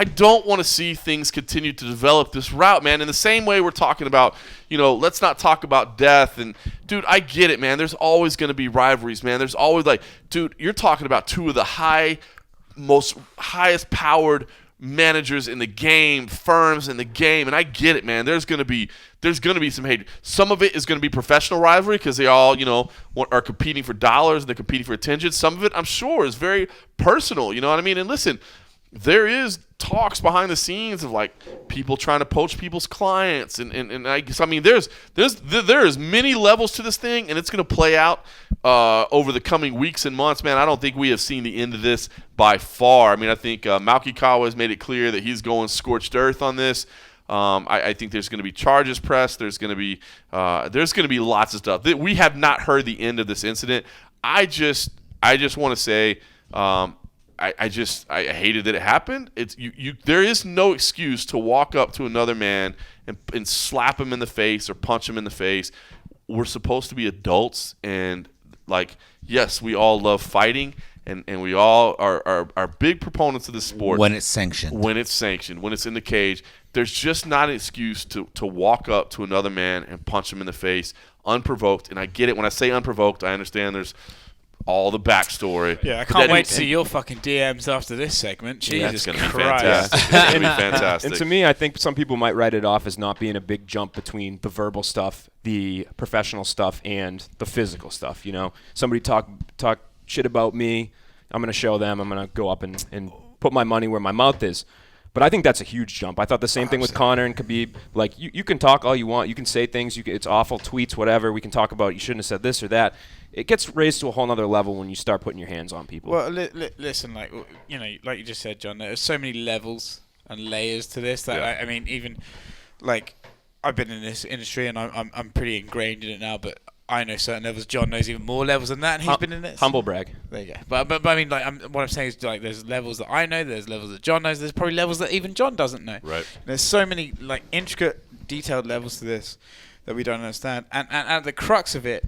don't want to see things continue to develop this route, man. In the same way we're talking about, let's not talk about death. And, dude, I get it, man. There's always going to be rivalries, man. There's always, dude, you're talking about two of the highest powered managers in the game, firms in the game, and I get it, man. There's gonna be some hate. Some of it is gonna be professional rivalry because they all, are competing for dollars and they're competing for attention. Some of it, I'm sure, is very personal. You know what I mean? And listen, there is talks behind the scenes of people trying to poach people's clients, and I guess, I mean, there is many levels to this thing, and it's going to play out over the coming weeks and months, man. I don't think we have seen the end of this by far. I mean, I think Malky Kawa has made it clear that he's going scorched earth on this. I think there's going to be charges pressed. There's going to be lots of stuff. We have not heard the end of this incident. I just want to say. I hated that it happened. There is no excuse to walk up to another man and slap him in the face or punch him in the face. We're supposed to be adults, and yes, we all love fighting, and we all are big proponents of this sport. When it's sanctioned. When it's in the cage. there's just not an excuse to walk up to another man and punch him in the face unprovoked. And I get it. When I say unprovoked, I understand there's all the backstory. Yeah, I can't wait to see your fucking DMs after this segment. Jesus Christ. fantastic. It's going to be fantastic. And to me, I think some people might write it off as not being a big jump between the verbal stuff, the professional stuff, and the physical stuff. You know, somebody talk shit about me, I'm going to show them. I'm going to go up and put my money where my mouth is. But I think that's a huge jump. I thought the same thing with Conor and Khabib. Like, you can talk all you want. You can say things. It's awful, tweets, whatever. We can talk about you shouldn't have said this or that. It gets raised to a whole other level when you start putting your hands on people. Well, listen, like you just said, John, there's so many levels and layers to this that I mean, even like I've been in this industry and I'm pretty ingrained in it now, but I know certain levels. John knows even more levels than that, and he's been in this. Humble brag. There you go. But I mean, like, what I'm saying is, like, there's levels that I know, there's levels that John knows, there's probably levels that even John doesn't know. Right. There's so many, like, intricate, detailed levels to this that we don't understand. And at the crux of it,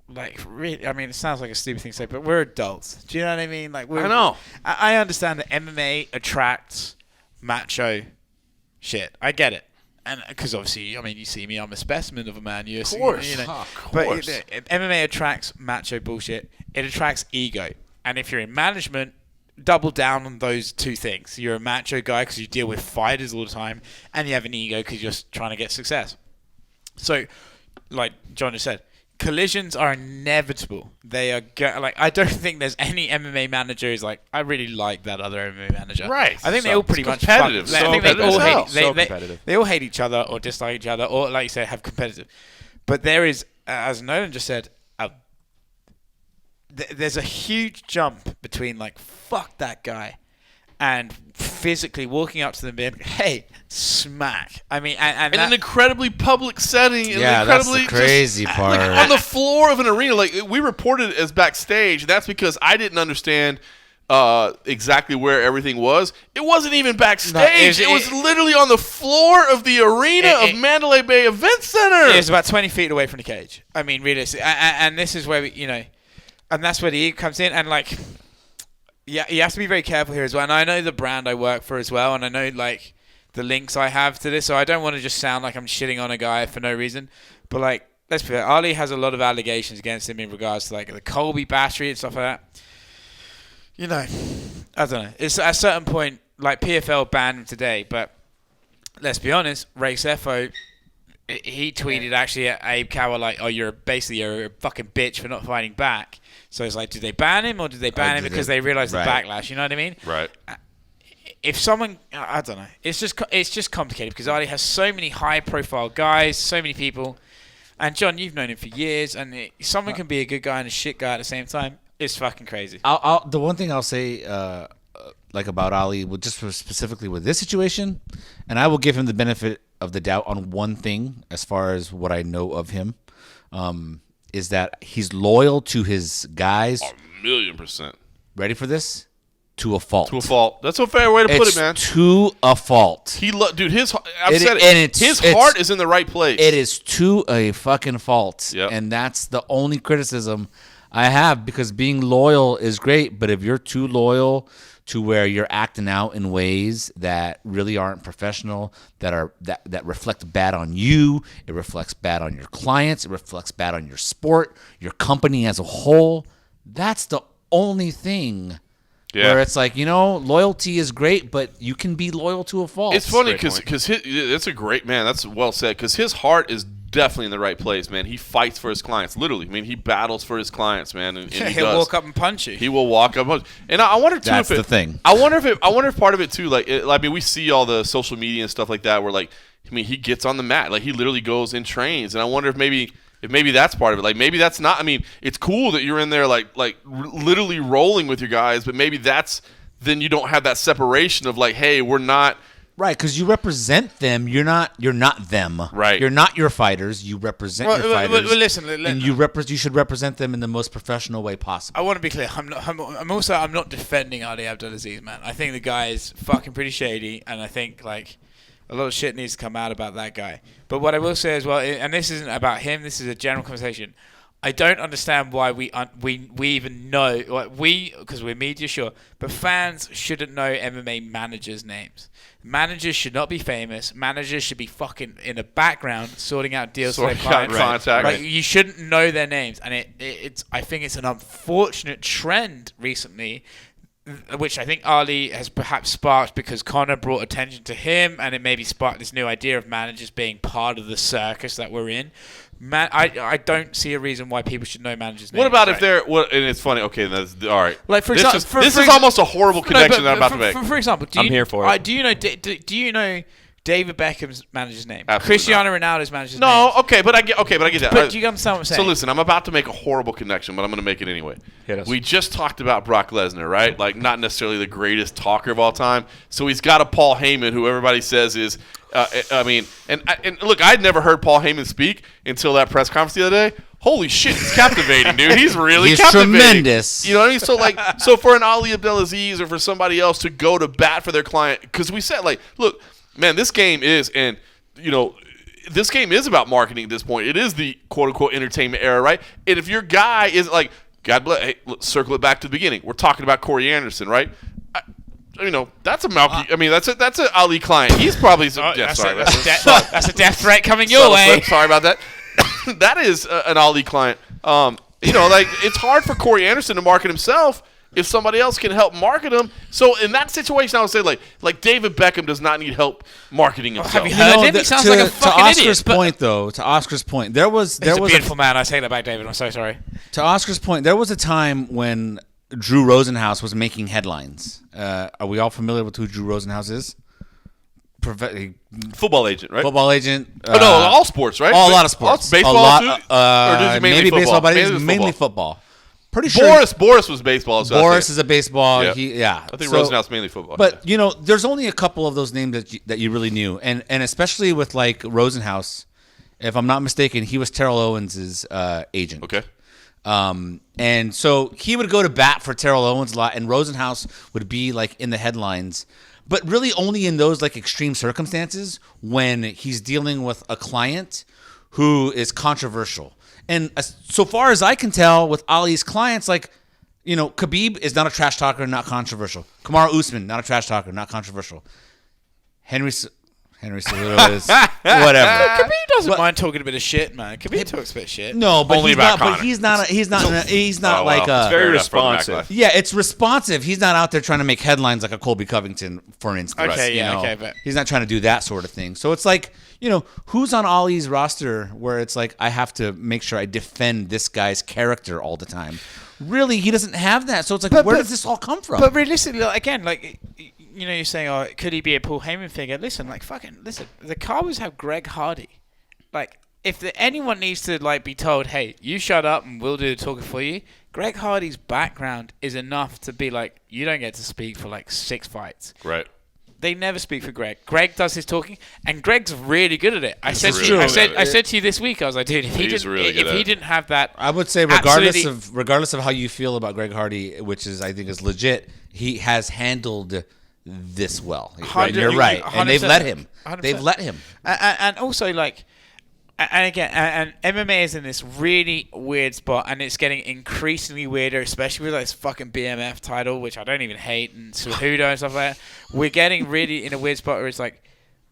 like, really, I mean, it sounds like a stupid thing to say, but we're adults. Do you know what I mean? Like, I know. I understand that MMA attracts macho shit. I get it. And because obviously, I mean, you see me, I'm a specimen of a man. Of course. You know, of but course. MMA attracts macho bullshit. It attracts ego. And if you're in management, double down on those two things. You're a macho guy because you deal with fighters all the time, and you have an ego because you're trying to get success. So, like John just said, collisions are inevitable. They are like, I don't think there's any MMA manager who's like, I really like that other MMA manager. Right. I think they all pretty much competitive. I think they all hate. competitive. They all hate each other or dislike each other, or like you say, have competitive. But there is, as Nolan just said, there's a huge jump between like fuck that guy and physically walking up to them and being, hey, smack. I mean, and in an incredibly public setting. Yeah, that's the crazy part. Like, on the floor of an arena. Like, we reported it as backstage. That's because I didn't understand exactly where everything was. It wasn't even backstage. It was literally on the floor of the arena of Mandalay Bay Event Center. It was about 20 feet away from the cage. I mean, realistically. And this is where we, and that's where the ego comes in. And like, yeah, you have to be very careful here as well. And I know the brand I work for as well, and I know like the links I have to this, so I don't want to just sound like I'm shitting on a guy for no reason. But like, let's be fair, Ali has a lot of allegations against him in regards to like the Colby battery and stuff like that. I don't know. It's at a certain point, like PFL banned him today, but let's be honest, Ray Sefo, he tweeted actually at Abe Cower like, "Oh, you're a fucking bitch for not fighting back." So it's like, did they ban him or did they ban him because they realized the backlash? You know what I mean? Right. If someone, I don't know, it's just complicated because Ali has so many high-profile guys, so many people, and John, you've known him for years, and someone can be a good guy and a shit guy at the same time. It's fucking crazy. The one thing I'll say, like about Ali, just specifically with this situation, and I will give him the benefit of the doubt on one thing as far as what I know of him, is that he's loyal to his guys. 1,000,000%. Ready for this? To a fault. To a fault. That's a fair way to put it, man. To a fault. Dude, his heart is in the right place. It is to a fucking fault. Yep. And that's the only criticism I have, because being loyal is great, but if you're too loyal to where you're acting out in ways that really aren't professional, that reflect bad on you, it reflects bad on your clients, it reflects bad on your sport, your company as a whole, that's the only thing. Yeah. Where it's like, loyalty is great, but you can be loyal to a fault. It's funny because that's a great man. That's well said, because his heart is definitely in the right place, man. He fights for his clients, literally. I mean, he battles for his clients, man. And he'll walk up and punch you. He will walk up and punch. And I wonder too that's the thing. I wonder if part of it too, like, I mean, we see all the social media and stuff like that, where like, I mean, he gets on the mat, like he literally goes and trains, and I wonder if maybe that's part of it. Like, maybe that's not. I mean, it's cool that you're in there, like literally rolling with your guys, but maybe then you don't have that separation of like, hey, we're not. Right, because you represent them. You're not them. Right. You're not your fighters. You represent your fighters. Well, listen, and you should represent them in the most professional way possible. I want to be clear. I'm not defending Ali Abdelaziz, man. I think the guy is fucking pretty shady, and I think like a lot of shit needs to come out about that guy. But what I will say as well, and this isn't about him, this is a general conversation, I don't understand why we even know, like because we're media, sure, but fans shouldn't know MMA managers' names. Managers should not be famous. Managers should be fucking in the background sorting out deals for their clients. Contact. Like, you shouldn't know their names, and it's I think it's an unfortunate trend recently, which I think Ali has perhaps sparked because Conor brought attention to him, and it maybe sparked this new idea of managers being part of the circus that we're in. I don't see a reason why people should know managers' names. What about if they're? And it's funny. Okay, that's all right. Like for this example, this is almost a horrible connection that I'm about to make. For example, I'm here for it. Do you know? Do you know David Beckham's manager's name? Absolutely Cristiano Ronaldo's manager's name. No, okay, but I get that. But do you understand what I'm saying? So listen, I'm about to make a horrible connection, but I'm going to make it anyway. Hit us. We just talked about Brock Lesnar, right? Like, not necessarily the greatest talker of all time. So he's got a Paul Heyman, who everybody says is. And look, I'd never heard Paul Heyman speak until that press conference the other day. Holy shit, he's captivating, dude. He's really captivating. Tremendous. You know what I mean? So for an Ali Abdelaziz or for somebody else to go to bat for their client, because we said, like, look, man, this game is, and, you know, this game is about marketing at this point. It is the quote-unquote entertainment era, right? And if your guy is like, God bless, hey, let's circle it back to the beginning. We're talking about Corey Anderson, right? You know, that's a Malky. I mean, that's an Ali client. He's probably that's a death threat coming your way. Sorry about that. That is an Ali client. You know, like, it's hard for Corey Anderson to market himself if somebody else can help market him. So in that situation, I would say like David Beckham does not need help marketing himself. Have you heard him? He sounds like a fucking idiot. To Oscar's point, there was a beautiful man. I say that back, David. I'm so sorry. To Oscar's point, there was a time when Drew Rosenhaus was making headlines. Are we all familiar with who Drew Rosenhaus is? Football agent, right? Football agent. No, all sports, right? A lot of sports. Baseball, too? Or just maybe football? baseball, but it's mainly football. Pretty sure. Boris was baseball. So Boris is a baseball. Yeah. I think Rosenhaus mainly football. But you know, there's only a couple of those names that you really knew, and especially with like Rosenhaus, if I'm not mistaken, he was Terrell Owens' agent. Okay. And so he would go to bat for Terrell Owens a lot, and Rosenhaus would be like in the headlines, but really only in those like extreme circumstances when he's dealing with a client who is controversial. And so far as I can tell with Ali's clients, like, you know, Khabib is not a trash talker, not controversial. Kamaru Usman, not a trash talker, not controversial. Henry Cejudo is whatever. Khabib doesn't mind talking a bit of shit, man. Khabib talks a bit of shit. No, but Only he's about not. Conor. But he's not like It's very fair enough, responsive. Yeah, it's responsive. He's not out there trying to make headlines like a Colby Covington, for instance. Okay, yeah, you know? okay, but he's not trying to do that sort of thing. So it's like, you know, who's on Ali's roster where it's like I have to make sure I defend this guy's character all the time. Really, he doesn't have that. So it's like, where does this all come from? But realistically, again, like, you know, you're saying, oh, could he be a Paul Heyman figure? Listen, the Cowboys have Greg Hardy. Like, if anyone needs to like be told, hey, you shut up and we'll do the talking for you, Greg Hardy's background is enough to be like, you don't get to speak for like 6 fights. Right. They never speak for Greg. Greg does his talking, and Greg's really good at it. I said to you this week, I was like, dude, if he didn't have that, I would say regardless of how you feel about Greg Hardy, which is I think is legit, he has handled this well. Right? You're right, and they've let him. 100%. They've let him, and also like. And again, and MMA is in this really weird spot, and it's getting increasingly weirder, especially with this fucking BMF title, which I don't even hate, and Cejudo and stuff like that. We're getting really in a weird spot where it's like,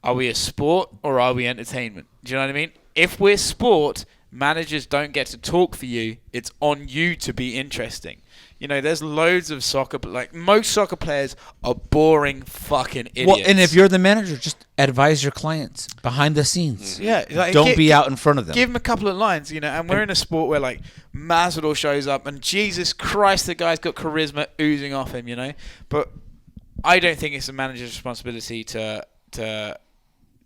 are we a sport or are we entertainment? Do you know what I mean? If we're sport, managers don't get to talk for you. It's on you to be interesting. You know, there's loads of soccer, but like most soccer players are boring fucking idiots. Well, and if you're the manager, just advise your clients behind the scenes. Yeah, like, don't be out in front of them. Give them a couple of lines, you know. And we're in a sport where like Masvidal shows up, and Jesus Christ, the guy's got charisma oozing off him, you know. But I don't think it's a manager's responsibility to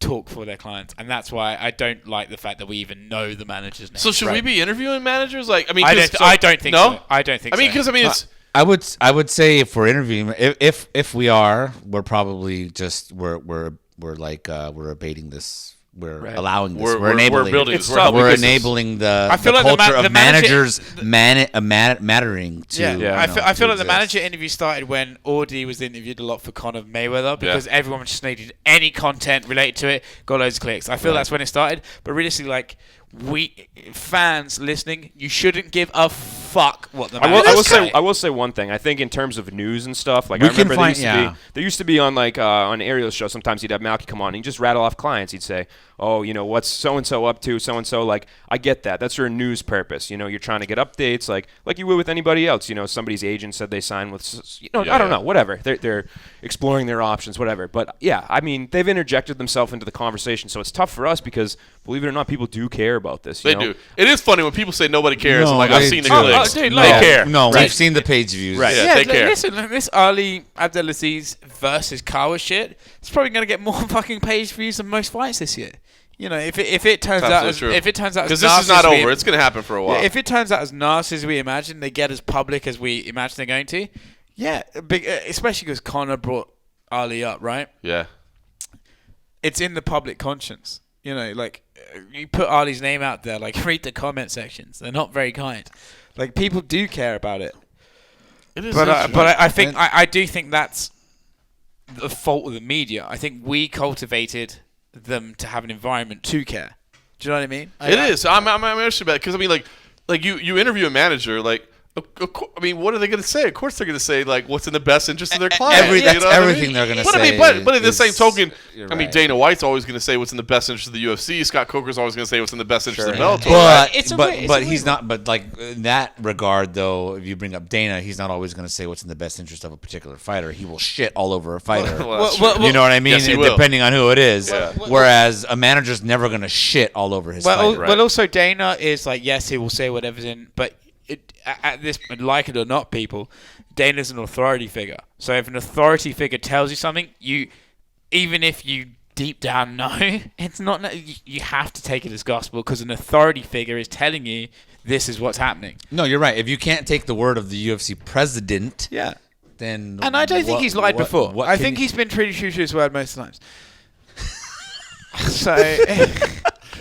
talk for their clients, and that's why I don't like the fact that we even know the manager's name. So should we be interviewing managers? Like, I mean, I don't think no? so. I don't think. I mean, so. because I mean, it's. I would say if we're interviewing, if we are, we're probably just we're abating this we're Right. allowing this. We're enabling building it. this. We're helping We're this. enabling the I feel like culture the of manager- managers mattering to. I feel like the exist. manager interview started when Audi was interviewed a lot for Conor Mayweather because everyone just needed any content related to it, got loads of clicks. I feel that's when it started. But realistically, like, we fans listening, you shouldn't give a fuck what the manager say. I will say one thing. I think in terms of news and stuff, like We I remember can there used to be on like on Ariel's show. Sometimes he'd have Malky come on and he'd just rattle off clients. He'd say, "Oh, you know, what's so and so up to? So and so." Like, I get that. That's for a news purpose. You know, you're trying to get updates, like you would with anybody else. You know, somebody's agent said they signed with, I don't know, whatever. They're exploring their options, whatever. But yeah, I mean, they've interjected themselves into the conversation, so it's tough for us because, believe it or not, people do care about this. They do. It is funny when people say nobody cares. No, I'm like, I've seen the do. clicks. dude, They like- care. No, Right. we've seen the page views. Right. Yeah, they care. Listen, this Ali Abdelaziz versus Kawa shit, it's probably going to get more fucking page views than most fights this year. You know, if it turns out as because this is not over, it's going to happen for a while. Yeah, if it turns out as nasty as we imagine, they get as public as we imagine they're going to. Yeah, especially because Conor brought Ali up, right? Yeah. It's in the public conscience. You know, like, you put Ali's name out there, like, read the comment sections. They're not very kind. Like, people do care about it. It is. But I do think that's the fault of the media. I think we cultivated them to have an environment to care. Do you know what I mean? It is. I'm interested about it because I mean, like you interview a manager, like. I mean, what are they going to say? Of course, they're going to say like what's in the best interest of their client. That's everything they're going to say. But in the same token, I mean, right. Dana White's always going to say what's in the best interest of the UFC. Scott Coker's always going to say what's in the best interest of Bellator. But he's not. But like in that regard, though, if you bring up Dana, he's not always going to say what's in the best interest of a particular fighter. He will shit all over a fighter. You know what I mean? Yes, he will. Depending on who it is. Yeah. Whereas a manager's never going to shit all over his fighter. Well, also Dana is like, yes, he will say whatever's in, but at this, like it or not, people, Dana's an authority figure. So if an authority figure tells you something, even if you deep down know, it's not. You have to take it as gospel because an authority figure is telling you this is what's happening. No, you're right. If you can't take the word of the UFC president, then and I don't think he's lied before. I think he's been pretty true to his word most times. So.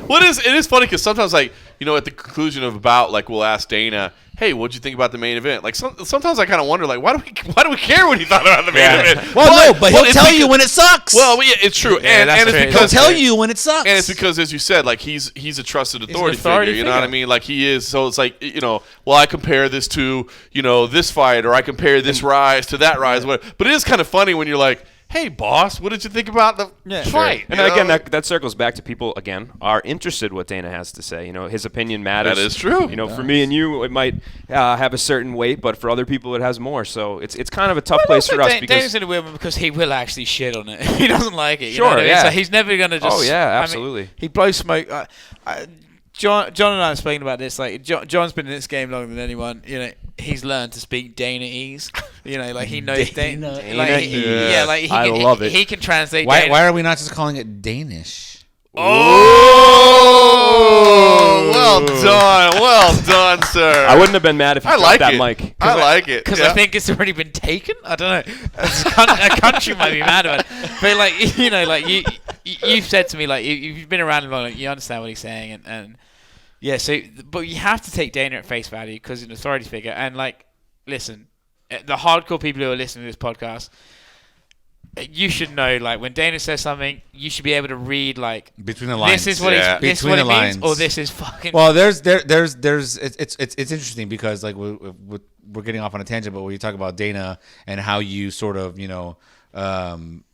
It is funny because sometimes, like, you know, at the conclusion of about, like, we'll ask Dana, hey, what'd you think about the main event? Like, sometimes I kind of wonder, like, why do we care what he thought about the main event? Well, no, but he'll tell you when it sucks. Well, yeah, it's true, and it's because he'll tell you when it sucks. And it's because, as you said, like, he's a trusted authority figure. You know what I mean? Like, he is. So it's like, you know, well, I compare this to, you know, this fight, or I compare this rise to that rise. But it is kind of funny when you're like, hey, boss, what did you think about the fight? And again, that circles back to people, again, are interested what Dana has to say. You know, his opinion matters. That is true. You know, for me and you, it might have a certain weight, but for other people, it has more. So it's kind of a tough place for us. Because Dana's in a weird one because he will actually shit on it. He doesn't like it. You know Sure, what I mean? yeah. So he's never going to just... Oh, yeah, I mean, absolutely. he blows smoke. John and I have spoken about this. Like, John's been in this game longer than anyone. You know, he's learned to speak Dana-ese. You know, like, he knows Dana. Dana-ese. I love it. He can translate. Why are we not just calling it Danish? Oh, well done, sir. I wouldn't have been mad if you dropped that mic. I like it. Because I think it's already been taken. I don't know. A country might be mad about it. But, like, you know, like, you've said to me, like, you've been around long, like, you understand what he's saying. And yeah, so, but you have to take Dana at face value because he's an authority figure. And, like, listen, the hardcore people who are listening to this podcast, you should know, like, when Dana says something, you should be able to read, like, between the lines. This is what this is what it means, or this is fucking. Well, there's it's interesting because, like, we're getting off on a tangent, but when you talk about Dana and how you sort of, you know,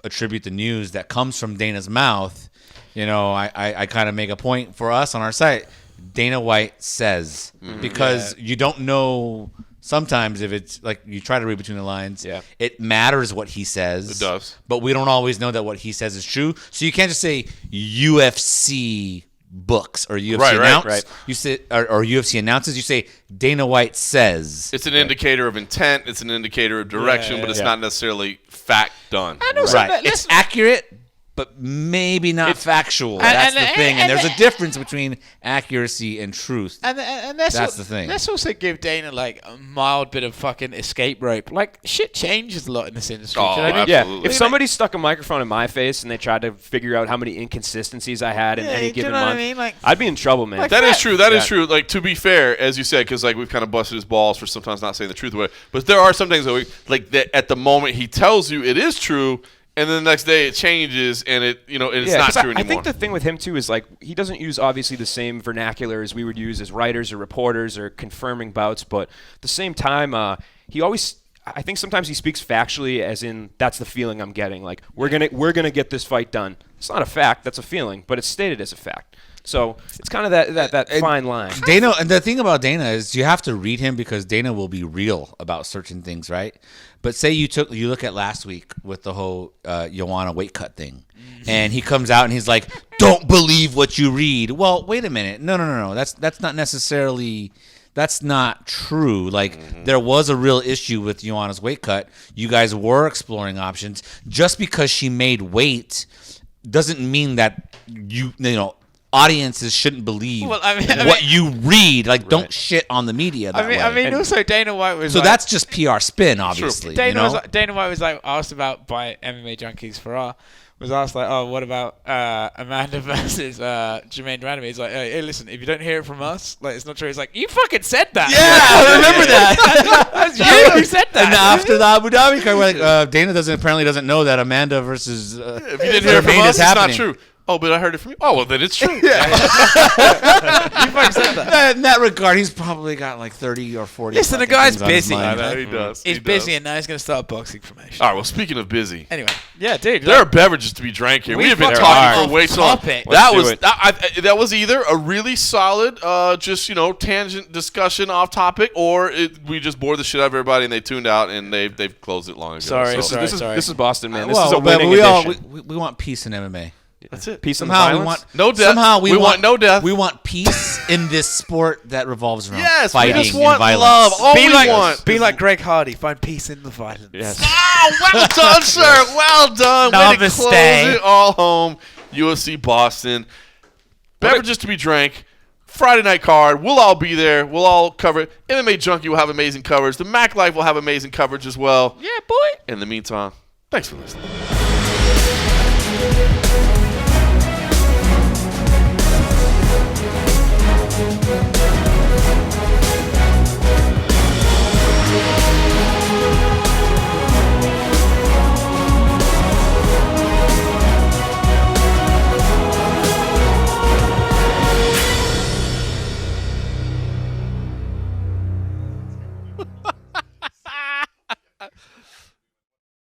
attribute the news that comes from Dana's mouth, you know, I kind of make a point for us on our site. Dana White says, because you don't know. Sometimes if it's like you try to read between the lines, it matters what he says. It does. But we don't always know that what he says is true. So you can't just say UFC books or UFC announce. Right. You say or UFC announces. You say Dana White says. It's an indicator of intent. It's an indicator of direction, but it's not necessarily fact done. And also, it's accurate, but maybe not factual. And- That's and- the thing. And and- there's a difference between accuracy and truth. And that's that's the thing. Let's also give Dana like a mild bit of fucking escape rope. Like shit changes a lot in this industry. Oh, do you know what I mean? absolutely. Yeah, if somebody stuck a microphone in my face and they tried to figure out how many inconsistencies I had in Yeah, any do you given know what I month, mean? Like- I'd be in trouble, man. Like That is true. That is Yeah. true. Like, to be fair, as you said, because like we've kind of busted his balls for sometimes not saying the truth away. But there are some things that at the moment he tells you it is true, and then the next day it changes, and it's not 'cause true anymore. I think the thing with him too is like he doesn't use obviously the same vernacular as we would use as writers or reporters or confirming bouts, but at the same time, I think sometimes he speaks factually, as in that's the feeling I'm getting. Like we're gonna get this fight done. It's not a fact, that's a feeling, but it's stated as a fact. So it's kind of that fine line. Dana, and the thing about Dana is you have to read him because Dana will be real about certain things, right? But say you look at last week with the whole Joanna weight cut thing, and he comes out and he's like, "Don't believe what you read." Well, wait a minute, no. That's not necessarily. That's not true. Like, there was a real issue with Joanna's weight cut. You guys were exploring options. Just because she made weight doesn't mean that audiences shouldn't believe what you read. Like, don't shit on the media that way. I mean, also Dana White was. So like, that's just PR spin, obviously. Dana White was like asked about by MMA Junkies for our. Was asked like, oh, what about Amanda versus Jermaine Durandamy? He's like, hey, listen, if you don't hear it from us, like, it's not true. He's like, you fucking said that. Yeah, I remember that. That's you who said that. And after the Abu Dhabi card, we're like, Dana apparently does't know that Amanda versus if you didn't hear it from us, it's not true. Oh, but I heard it from you. Oh, well, then it's true. You fucking said that. In that regard, he's probably got like 30 or 40. Listen, the guy's busy. I know he does. He's busy, and now he's going to start boxing formation. All right, well, speaking of busy. Anyway, yeah, dude. There are beverages to be drank here. We have been fucking talking for way too long. topic. That was either a really solid, tangent discussion off topic, or we just bored the shit out of everybody and they tuned out and they've closed it long ago. Sorry. This is Boston, man. This Well, is a but winning we edition. we want peace in MMA. That's it. Peace and Somehow we violence? want no death. Somehow we want no death. We want peace in this sport that revolves around Yes, we fighting just want and violence. love. All Be we like, want. Be like Greg Hardy. Find peace in the violence. Yes. Oh, well done, sir. Well done. Way to Namaste. close it all home. UFC Boston. Beverages to be drank. Friday night card. We'll all be there. We'll all cover it. MMA Junkie will have amazing coverage. The Mac Life will have amazing coverage as well. Yeah, boy. In the meantime, thanks for listening.